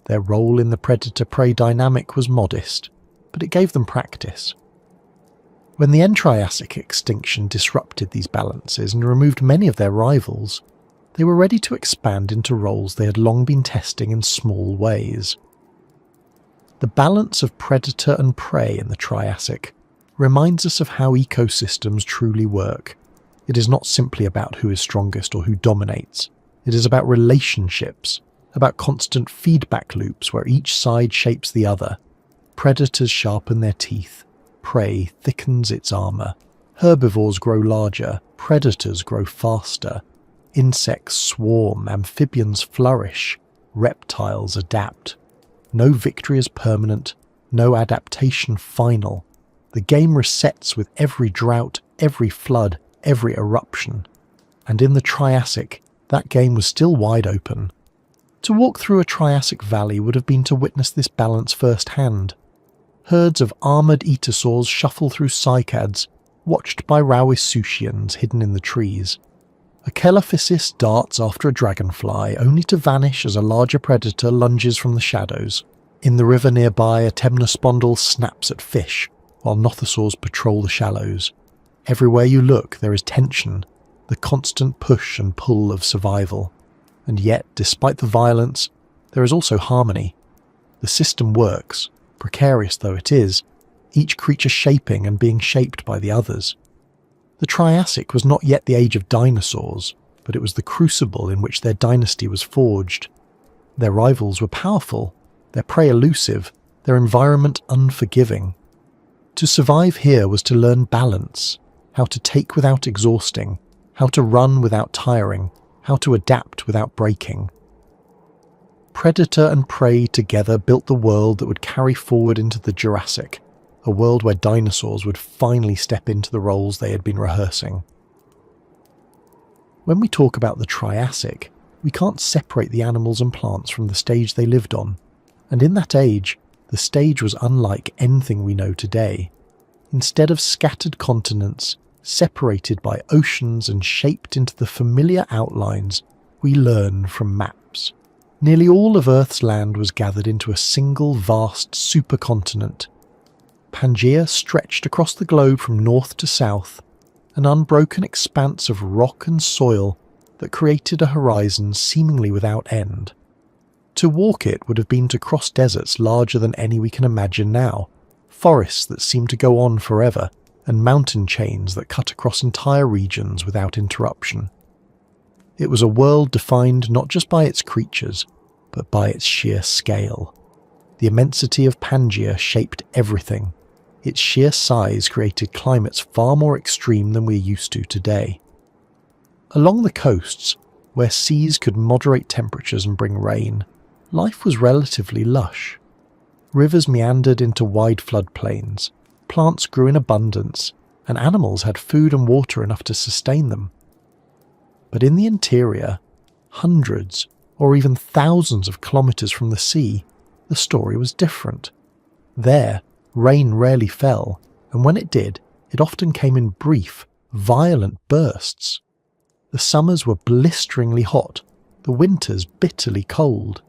Their role in the predator-prey dynamic was modest, but it gave them practice. When the end-Triassic extinction disrupted these balances and removed many of their rivals, they were ready to expand into roles they had long been testing in small ways. The balance of predator and prey in the Triassic reminds us of how ecosystems truly work. It is not simply about who is strongest or who dominates. It is about relationships, about constant feedback loops where each side shapes the other. Predators sharpen their teeth, prey thickens its armour, herbivores grow larger, predators grow faster, insects swarm, amphibians flourish, reptiles adapt. No victory is permanent, no adaptation final. The game resets with every drought, every flood, every eruption. And in the Triassic, that game was still wide open. To walk through a Triassic valley would have been to witness this balance firsthand. Herds of armoured etosaurs shuffle through cycads, watched by Rauisuchians hidden in the trees. A Calophysis darts after a dragonfly, only to vanish as a larger predator lunges from the shadows. In the river nearby, a temnospondyle snaps at fish, while nothosaurs patrol the shallows. Everywhere you look, there is tension, the constant push and pull of survival. And yet, despite the violence, there is also harmony. The system works, precarious though it is, each creature shaping and being shaped by the others. The Triassic was not yet the age of dinosaurs, but it was the crucible in which their dynasty was forged. Their rivals were powerful, their prey elusive, their environment unforgiving. To survive here was to learn balance, how to take without exhausting, how to run without tiring, how to adapt without breaking. Predator and prey together built the world that would carry forward into the Jurassic, a world where dinosaurs would finally step into the roles they had been rehearsing. When we talk about the Triassic, we can't separate the animals and plants from the stage they lived on, and in that age, the stage was unlike anything we know today. Instead of scattered continents, separated by oceans and shaped into the familiar outlines we learn from maps, nearly all of Earth's land was gathered into a single vast supercontinent. Pangaea stretched across the globe from north to south, an unbroken expanse of rock and soil that created a horizon seemingly without end. To walk it would have been to cross deserts larger than any we can imagine now, forests that seem to go on forever, and mountain chains that cut across entire regions without interruption. It was a world defined not just by its creatures, but by its sheer scale. The immensity of Pangaea shaped everything. Its sheer size created climates far more extreme than we're used to today. Along the coasts, where seas could moderate temperatures and bring rain, life was relatively lush. Rivers meandered into wide floodplains, plants grew in abundance, and animals had food and water enough to sustain them. But in the interior, hundreds or even thousands of kilometers from the sea, the story was different. There, rain rarely fell, and when it did, it often came in brief, violent bursts. The summers were blisteringly hot, the winters bitterly cold.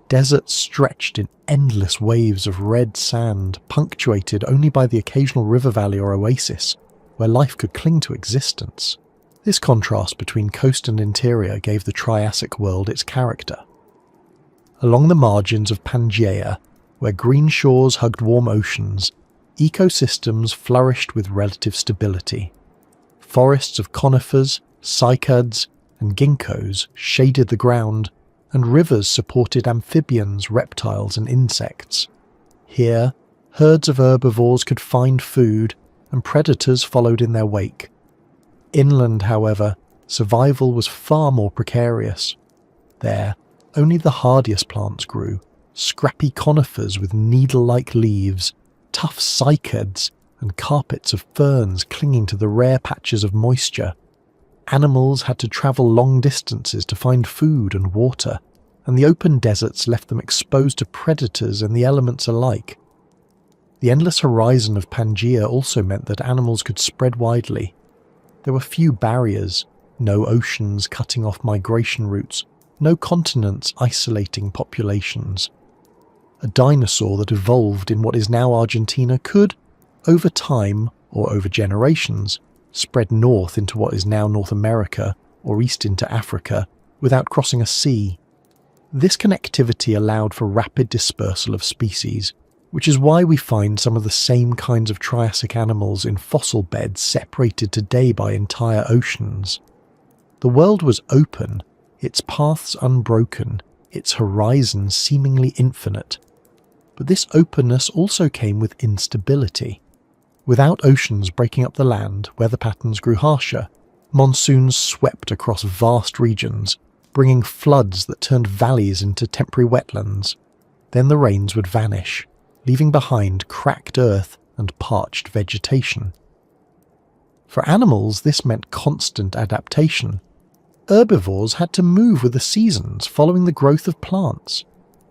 Deserts stretched in endless waves of red sand, punctuated only by the occasional river valley or oasis, where life could cling to existence. This contrast between coast and interior gave the Triassic world its character. Along the margins of Pangaea, where green shores hugged warm oceans, ecosystems flourished with relative stability. Forests of conifers, cycads, and ginkgos shaded the ground, and rivers supported amphibians, reptiles, and insects. Here, herds of herbivores could find food, and predators followed in their wake. Inland, however, survival was far more precarious. There, only the hardiest plants grew, scrappy conifers with needle-like leaves, tough cycads, and carpets of ferns clinging to the rare patches of moisture. Animals had to travel long distances to find food and water, and the open deserts left them exposed to predators and the elements alike. The endless horizon of Pangaea also meant that animals could spread widely. There were few barriers, no oceans cutting off migration routes, no continents isolating populations. A dinosaur that evolved in what is now Argentina could, over time or over generations, spread north into what is now North America or east into Africa without crossing a sea. This connectivity allowed for rapid dispersal of species, which is why we find some of the same kinds of Triassic animals in fossil beds separated today by entire oceans. The world was open, its paths unbroken, its horizons seemingly infinite. But this openness also came with instability. Without oceans breaking up the land, weather patterns grew harsher. Monsoons swept across vast regions, bringing floods that turned valleys into temporary wetlands. Then the rains would vanish, leaving behind cracked earth and parched vegetation. For animals, this meant constant adaptation. Herbivores had to move with the seasons, following the growth of plants.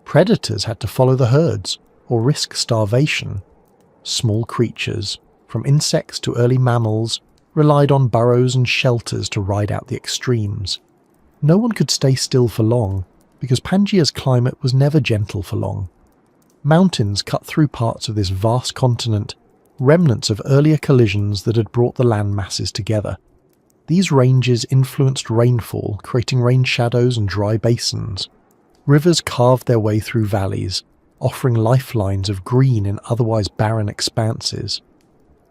Predators had to follow the herds, or risk starvation. Small creatures, from insects to early mammals, relied on burrows and shelters to ride out the extremes. No one could stay still for long, because Pangaea's climate was never gentle for long. Mountains cut through parts of this vast continent, remnants of earlier collisions that had brought the land masses together. These ranges influenced rainfall, creating rain shadows and dry basins. Rivers carved their way through valleys, offering lifelines of green in otherwise barren expanses.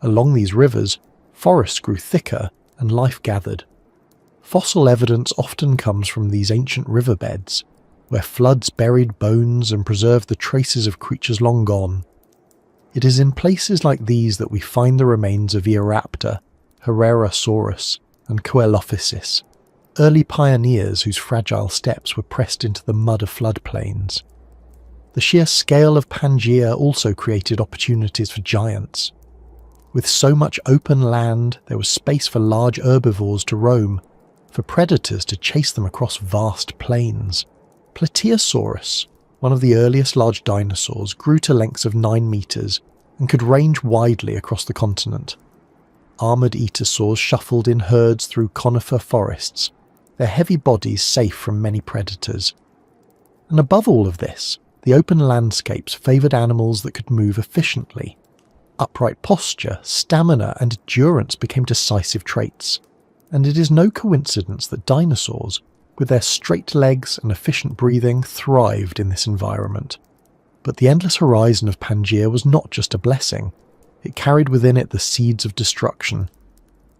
Along these rivers, forests grew thicker and life gathered. Fossil evidence often comes from these ancient riverbeds, where floods buried bones and preserved the traces of creatures long gone. It is in places like these that we find the remains of Eoraptor, Herrerasaurus, and Coelophysis, early pioneers whose fragile steps were pressed into the mud of floodplains. The sheer scale of Pangaea also created opportunities for giants. With so much open land, there was space for large herbivores to roam, for predators to chase them across vast plains. Plateosaurus, one of the earliest large dinosaurs, grew to lengths of 9 meters and could range widely across the continent. Armored etosaurs shuffled in herds through conifer forests, their heavy bodies safe from many predators. And above all of this, the open landscapes favoured animals that could move efficiently. Upright posture, stamina and endurance became decisive traits, and it is no coincidence that dinosaurs, with their straight legs and efficient breathing, thrived in this environment. But the endless horizon of Pangaea was not just a blessing, it carried within it the seeds of destruction.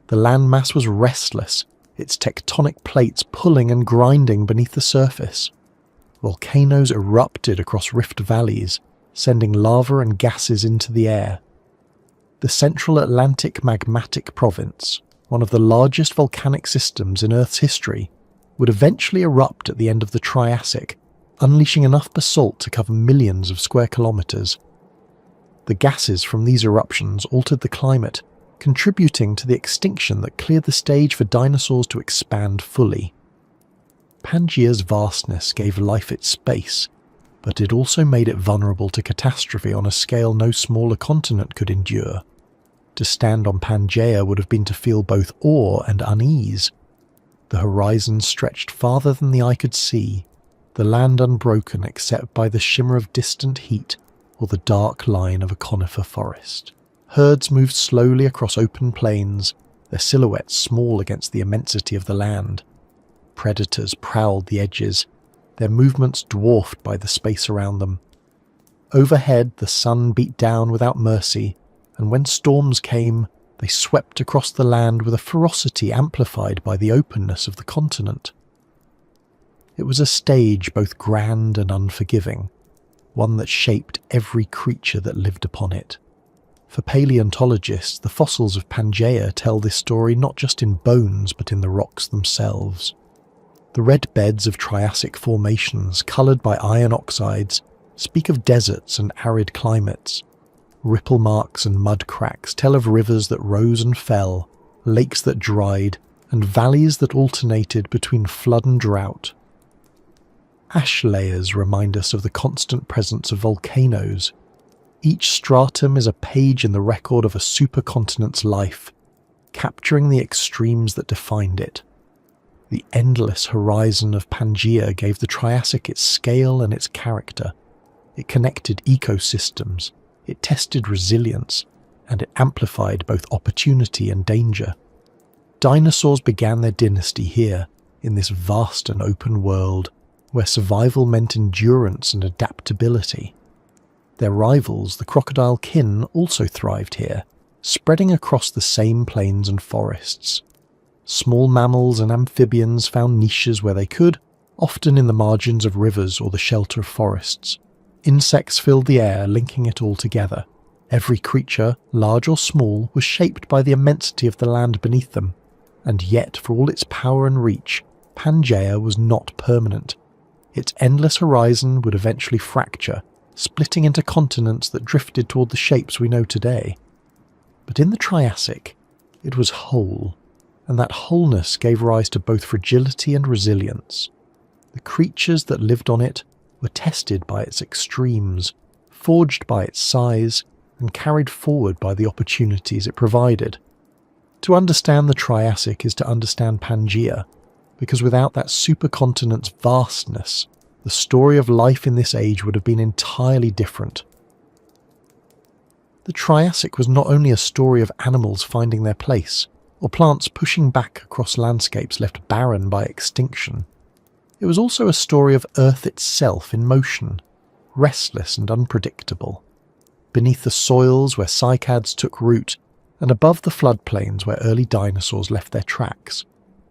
The landmass was restless, its tectonic plates pulling and grinding beneath the surface. Volcanoes erupted across rift valleys, sending lava and gases into the air. The Central Atlantic Magmatic Province, one of the largest volcanic systems in Earth's history, would eventually erupt at the end of the Triassic, unleashing enough basalt to cover millions of square kilometers. The gases from these eruptions altered the climate, contributing to the extinction that cleared the stage for dinosaurs to expand fully. Pangaea's vastness gave life its space, but it also made it vulnerable to catastrophe on a scale no smaller continent could endure. To stand on Pangaea would have been to feel both awe and unease. The horizon stretched farther than the eye could see, the land unbroken except by the shimmer of distant heat or the dark line of a conifer forest. Herds moved slowly across open plains, their silhouettes small against the immensity of the land. Predators prowled the edges, their movements dwarfed by the space around them. Overhead, the sun beat down without mercy, and when storms came, they swept across the land with a ferocity amplified by the openness of the continent. It was a stage both grand and unforgiving, one that shaped every creature that lived upon it. For paleontologists, the fossils of Pangaea tell this story not just in bones but in the rocks themselves. The red beds of Triassic formations, coloured by iron oxides, speak of deserts and arid climates. Ripple marks and mud cracks tell of rivers that rose and fell, lakes that dried, and valleys that alternated between flood and drought. Ash layers remind us of the constant presence of volcanoes. Each stratum is a page in the record of a supercontinent's life, capturing the extremes that defined it. The endless horizon of Pangaea gave the Triassic its scale and its character. It connected ecosystems, it tested resilience, and it amplified both opportunity and danger. Dinosaurs began their dynasty here, in this vast and open world, where survival meant endurance and adaptability. Their rivals, the crocodile kin, also thrived here, spreading across the same plains and forests. Small mammals and amphibians found niches where they could, often in the margins of rivers or the shelter of forests. Insects filled the air, linking it all together. Every creature, large or small, was shaped by the immensity of the land beneath them, and yet, for all its power and reach, Pangaea was not permanent. Its endless horizon would eventually fracture, splitting into continents that drifted toward the shapes we know today. But in the Triassic, it was whole, and that wholeness gave rise to both fragility and resilience. The creatures that lived on it were tested by its extremes, forged by its size, and carried forward by the opportunities it provided. To understand the Triassic is to understand Pangaea, because without that supercontinent's vastness, the story of life in this age would have been entirely different. The Triassic was not only a story of animals finding their place, or plants pushing back across landscapes left barren by extinction. It was also a story of Earth itself in motion, restless and unpredictable. Beneath the soils where cycads took root, and above the floodplains where early dinosaurs left their tracks,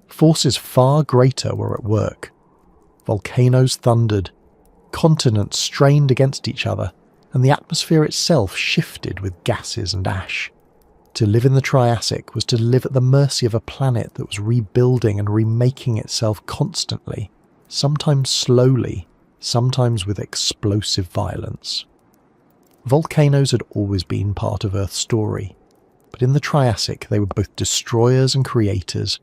forces far greater were at work. Volcanoes thundered, continents strained against each other, and the atmosphere itself shifted with gases and ash. To live in the Triassic was to live at the mercy of a planet that was rebuilding and remaking itself constantly, sometimes slowly, sometimes with explosive violence. Volcanoes had always been part of Earth's story, but in the Triassic they were both destroyers and creators.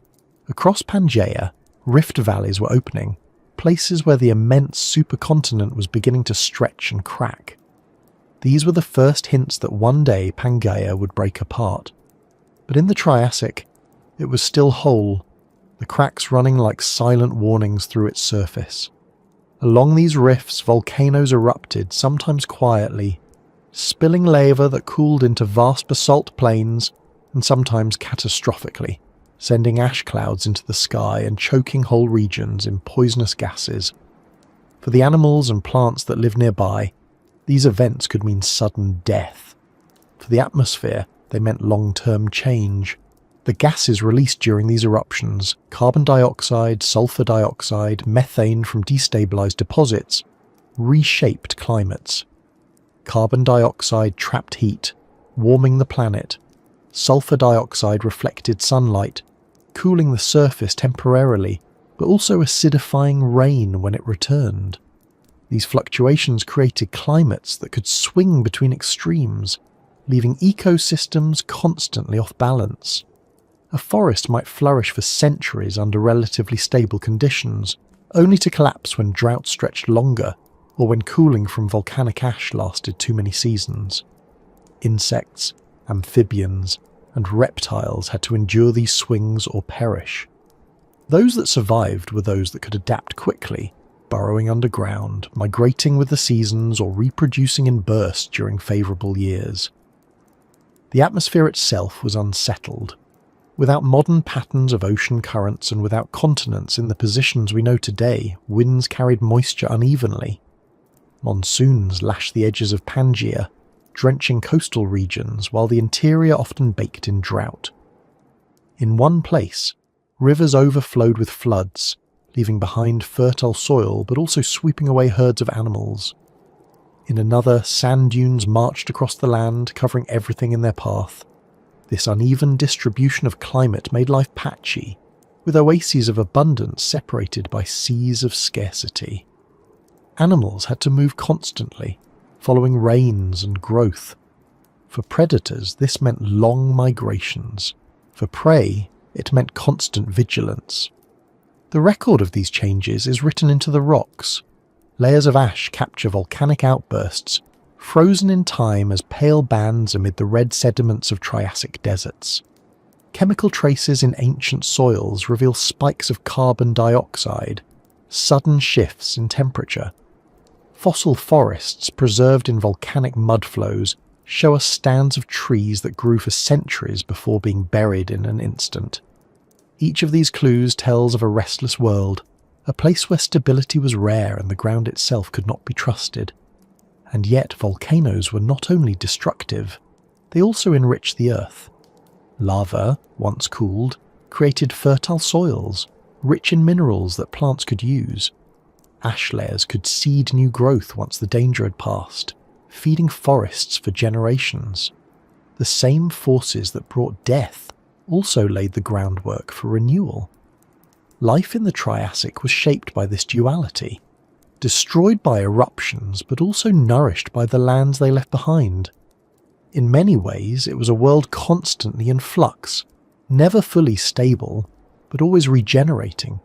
Across Pangaea, rift valleys were opening, places where the immense supercontinent was beginning to stretch and crack. These were the first hints that one day Pangaea would break apart. But in the Triassic, it was still whole, the cracks running like silent warnings through its surface. Along these rifts, volcanoes erupted, sometimes quietly, spilling lava that cooled into vast basalt plains, and sometimes catastrophically, sending ash clouds into the sky and choking whole regions in poisonous gases. For the animals and plants that live nearby, these events could mean sudden death. For the atmosphere, they meant long-term change. The gases released during these eruptions, carbon dioxide, sulfur dioxide, methane from destabilized deposits, reshaped climates. Carbon dioxide trapped heat, warming the planet. Sulfur dioxide reflected sunlight, cooling the surface temporarily, but also acidifying rain when it returned. These fluctuations created climates that could swing between extremes, leaving ecosystems constantly off balance. A forest might flourish for centuries under relatively stable conditions, only to collapse when drought stretched longer or when cooling from volcanic ash lasted too many seasons. Insects, amphibians, and reptiles had to endure these swings or perish. Those that survived were those that could adapt quickly, burrowing underground, migrating with the seasons, or reproducing in bursts during favourable years. The atmosphere itself was unsettled. Without modern patterns of ocean currents and without continents in the positions we know today, winds carried moisture unevenly. Monsoons lashed the edges of Pangaea, drenching coastal regions, while the interior often baked in drought. In one place, rivers overflowed with floods, leaving behind fertile soil but also sweeping away herds of animals. In another, sand dunes marched across the land, covering everything in their path. This uneven distribution of climate made life patchy, with oases of abundance separated by seas of scarcity. Animals had to move constantly, following rains and growth. For predators, this meant long migrations. For prey, it meant constant vigilance. The record of these changes is written into the rocks. Layers of ash capture volcanic outbursts, frozen in time as pale bands amid the red sediments of Triassic deserts. Chemical traces in ancient soils reveal spikes of carbon dioxide, sudden shifts in temperature. Fossil forests preserved in volcanic mudflows show us stands of trees that grew for centuries before being buried in an instant. Each of these clues tells of a restless world, a place where stability was rare and the ground itself could not be trusted. And yet volcanoes were not only destructive, they also enriched the earth. Lava, once cooled, created fertile soils, rich in minerals that plants could use. Ash layers could seed new growth once the danger had passed, feeding forests for generations. The same forces that brought death also laid the groundwork for renewal. Life in the Triassic was shaped by this duality, destroyed by eruptions but also nourished by the lands they left behind. In many ways, it was a world constantly in flux, never fully stable, but always regenerating.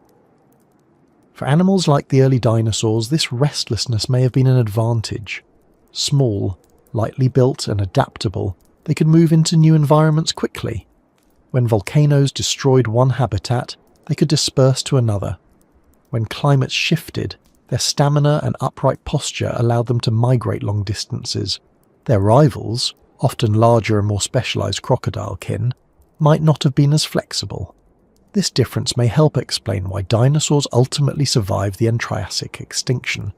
For animals like the early dinosaurs, this restlessness may have been an advantage. Small, lightly built and adaptable, they could move into new environments quickly. When volcanoes destroyed one habitat, they could disperse to another. When climates shifted, their stamina and upright posture allowed them to migrate long distances. Their rivals, often larger and more specialized crocodile kin, might not have been as flexible. This difference may help explain why dinosaurs ultimately survived the Triassic extinction,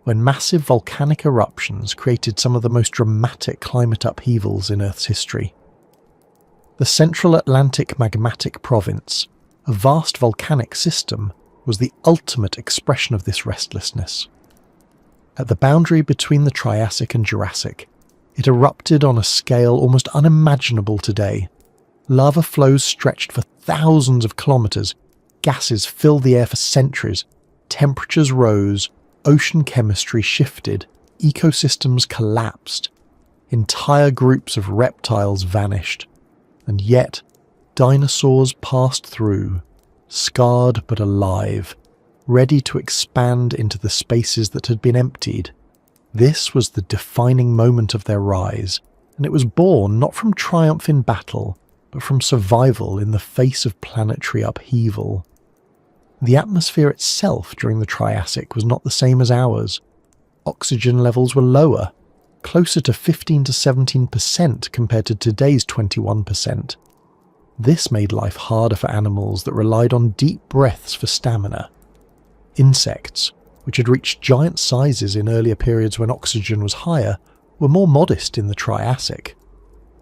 when massive volcanic eruptions created some of the most dramatic climate upheavals in Earth's history. The Central Atlantic Magmatic Province, a vast volcanic system, was the ultimate expression of this restlessness. At the boundary between the Triassic and Jurassic, it erupted on a scale almost unimaginable today. Lava flows stretched for thousands of kilometers, gases filled the air for centuries, temperatures rose, Ocean chemistry shifted, ecosystems collapsed, entire groups of reptiles vanished, and yet dinosaurs passed through, scarred but alive, ready to expand into the spaces that had been emptied. This was the defining moment of their rise, and it was born not from triumph in battle, but from survival in the face of planetary upheaval. The atmosphere itself during the Triassic was not the same as ours. Oxygen levels were lower, closer to 15 to 17% compared to today's 21%. This made life harder for animals that relied on deep breaths for stamina. Insects, which had reached giant sizes in earlier periods when oxygen was higher, were more modest in the Triassic.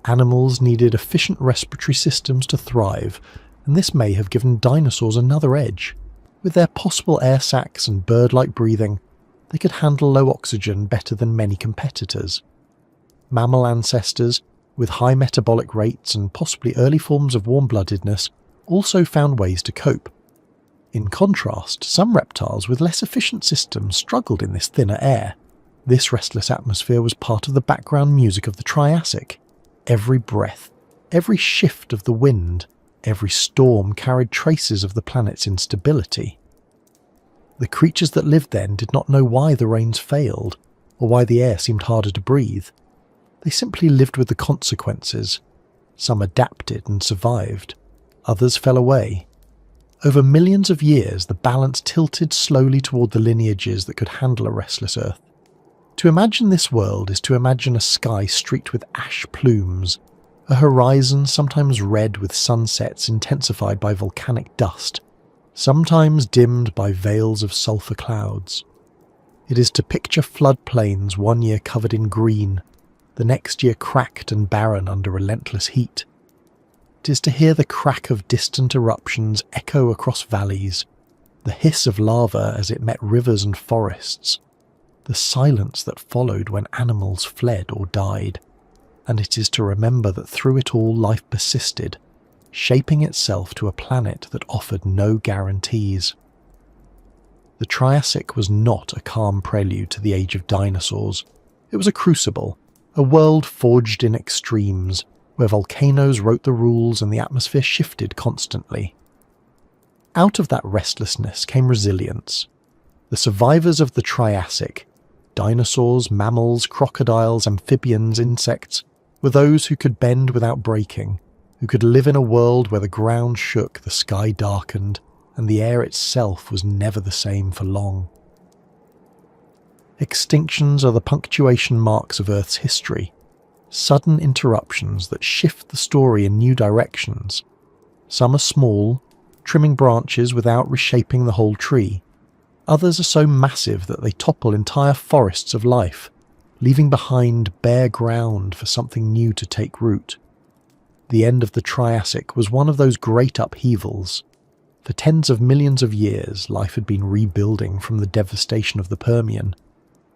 Animals needed efficient respiratory systems to thrive, and this may have given dinosaurs another edge. With their possible air sacs and bird-like breathing, they could handle low oxygen better than many competitors. Mammal ancestors, with high metabolic rates and possibly early forms of warm-bloodedness, also found ways to cope. In contrast, some reptiles with less efficient systems struggled in this thinner air. This restless atmosphere was part of the background music of the Triassic. Every breath, every shift of the wind, every storm carried traces of the planet's instability. The creatures that lived then did not know why the rains failed, or why the air seemed harder to breathe. They simply lived with the consequences. Some adapted and survived. Others fell away. Over millions of years, the balance tilted slowly toward the lineages that could handle a restless Earth. To imagine this world is to imagine a sky streaked with ash plumes, a horizon sometimes red with sunsets intensified by volcanic dust, sometimes dimmed by veils of sulfur clouds. It is to picture floodplains one year covered in green, the next year cracked and barren under relentless heat. It is to hear the crack of distant eruptions echo across valleys, the hiss of lava as it met rivers and forests, the silence that followed when animals fled or died, and it is to remember that through it all life persisted, shaping itself to a planet that offered no guarantees. The Triassic was not a calm prelude to the age of dinosaurs. It was a crucible, a world forged in extremes, where volcanoes wrote the rules and the atmosphere shifted constantly. Out of that restlessness came resilience. The survivors of the Triassic, dinosaurs, mammals, crocodiles, amphibians, insects, were those who could bend without breaking, who could live in a world where the ground shook, the sky darkened, and the air itself was never the same for long. Extinctions are the punctuation marks of Earth's history, sudden interruptions that shift the story in new directions. Some are small, trimming branches without reshaping the whole tree. Others are so massive that they topple entire forests of life, leaving behind bare ground for something new to take root. The end of the Triassic was one of those great upheavals. For tens of millions of years, life had been rebuilding from the devastation of the Permian.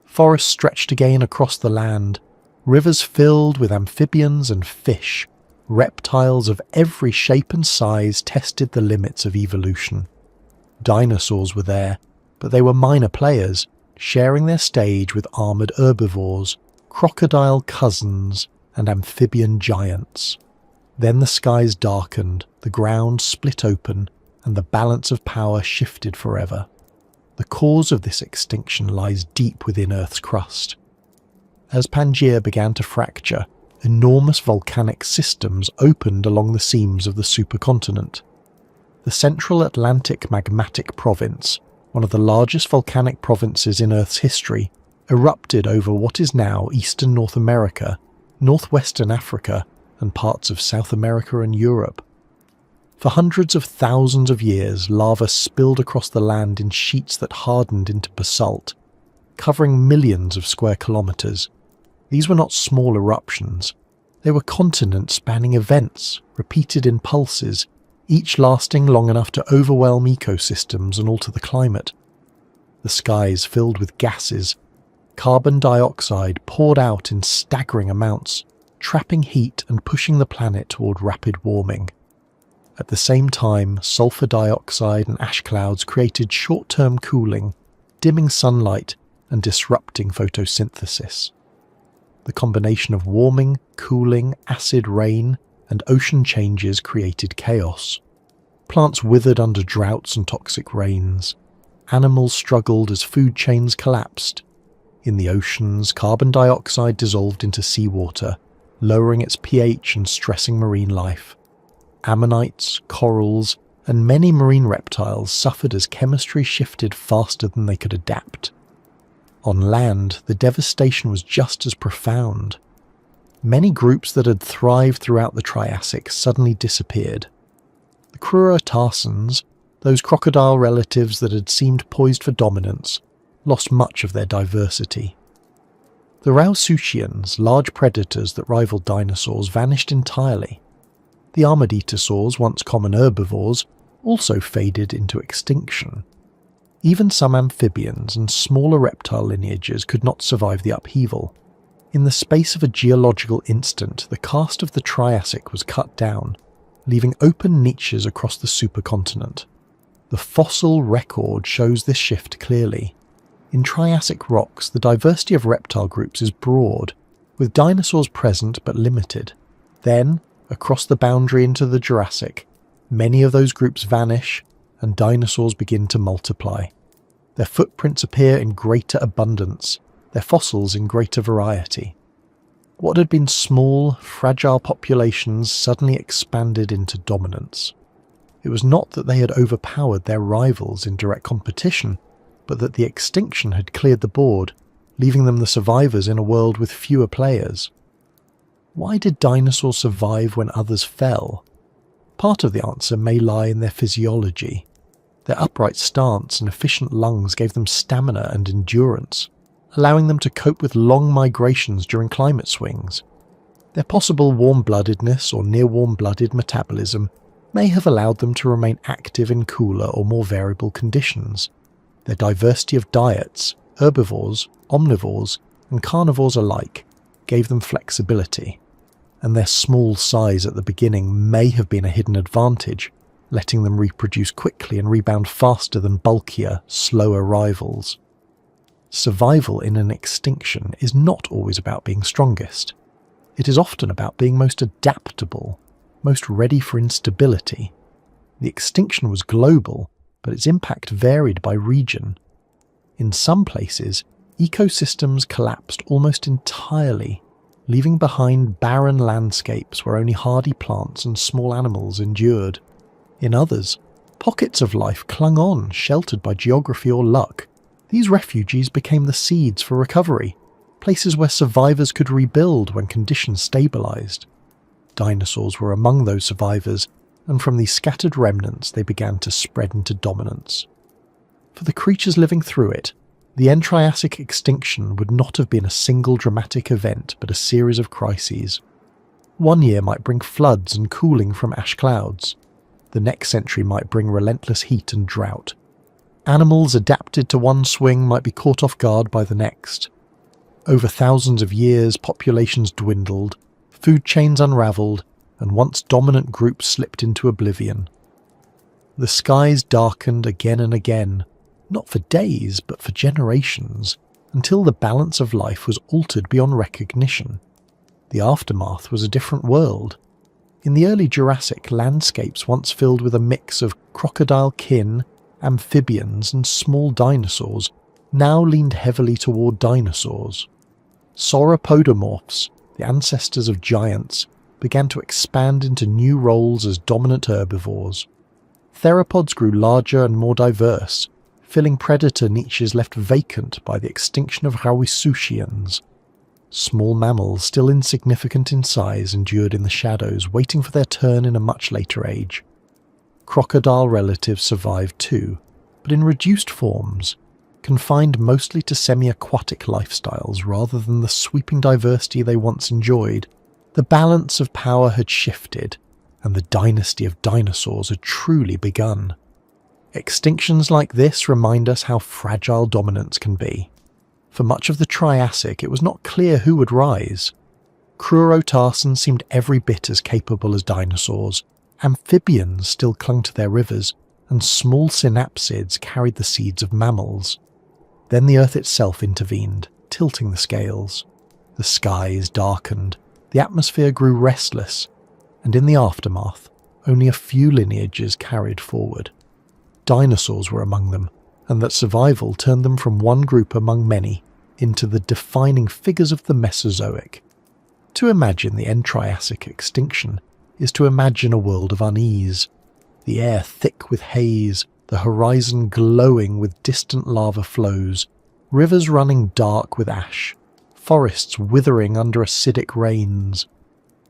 Forests stretched again across the land, rivers filled with amphibians and fish, reptiles of every shape and size tested the limits of evolution. Dinosaurs were there, but they were minor players, sharing their stage with armoured herbivores, crocodile cousins, and amphibian giants. Then the skies darkened, the ground split open, and the balance of power shifted forever. The cause of this extinction lies deep within Earth's crust. As Pangaea began to fracture, enormous volcanic systems opened along the seams of the supercontinent. The Central Atlantic Magmatic Province, one of the largest volcanic provinces in Earth's history, erupted over what is now eastern North America, northwestern Africa, and parts of South America and Europe. For hundreds of thousands of years, lava spilled across the land in sheets that hardened into basalt, covering millions of square kilometres. These were not small eruptions. They were continent-spanning events, repeated in pulses, each lasting long enough to overwhelm ecosystems and alter the climate. The skies filled with gases. Carbon dioxide poured out in staggering amounts, trapping heat and pushing the planet toward rapid warming. At the same time, sulfur dioxide and ash clouds created short-term cooling, dimming sunlight and disrupting photosynthesis. The combination of warming, cooling, acid rain, and ocean changes created chaos. Plants withered under droughts and toxic rains. Animals struggled as food chains collapsed. In the oceans, carbon dioxide dissolved into seawater, lowering its pH and stressing marine life. Ammonites, corals, and many marine reptiles suffered as chemistry shifted faster than they could adapt. On land, the devastation was just as profound. Many groups that had thrived throughout the Triassic suddenly disappeared. The Crurotarsans, those crocodile relatives that had seemed poised for dominance, lost much of their diversity. The Rauisuchians, large predators that rivaled dinosaurs, vanished entirely. The Armadillosaurs, once common herbivores, also faded into extinction. Even some amphibians and smaller reptile lineages could not survive the upheaval. In the space of a geological instant, the cast of the Triassic was cut down, leaving open niches across the supercontinent. The fossil record shows this shift clearly. In Triassic rocks, the diversity of reptile groups is broad, with dinosaurs present but limited. Then, across the boundary into the Jurassic, many of those groups vanish and dinosaurs begin to multiply. Their footprints appear in greater abundance, their fossils in greater variety. What had been small, fragile populations suddenly expanded into dominance. It was not that they had overpowered their rivals in direct competition, but that the extinction had cleared the board, leaving them the survivors in a world with fewer players. Why did dinosaurs survive when others fell? Part of the answer may lie in their physiology. Their upright stance and efficient lungs gave them stamina and endurance, allowing them to cope with long migrations during climate swings. Their possible warm-bloodedness or near-warm-blooded metabolism may have allowed them to remain active in cooler or more variable conditions. Their diversity of diets, herbivores, omnivores, and carnivores alike, gave them flexibility, and their small size at the beginning may have been a hidden advantage, letting them reproduce quickly and rebound faster than bulkier, slower rivals. Survival in an extinction is not always about being strongest. It is often about being most adaptable, most ready for instability. The extinction was global, but its impact varied by region. In some places, ecosystems collapsed almost entirely, leaving behind barren landscapes where only hardy plants and small animals endured. In others, pockets of life clung on, sheltered by geography or luck. These refuges became the seeds for recovery, places where survivors could rebuild when conditions stabilized. Dinosaurs were among those survivors, and from these scattered remnants they began to spread into dominance. For the creatures living through it, the end Triassic extinction would not have been a single dramatic event but a series of crises. One year might bring floods and cooling from ash clouds. The next century might bring relentless heat and drought. Animals adapted to one swing might be caught off guard by the next. Over thousands of years, populations dwindled, food chains unraveled, and once dominant groups slipped into oblivion. The skies darkened again and again, not for days but for generations, until the balance of life was altered beyond recognition. The aftermath was a different world. In the early Jurassic, landscapes once filled with a mix of crocodile kin, amphibians and small dinosaurs now leaned heavily toward dinosaurs. Sauropodomorphs, the ancestors of giants, began to expand into new roles as dominant herbivores. Theropods grew larger and more diverse, filling predator niches left vacant by the extinction of Rauisuchians. Small mammals, still insignificant in size, endured in the shadows, waiting for their turn in a much later age. Crocodile relatives survived too, but in reduced forms, confined mostly to semi-aquatic lifestyles rather than the sweeping diversity they once enjoyed. The balance of power had shifted, and the dynasty of dinosaurs had truly begun. Extinctions like this remind us how fragile dominance can be. For much of the Triassic, it was not clear who would rise. Crurotarsans seemed every bit as capable as dinosaurs. Amphibians still clung to their rivers, and small synapsids carried the seeds of mammals. Then the Earth itself intervened, tilting the scales. The skies darkened, the atmosphere grew restless, and in the aftermath, only a few lineages carried forward. Dinosaurs were among them, and that survival turned them from one group among many into the defining figures of the Mesozoic. To imagine the end Triassic extinction is to imagine a world of unease, the air thick with haze, the horizon glowing with distant lava flows, rivers running dark with ash, forests withering under acidic rains,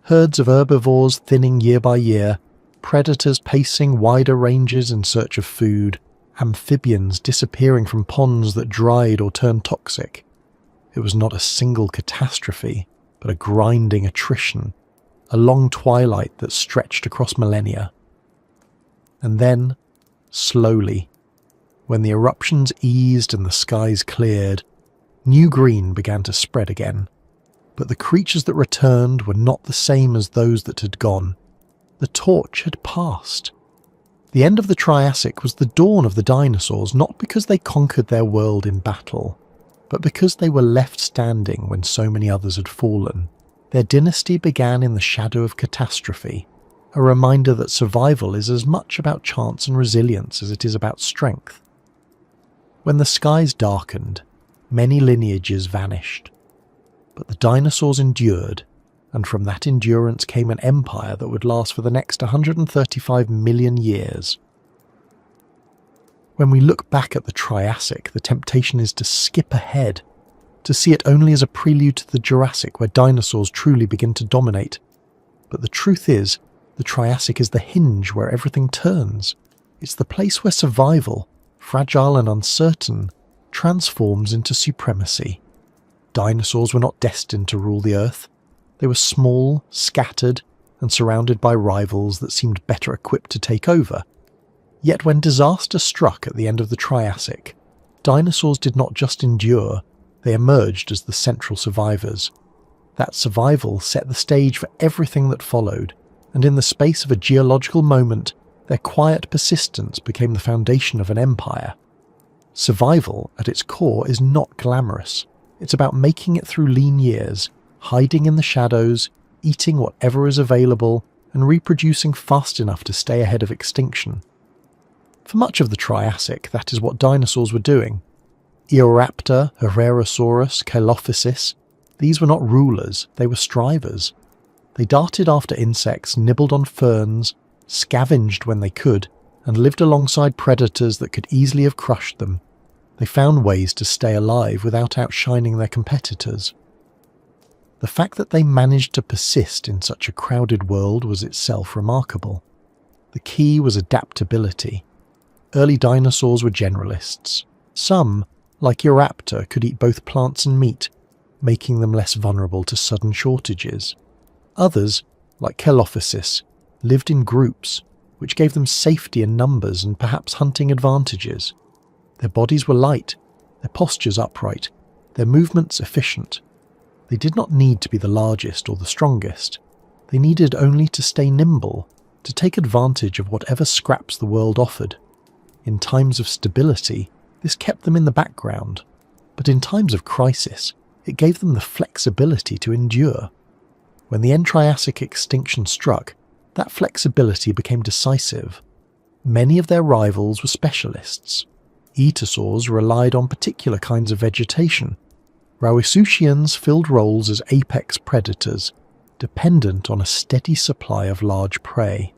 herds of herbivores thinning year by year, predators pacing wider ranges in search of food, amphibians disappearing from ponds that dried or turned toxic. It was not a single catastrophe, but a grinding attrition, a long twilight that stretched across millennia. And then, slowly, when the eruptions eased and the skies cleared, new green began to spread again. But the creatures that returned were not the same as those that had gone. The torch had passed. The end of the Triassic was the dawn of the dinosaurs, not because they conquered their world in battle, but because they were left standing when so many others had fallen. Their dynasty began in the shadow of catastrophe, a reminder that survival is as much about chance and resilience as it is about strength. When the skies darkened, many lineages vanished. But the dinosaurs endured, and from that endurance came an empire that would last for the next 135 million years. When we look back at the Triassic, the temptation is to skip ahead, to see it only as a prelude to the Jurassic, where dinosaurs truly begin to dominate. But the truth is, the Triassic is the hinge where everything turns. It's the place where survival, fragile and uncertain, transforms into supremacy. Dinosaurs were not destined to rule the Earth. They were small, scattered, and surrounded by rivals that seemed better equipped to take over. Yet when disaster struck at the end of the Triassic, dinosaurs did not just endure, they emerged as the central survivors. That survival set the stage for everything that followed, and in the space of a geological moment, their quiet persistence became the foundation of an empire. Survival, at its core, is not glamorous. It's about making it through lean years, hiding in the shadows, eating whatever is available, and reproducing fast enough to stay ahead of extinction. For much of the Triassic, that is what dinosaurs were doing. Eoraptor, Herrerasaurus, Chilophysis, these were not rulers, they were strivers. They darted after insects, nibbled on ferns, scavenged when they could, and lived alongside predators that could easily have crushed them. They found ways to stay alive without outshining their competitors. The fact that they managed to persist in such a crowded world was itself remarkable. The key was adaptability. Early dinosaurs were generalists. Some, like Eoraptor, could eat both plants and meat, making them less vulnerable to sudden shortages. Others, like Chilophysis, lived in groups, which gave them safety in numbers and perhaps hunting advantages. Their bodies were light, their postures upright, their movements efficient. They did not need to be the largest or the strongest. They needed only to stay nimble, to take advantage of whatever scraps the world offered. In times of stability, this kept them in the background, but in times of crisis, it gave them the flexibility to endure. When the end Triassic extinction struck, that flexibility became decisive. Many of their rivals were specialists. Etosaurs relied on particular kinds of vegetation. Rauisuchians filled roles as apex predators, dependent on a steady supply of large prey.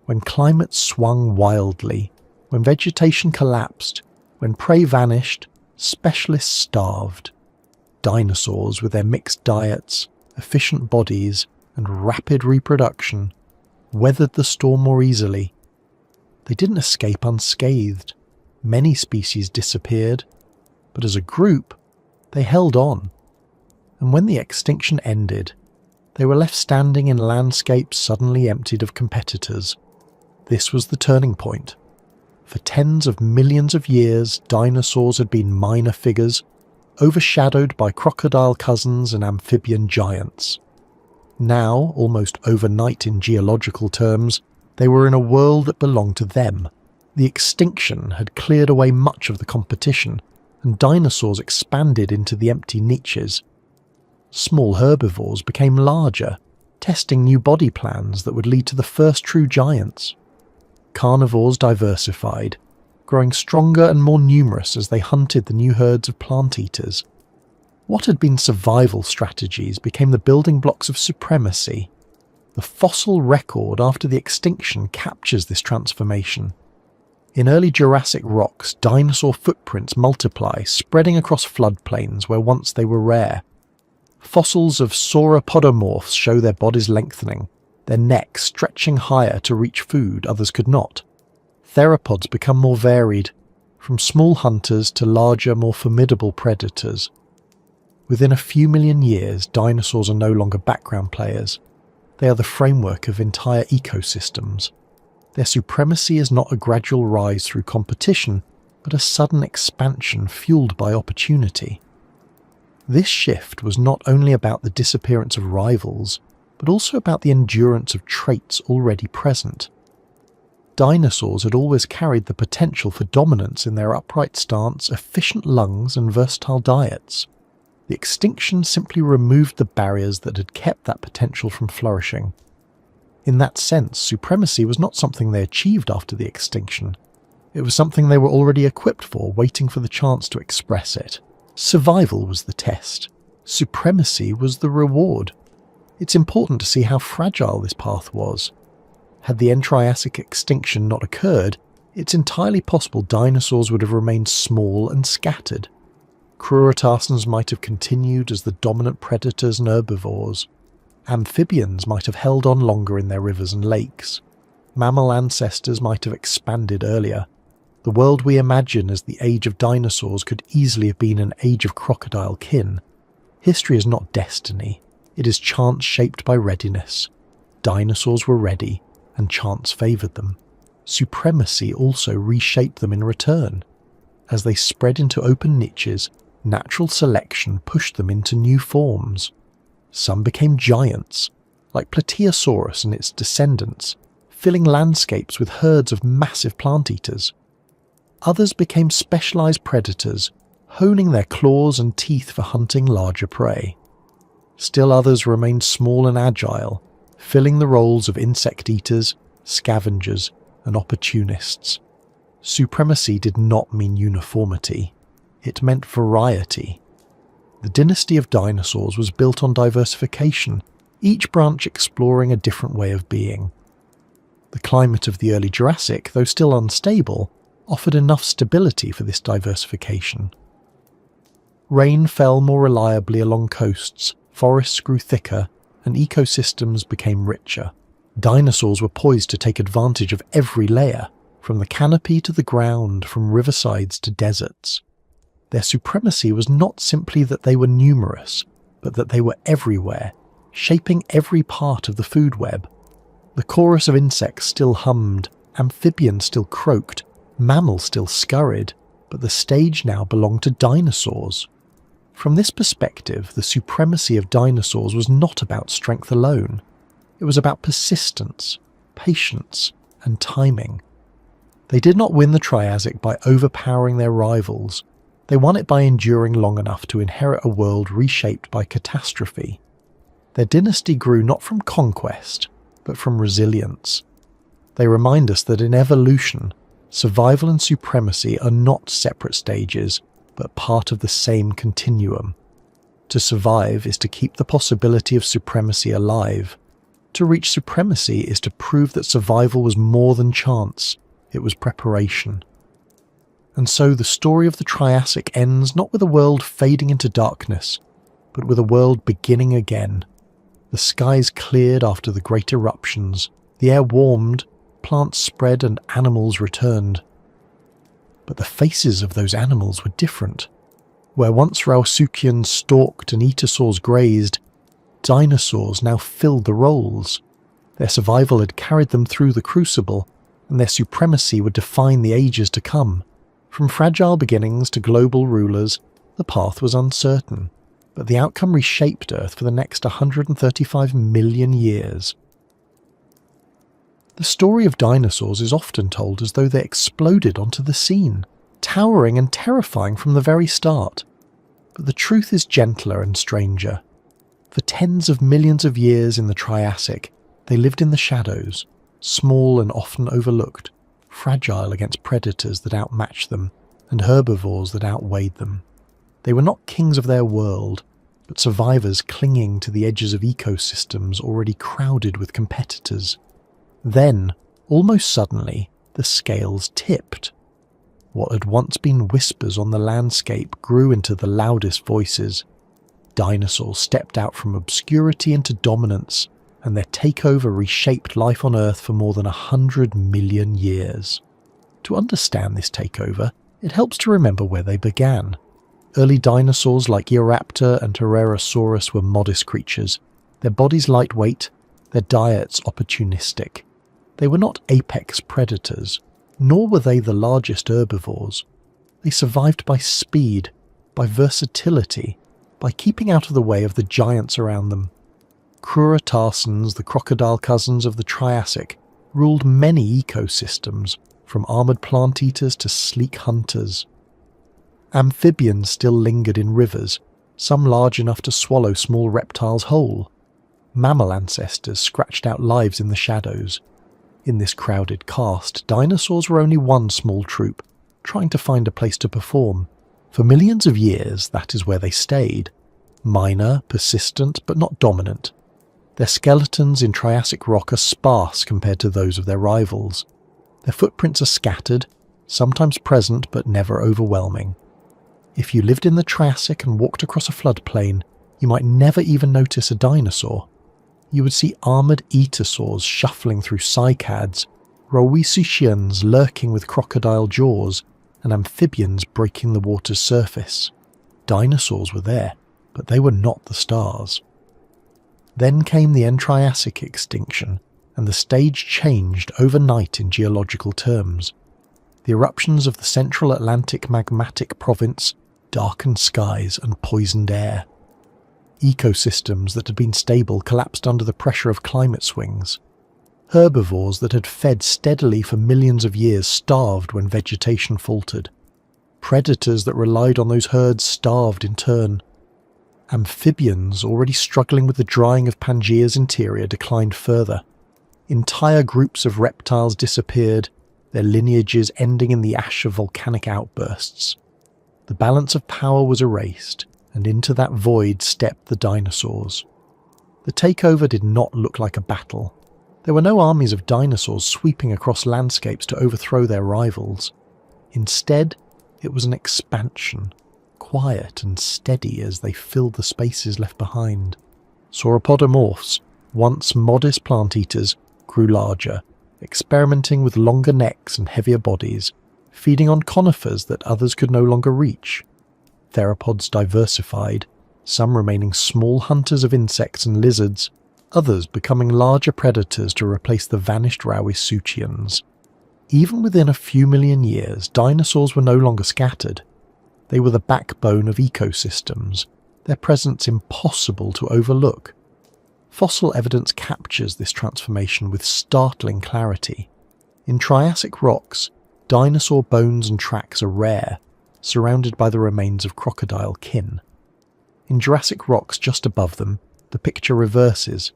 When climates swung wildly, when vegetation collapsed, when prey vanished, specialists starved. Dinosaurs, with their mixed diets, efficient bodies, and rapid reproduction, weathered the storm more easily. They didn't escape unscathed. Many species disappeared, but as a group, they held on. And when the extinction ended, they were left standing in landscapes suddenly emptied of competitors. This was the turning point. For tens of millions of years, dinosaurs had been minor figures, overshadowed by crocodile cousins and amphibian giants. Now, almost overnight in geological terms, they were in a world that belonged to them. The extinction had cleared away much of the competition, and dinosaurs expanded into the empty niches. Small herbivores became larger, testing new body plans that would lead to the first true giants. Carnivores diversified, growing stronger and more numerous as they hunted the new herds of plant-eaters. What had been survival strategies became the building blocks of supremacy. The fossil record after the extinction captures this transformation. In early Jurassic rocks, dinosaur footprints multiply, spreading across floodplains where once they were rare. Fossils of sauropodomorphs show their bodies lengthening, their necks stretching higher to reach food others could not. Theropods become more varied, from small hunters to larger, more formidable predators. Within a few million years, dinosaurs are no longer background players. They are the framework of entire ecosystems. Their supremacy is not a gradual rise through competition, but a sudden expansion fueled by opportunity. This shift was not only about the disappearance of rivals, but also about the endurance of traits already present. Dinosaurs had always carried the potential for dominance in their upright stance, efficient lungs, and versatile diets. The extinction simply removed the barriers that had kept that potential from flourishing. In that sense, supremacy was not something they achieved after the extinction. It was something they were already equipped for, waiting for the chance to express it. Survival was the test. Supremacy was the reward. It's important to see how fragile this path was. Had the end-Triassic extinction not occurred, it's entirely possible dinosaurs would have remained small and scattered. Crurotasans might have continued as the dominant predators and herbivores. Amphibians might have held on longer in their rivers and lakes. Mammal ancestors might have expanded earlier. The world we imagine as the age of dinosaurs could easily have been an age of crocodile kin. History is not destiny. It is chance shaped by readiness. Dinosaurs were ready, and chance favoured them. Supremacy also reshaped them in return. As they spread into open niches, natural selection pushed them into new forms. Some became giants, like Plateosaurus and its descendants, filling landscapes with herds of massive plant-eaters. Others became specialised predators, honing their claws and teeth for hunting larger prey. Still others remained small and agile, filling the roles of insect eaters, scavengers, and opportunists. Supremacy did not mean uniformity. It meant variety. The dynasty of dinosaurs was built on diversification, each branch exploring a different way of being. The climate of the early Jurassic, though still unstable, offered enough stability for this diversification. Rain fell more reliably along coasts, forests grew thicker, and ecosystems became richer. Dinosaurs were poised to take advantage of every layer, from the canopy to the ground, from riversides to deserts. Their supremacy was not simply that they were numerous, but that they were everywhere, shaping every part of the food web. The chorus of insects still hummed, amphibians still croaked, mammals still scurried, but the stage now belonged to dinosaurs. From this perspective, the supremacy of dinosaurs was not about strength alone. It was about persistence, patience, and timing. They did not win the Triassic by overpowering their rivals. They won it by enduring long enough to inherit a world reshaped by catastrophe. Their dynasty grew not from conquest, but from resilience. They remind us that in evolution, survival and supremacy are not separate stages, but part of the same continuum. To survive is to keep the possibility of supremacy alive. To reach supremacy is to prove that survival was more than chance, it was preparation. And so the story of the Triassic ends not with a world fading into darkness, but with a world beginning again. The skies cleared after the great eruptions, the air warmed, plants spread and animals returned. But the faces of those animals were different. Where once Rausuchians stalked and Etosaurs grazed, dinosaurs now filled the roles. Their survival had carried them through the crucible, and their supremacy would define the ages to come. From fragile beginnings to global rulers, the path was uncertain, but the outcome reshaped Earth for the next 135 million years. The story of dinosaurs is often told as though they exploded onto the scene, towering and terrifying from the very start. But the truth is gentler and stranger. For tens of millions of years in the Triassic, they lived in the shadows, small and often overlooked, fragile against predators that outmatched them and herbivores that outweighed them. They were not kings of their world, but survivors clinging to the edges of ecosystems already crowded with competitors. Then, almost suddenly, the scales tipped. What had once been whispers on the landscape grew into the loudest voices. Dinosaurs stepped out from obscurity into dominance, and their takeover reshaped life on Earth for more than 100 million years. To understand this takeover, it helps to remember where they began. Early dinosaurs like Eoraptor and Tyrannosaurus were modest creatures, their bodies lightweight, their diets opportunistic. They were not apex predators, nor were they the largest herbivores. They survived by speed, by versatility, by keeping out of the way of the giants around them. Crurotarsans, the crocodile cousins of the Triassic, ruled many ecosystems, from armoured plant-eaters to sleek hunters. Amphibians still lingered in rivers, some large enough to swallow small reptiles whole. Mammal ancestors scratched out lives in the shadows. In this crowded cast, dinosaurs were only one small troop, trying to find a place to perform. For millions of years, that is where they stayed. Minor, persistent, but not dominant. Their skeletons in Triassic rock are sparse compared to those of their rivals. Their footprints are scattered, sometimes present but never overwhelming. If you lived in the Triassic and walked across a floodplain, you might never even notice a dinosaur. You would see armoured etosaurs shuffling through cycads, Rowisuchians lurking with crocodile jaws, and amphibians breaking the water's surface. Dinosaurs were there, but they were not the stars. Then came the End-Triassic extinction, and the stage changed overnight in geological terms. The eruptions of the Central Atlantic magmatic province darkened skies and poisoned air. Ecosystems that had been stable collapsed under the pressure of climate swings. Herbivores that had fed steadily for millions of years starved when vegetation faltered. Predators that relied on those herds starved in turn. Amphibians, already struggling with the drying of Pangaea's interior, declined further. Entire groups of reptiles disappeared, their lineages ending in the ash of volcanic outbursts. The balance of power was erased, and into that void stepped the dinosaurs. The takeover did not look like a battle. There were no armies of dinosaurs sweeping across landscapes to overthrow their rivals. Instead, it was an expansion, quiet and steady as they filled the spaces left behind. Sauropodomorphs, once modest plant-eaters, grew larger, experimenting with longer necks and heavier bodies, feeding on conifers that others could no longer reach. Theropods diversified, some remaining small hunters of insects and lizards, others becoming larger predators to replace the vanished Rowisuchians. Even within a few million years, dinosaurs were no longer scattered. They were the backbone of ecosystems, their presence impossible to overlook. Fossil evidence captures this transformation with startling clarity. In Triassic rocks, dinosaur bones and tracks are rare, surrounded by the remains of crocodile kin. In Jurassic rocks just above them, the picture reverses.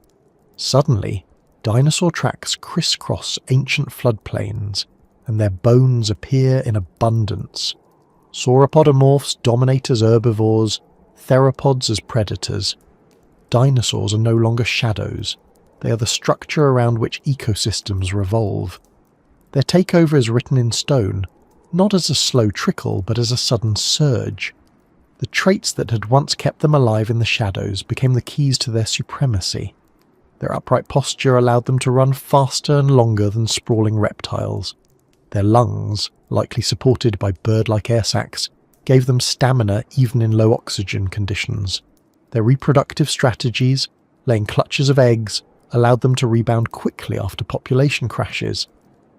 Suddenly, dinosaur tracks crisscross ancient floodplains, and their bones appear in abundance. Sauropodomorphs dominate as herbivores, theropods as predators. Dinosaurs are no longer shadows, they are the structure around which ecosystems revolve. Their takeover is written in stone, not as a slow trickle but as a sudden surge. The traits that had once kept them alive in the shadows became the keys to their supremacy. Their upright posture allowed them to run faster and longer than sprawling reptiles. Their lungs, likely supported by bird-like air sacs, gave them stamina even in low oxygen conditions. Their reproductive strategies, laying clutches of eggs, allowed them to rebound quickly after population crashes.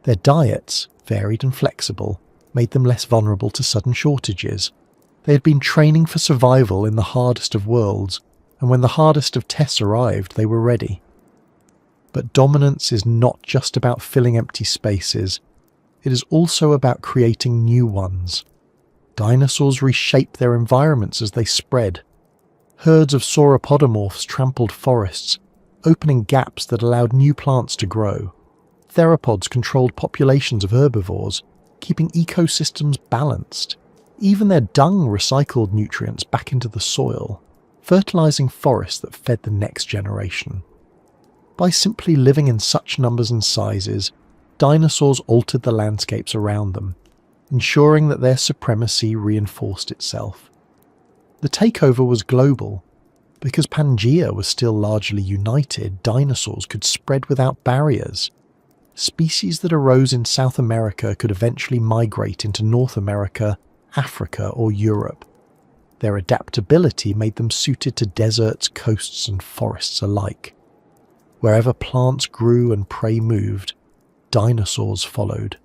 Their diets, varied and flexible, made them less vulnerable to sudden shortages. They had been training for survival in the hardest of worlds, and when the hardest of tests arrived, they were ready. But dominance is not just about filling empty spaces. It is also about creating new ones. Dinosaurs reshaped their environments as they spread. Herds of sauropodomorphs trampled forests, opening gaps that allowed new plants to grow. Theropods controlled populations of herbivores, keeping ecosystems balanced. Even their dung recycled nutrients back into the soil, fertilizing forests that fed the next generation. By simply living in such numbers and sizes, dinosaurs altered the landscapes around them, ensuring that their supremacy reinforced itself. The takeover was global. Because Pangaea was still largely united, dinosaurs could spread without barriers. Species that arose in South America could eventually migrate into North America, Africa, or Europe. Their adaptability made them suited to deserts, coasts, and forests alike. Wherever plants grew and prey moved, dinosaurs followed.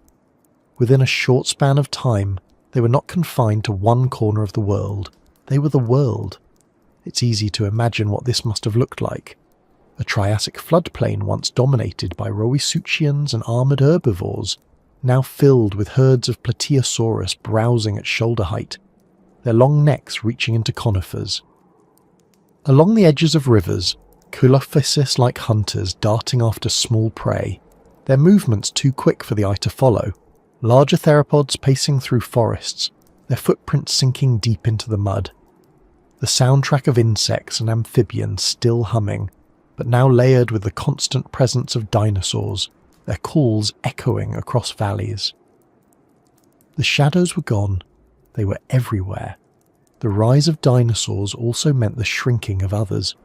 Within a short span of time, they were not confined to one corner of the world. They were the world. It's easy to imagine what this must have looked like. A Triassic floodplain once dominated by Rowisuchians and armoured herbivores, now filled with herds of Plateosaurus browsing at shoulder height, their long necks reaching into conifers. Along the edges of rivers, Coelophysis-like hunters darting after small prey, their movements too quick for the eye to follow, larger theropods pacing through forests, their footprints sinking deep into the mud. The soundtrack of insects and amphibians still humming, but now layered with the constant presence of dinosaurs, their calls echoing across valleys. The shadows were gone. They were everywhere. The rise of dinosaurs also meant the shrinking of others.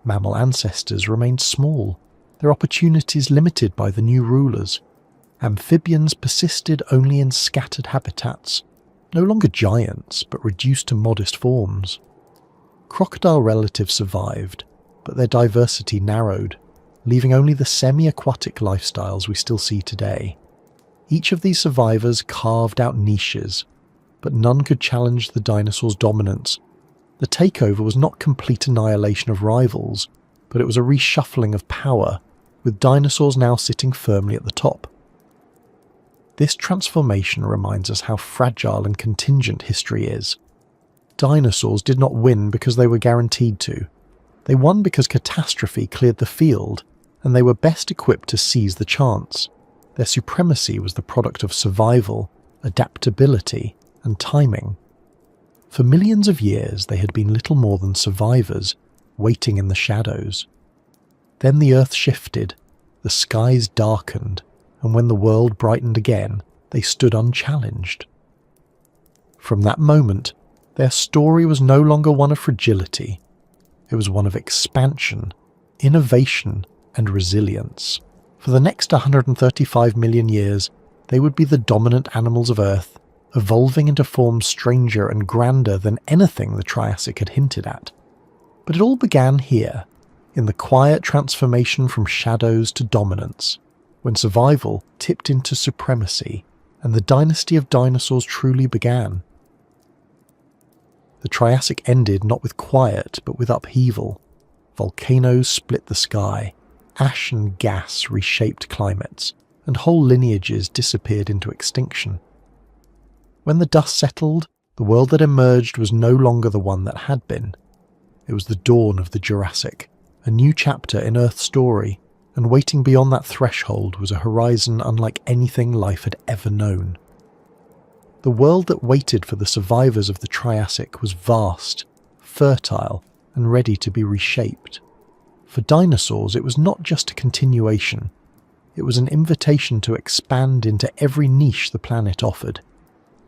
Mammal ancestors remained small, their opportunities limited by the new rulers. Amphibians persisted only in scattered habitats, no longer giants, but reduced to modest forms. Crocodile relatives survived, but their diversity narrowed, leaving only the semi-aquatic lifestyles we still see today. Each of these survivors carved out niches, but none could challenge the dinosaurs' dominance. The takeover was not complete annihilation of rivals, but it was a reshuffling of power, with dinosaurs now sitting firmly at the top. This transformation reminds us how fragile and contingent history is. Dinosaurs did not win because they were guaranteed to. They won because catastrophe cleared the field, and they were best equipped to seize the chance. Their supremacy was the product of survival, adaptability, and timing. For millions of years they had been little more than survivors, waiting in the shadows. Then the earth shifted, the skies darkened, and when the world brightened again, they stood unchallenged. From that moment, their story was no longer one of fragility. It was one of expansion, innovation, and resilience. For the next 135 million years, they would be the dominant animals of Earth, evolving into forms stranger and grander than anything the Triassic had hinted at. But it all began here, in the quiet transformation from shadows to dominance, when survival tipped into supremacy and the dynasty of dinosaurs truly began. The Triassic ended not with quiet, but with upheaval. Volcanoes split the sky, ash and gas reshaped climates, and whole lineages disappeared into extinction. When the dust settled, the world that emerged was no longer the one that had been. It was the dawn of the Jurassic, a new chapter in Earth's story, and waiting beyond that threshold was a horizon unlike anything life had ever known. The world that waited for the survivors of the Triassic was vast, fertile, and ready to be reshaped. For dinosaurs, it was not just a continuation. It was an invitation to expand into every niche the planet offered.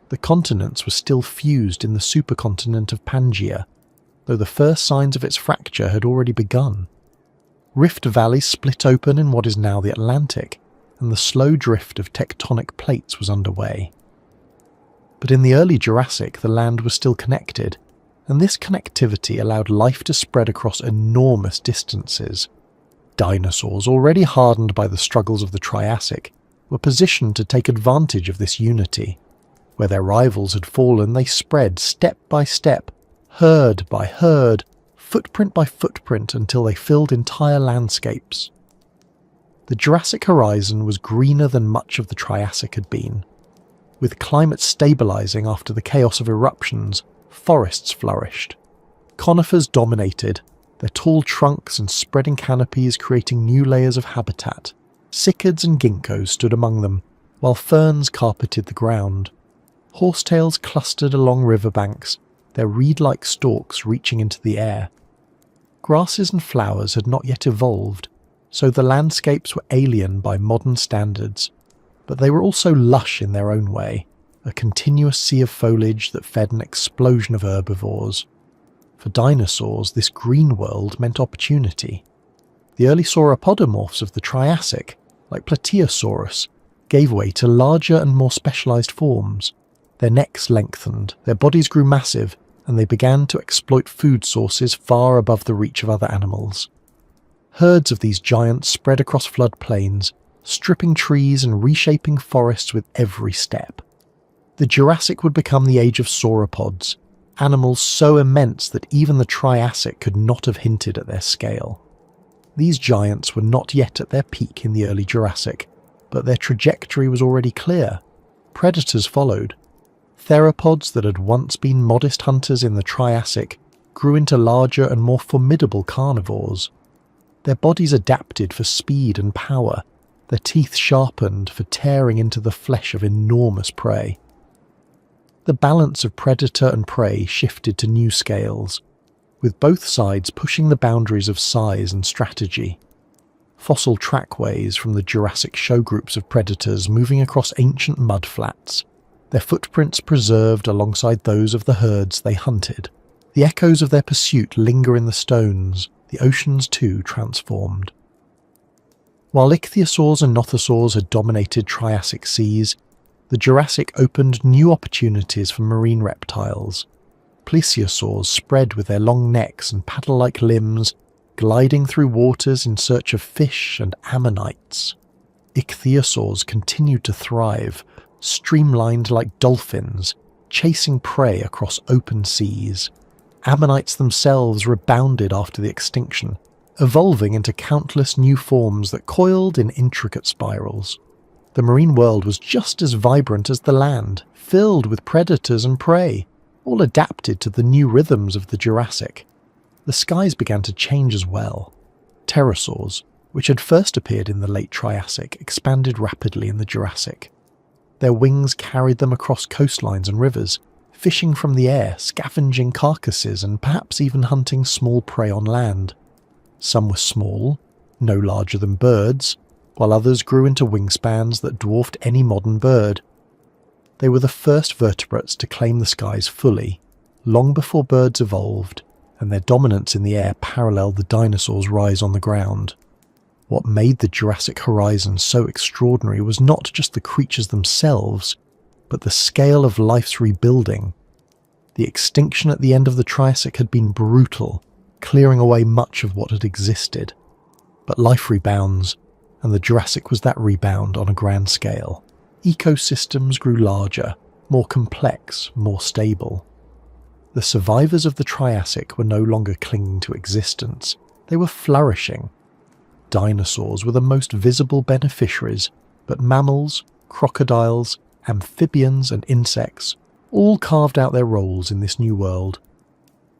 The continents were still fused in the supercontinent of Pangaea, though the first signs of its fracture had already begun. Rift valleys split open in what is now the Atlantic, and the slow drift of tectonic plates was underway. But in the early Jurassic, the land was still connected, and this connectivity allowed life to spread across enormous distances. Dinosaurs, already hardened by the struggles of the Triassic, were positioned to take advantage of this unity. Where their rivals had fallen, they spread step by step, herd by herd, footprint by footprint, until they filled entire landscapes. The Jurassic horizon was greener than much of the Triassic had been. With climate stabilising after the chaos of eruptions, forests flourished. Conifers dominated, their tall trunks and spreading canopies creating new layers of habitat. Cycads and ginkgos stood among them, while ferns carpeted the ground. Horsetails clustered along riverbanks, their reed-like stalks reaching into the air. Grasses and flowers had not yet evolved, so the landscapes were alien by modern standards, but they were also lush in their own way, a continuous sea of foliage that fed an explosion of herbivores. For dinosaurs, this green world meant opportunity. The early sauropodomorphs of the Triassic, like Plateosaurus, gave way to larger and more specialised forms. Their necks lengthened, their bodies grew massive, and they began to exploit food sources far above the reach of other animals. Herds of these giants spread across floodplains, stripping trees and reshaping forests with every step. The Jurassic would become the age of sauropods, animals so immense that even the Triassic could not have hinted at their scale. These giants were not yet at their peak in the early Jurassic, but their trajectory was already clear. Predators followed. Theropods that had once been modest hunters in the Triassic grew into larger and more formidable carnivores. Their bodies adapted for speed and power, their teeth sharpened for tearing into the flesh of enormous prey. The balance of predator and prey shifted to new scales, with both sides pushing the boundaries of size and strategy. Fossil trackways from the Jurassic show groups of predators moving across ancient mudflats, their footprints preserved alongside those of the herds they hunted. The echoes of their pursuit linger in the stones, the oceans too transformed. While ichthyosaurs and nothosaurs had dominated Triassic seas, the Jurassic opened new opportunities for marine reptiles. Plesiosaurs spread with their long necks and paddle-like limbs, gliding through waters in search of fish and ammonites. Ichthyosaurs continued to thrive, streamlined like dolphins, chasing prey across open seas. Ammonites themselves rebounded after the extinction, evolving into countless new forms that coiled in intricate spirals. The marine world was just as vibrant as the land, filled with predators and prey, all adapted to the new rhythms of the Jurassic. The skies began to change as well. Pterosaurs, which had first appeared in the late Triassic, expanded rapidly in the Jurassic. Their wings carried them across coastlines and rivers, fishing from the air, scavenging carcasses and perhaps even hunting small prey on land. Some were small, no larger than birds, while others grew into wingspans that dwarfed any modern bird. They were the first vertebrates to claim the skies fully, long before birds evolved, and their dominance in the air paralleled the dinosaurs' rise on the ground. What made the Jurassic horizon so extraordinary was not just the creatures themselves, but the scale of life's rebuilding. The extinction at the end of the Triassic had been brutal, clearing away much of what had existed. But life rebounds, and the Jurassic was that rebound on a grand scale. Ecosystems grew larger, more complex, more stable. The survivors of the Triassic were no longer clinging to existence, they were flourishing. Dinosaurs were the most visible beneficiaries, but mammals, crocodiles, amphibians and insects all carved out their roles in this new world.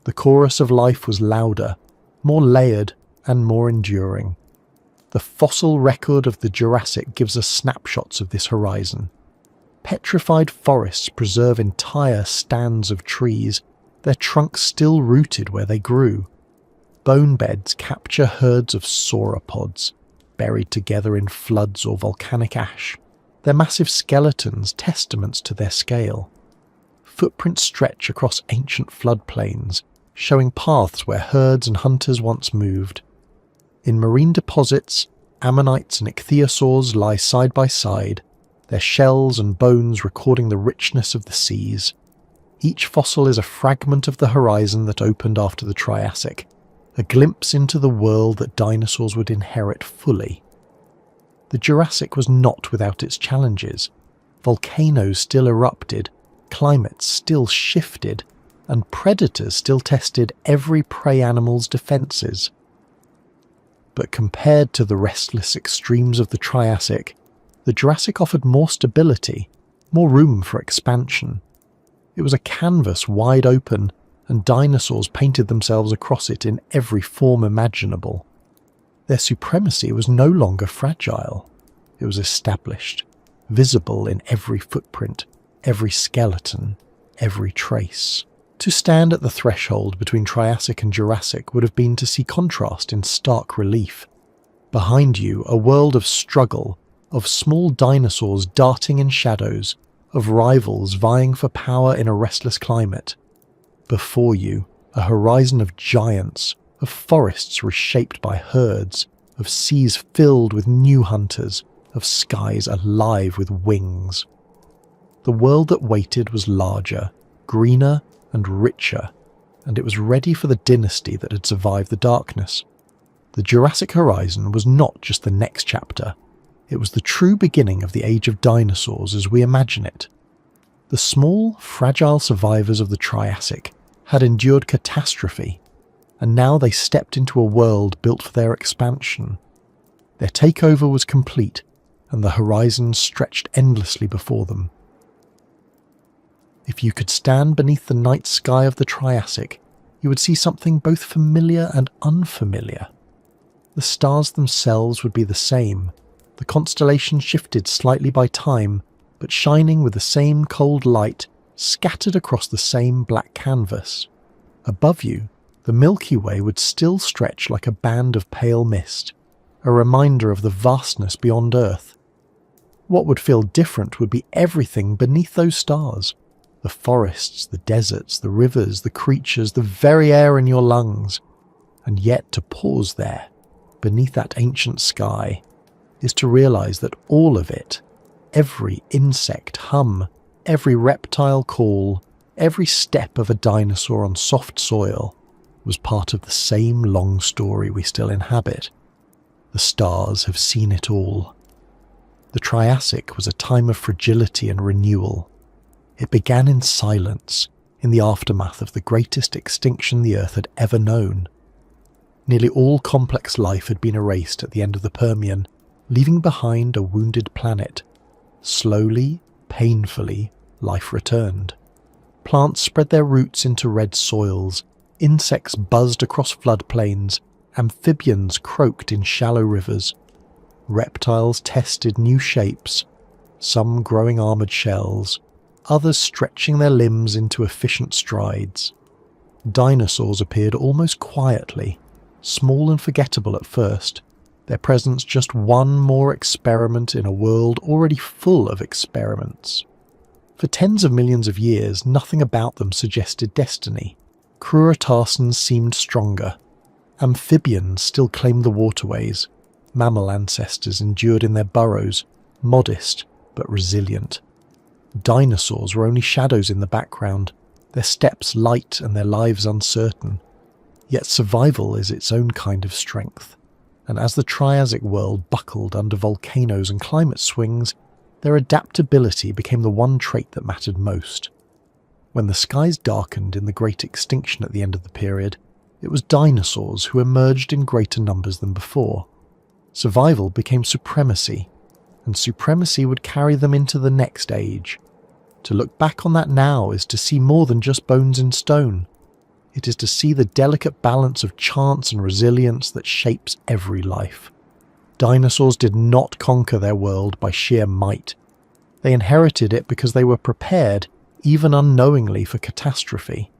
The chorus of life was louder, more layered and more enduring. The fossil record of the Jurassic gives us snapshots of this horizon. Petrified forests preserve entire stands of trees, their trunks still rooted where they grew. Bone beds capture herds of sauropods, buried together in floods or volcanic ash, their massive skeletons testaments to their scale. Footprints stretch across ancient floodplains, showing paths where herds and hunters once moved. In marine deposits, ammonites and ichthyosaurs lie side by side, their shells and bones recording the richness of the seas. Each fossil is a fragment of the horizon that opened after the Triassic, a glimpse into the world that dinosaurs would inherit fully. The Jurassic was not without its challenges. Volcanoes still erupted, climates still shifted, and predators still tested every prey animal's defences. But compared to the restless extremes of the Triassic, the Jurassic offered more stability, more room for expansion. It was a canvas wide open, and dinosaurs painted themselves across it in every form imaginable. Their supremacy was no longer fragile. It was established, visible in every footprint, every skeleton, every trace. To stand at the threshold between Triassic and Jurassic would have been to see contrast in stark relief. Behind you, a world of struggle, of small dinosaurs darting in shadows, of rivals vying for power in a restless climate. Before you, a horizon of giants, of forests reshaped by herds, of seas filled with new hunters, of skies alive with wings. The world that waited was larger, greener and richer, and it was ready for the dynasty that had survived the darkness. The Jurassic horizon was not just the next chapter, it was the true beginning of the age of dinosaurs as we imagine it. The small, fragile survivors of the Triassic had endured catastrophe, and now they stepped into a world built for their expansion. Their takeover was complete, and the horizon stretched endlessly before them. If you could stand beneath the night sky of the Triassic, you would see something both familiar and unfamiliar. The stars themselves would be the same, the constellations shifted slightly by time, but shining with the same cold light, scattered across the same black canvas. Above you, the Milky Way would still stretch like a band of pale mist, a reminder of the vastness beyond Earth. What would feel different would be everything beneath those stars. The forests, the deserts, the rivers, the creatures, the very air in your lungs. And yet to pause there, beneath that ancient sky, is to realize that all of it, every insect hum, every reptile call, every step of a dinosaur on soft soil, was part of the same long story we still inhabit. The stars have seen it all. The Triassic was a time of fragility and renewal. It began in silence, in the aftermath of the greatest extinction the Earth had ever known. Nearly all complex life had been erased at the end of the Permian, leaving behind a wounded planet. Slowly, painfully, life returned. Plants spread their roots into red soils, insects buzzed across floodplains, amphibians croaked in shallow rivers. Reptiles tested new shapes, some growing armoured shells, others stretching their limbs into efficient strides. Dinosaurs appeared almost quietly, small and forgettable at first, their presence just one more experiment in a world already full of experiments. For tens of millions of years, nothing about them suggested destiny. Crurotarsans seemed stronger. Amphibians still claimed the waterways. Mammal ancestors endured in their burrows, modest but resilient. Dinosaurs were only shadows in the background, their steps light and their lives uncertain. Yet survival is its own kind of strength, and as the Triassic world buckled under volcanoes and climate swings, their adaptability became the one trait that mattered most. When the skies darkened in the great extinction at the end of the period, it was dinosaurs who emerged in greater numbers than before. Survival became supremacy, and supremacy would carry them into the next age. To look back on that now is to see more than just bones in stone. It is to see the delicate balance of chance and resilience that shapes every life. Dinosaurs did not conquer their world by sheer might. They inherited it because they were prepared, even unknowingly, for catastrophe.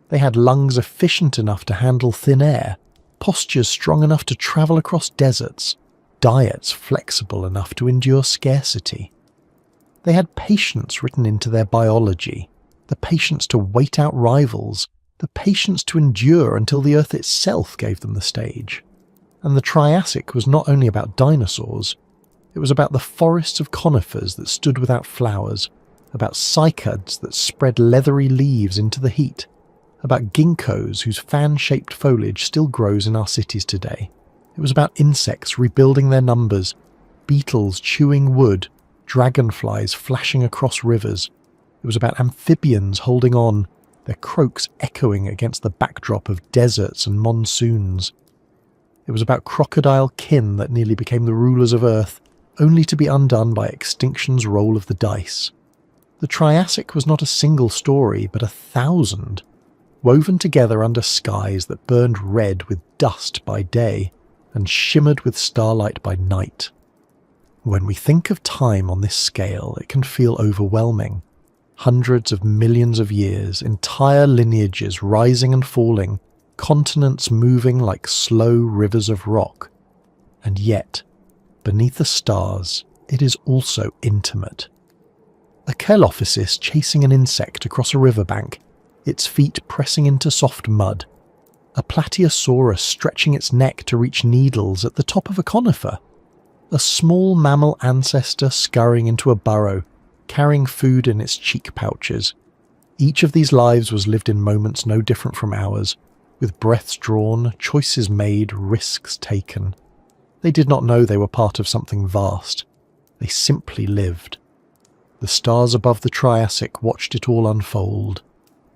They had lungs efficient enough to handle thin air, postures strong enough to travel across deserts, diets flexible enough to endure scarcity. They had patience written into their biology, the patience to wait out rivals, the patience to endure until the Earth itself gave them the stage. And the Triassic was not only about dinosaurs, it was about the forests of conifers that stood without flowers, about cycads that spread leathery leaves into the heat, about ginkgos whose fan-shaped foliage still grows in our cities today. It was about insects rebuilding their numbers, beetles chewing wood, dragonflies flashing across rivers. It was about amphibians holding on, their croaks echoing against the backdrop of deserts and monsoons. It was about crocodile kin that nearly became the rulers of Earth, only to be undone by extinction's roll of the dice. The Triassic was not a single story, but 1,000, woven together under skies that burned red with dust by day and shimmered with starlight by night. When we think of time on this scale, it can feel overwhelming. Hundreds of millions of years, entire lineages rising and falling, continents moving like slow rivers of rock. And yet, beneath the stars, it is also intimate. A Kelophysis chasing an insect across a riverbank, its feet pressing into soft mud. A Plateosaurus stretching its neck to reach needles at the top of a conifer. A small mammal ancestor scurrying into a burrow, carrying food in its cheek pouches. Each of these lives was lived in moments no different from ours, with breaths drawn, choices made, risks taken. They did not know they were part of something vast. They simply lived. The stars above the Triassic watched it all unfold.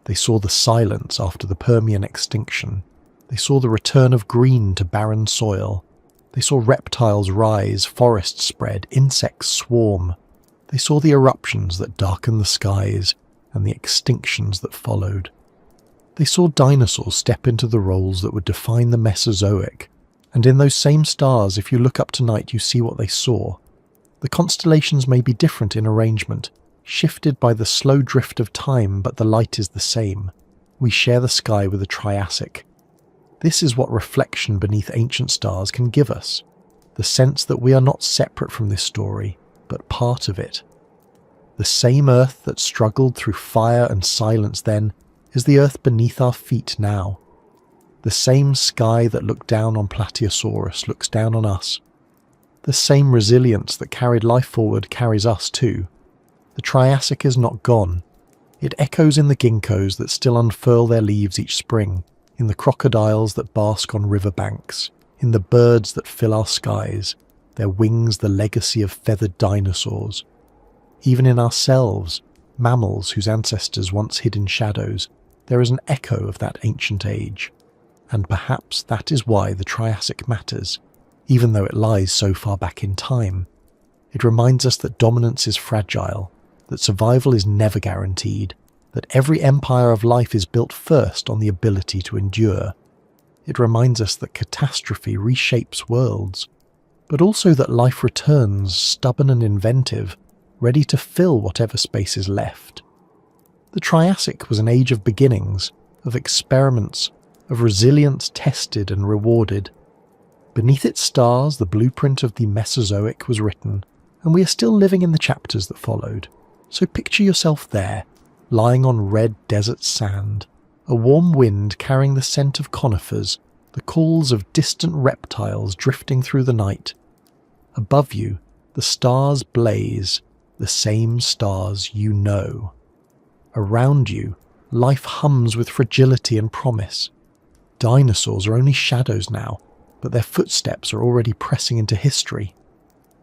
They saw the silence after the Permian extinction. They saw the return of green to barren soil. They saw reptiles rise, forests spread, insects swarm. They saw the eruptions that darkened the skies and the extinctions that followed. They saw dinosaurs step into the roles that would define the Mesozoic. And in those same stars, if you look up tonight, you see what they saw. The constellations may be different in arrangement, shifted by the slow drift of time, but the light is the same. We share the sky with the Triassic. This is what reflection beneath ancient stars can give us. The sense that we are not separate from this story, but part of it. The same Earth that struggled through fire and silence then is the Earth beneath our feet now. The same sky that looked down on Plateosaurus looks down on us. The same resilience that carried life forward carries us too. The Triassic is not gone. It echoes in the ginkgos that still unfurl their leaves each spring, in the crocodiles that bask on river banks, in the birds that fill our skies, their wings the legacy of feathered dinosaurs. Even in ourselves, mammals whose ancestors once hid in shadows, there is an echo of that ancient age. And perhaps that is why the Triassic matters, even though it lies so far back in time. It reminds us that dominance is fragile, that survival is never guaranteed, that every empire of life is built first on the ability to endure. It reminds us that catastrophe reshapes worlds, but also that life returns, stubborn and inventive, ready to fill whatever space is left. The Triassic was an age of beginnings, of experiments, of resilience tested and rewarded. Beneath its stars, the blueprint of the Mesozoic was written, and we are still living in the chapters that followed. So picture yourself there, lying on red desert sand, a warm wind carrying the scent of conifers, the calls of distant reptiles drifting through the night. Above you, the stars blaze, the same stars you know. Around you, life hums with fragility and promise. Dinosaurs are only shadows now, but their footsteps are already pressing into history.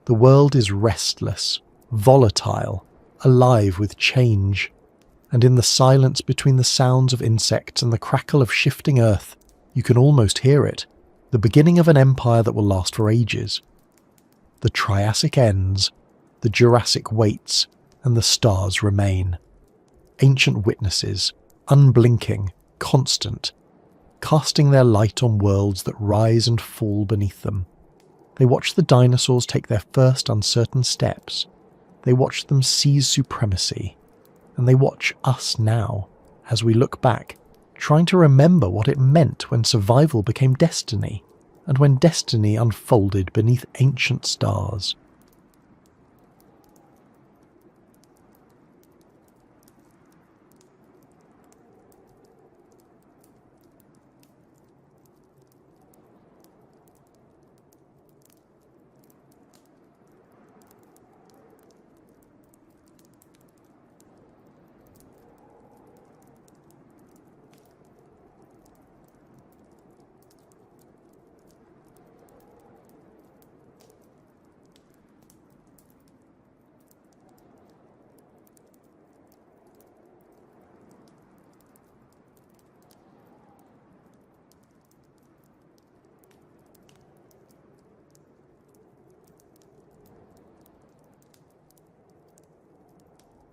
The world is restless, volatile, alive with change. And in the silence between the sounds of insects and the crackle of shifting earth, you can almost hear it, the beginning of an empire that will last for ages. The Triassic ends, the Jurassic waits, and the stars remain. Ancient witnesses, unblinking, constant, casting their light on worlds that rise and fall beneath them. They watch the dinosaurs take their first uncertain steps. They watch them seize supremacy. And they watch us now, as we look back, trying to remember what it meant when survival became destiny, and when destiny unfolded beneath ancient stars.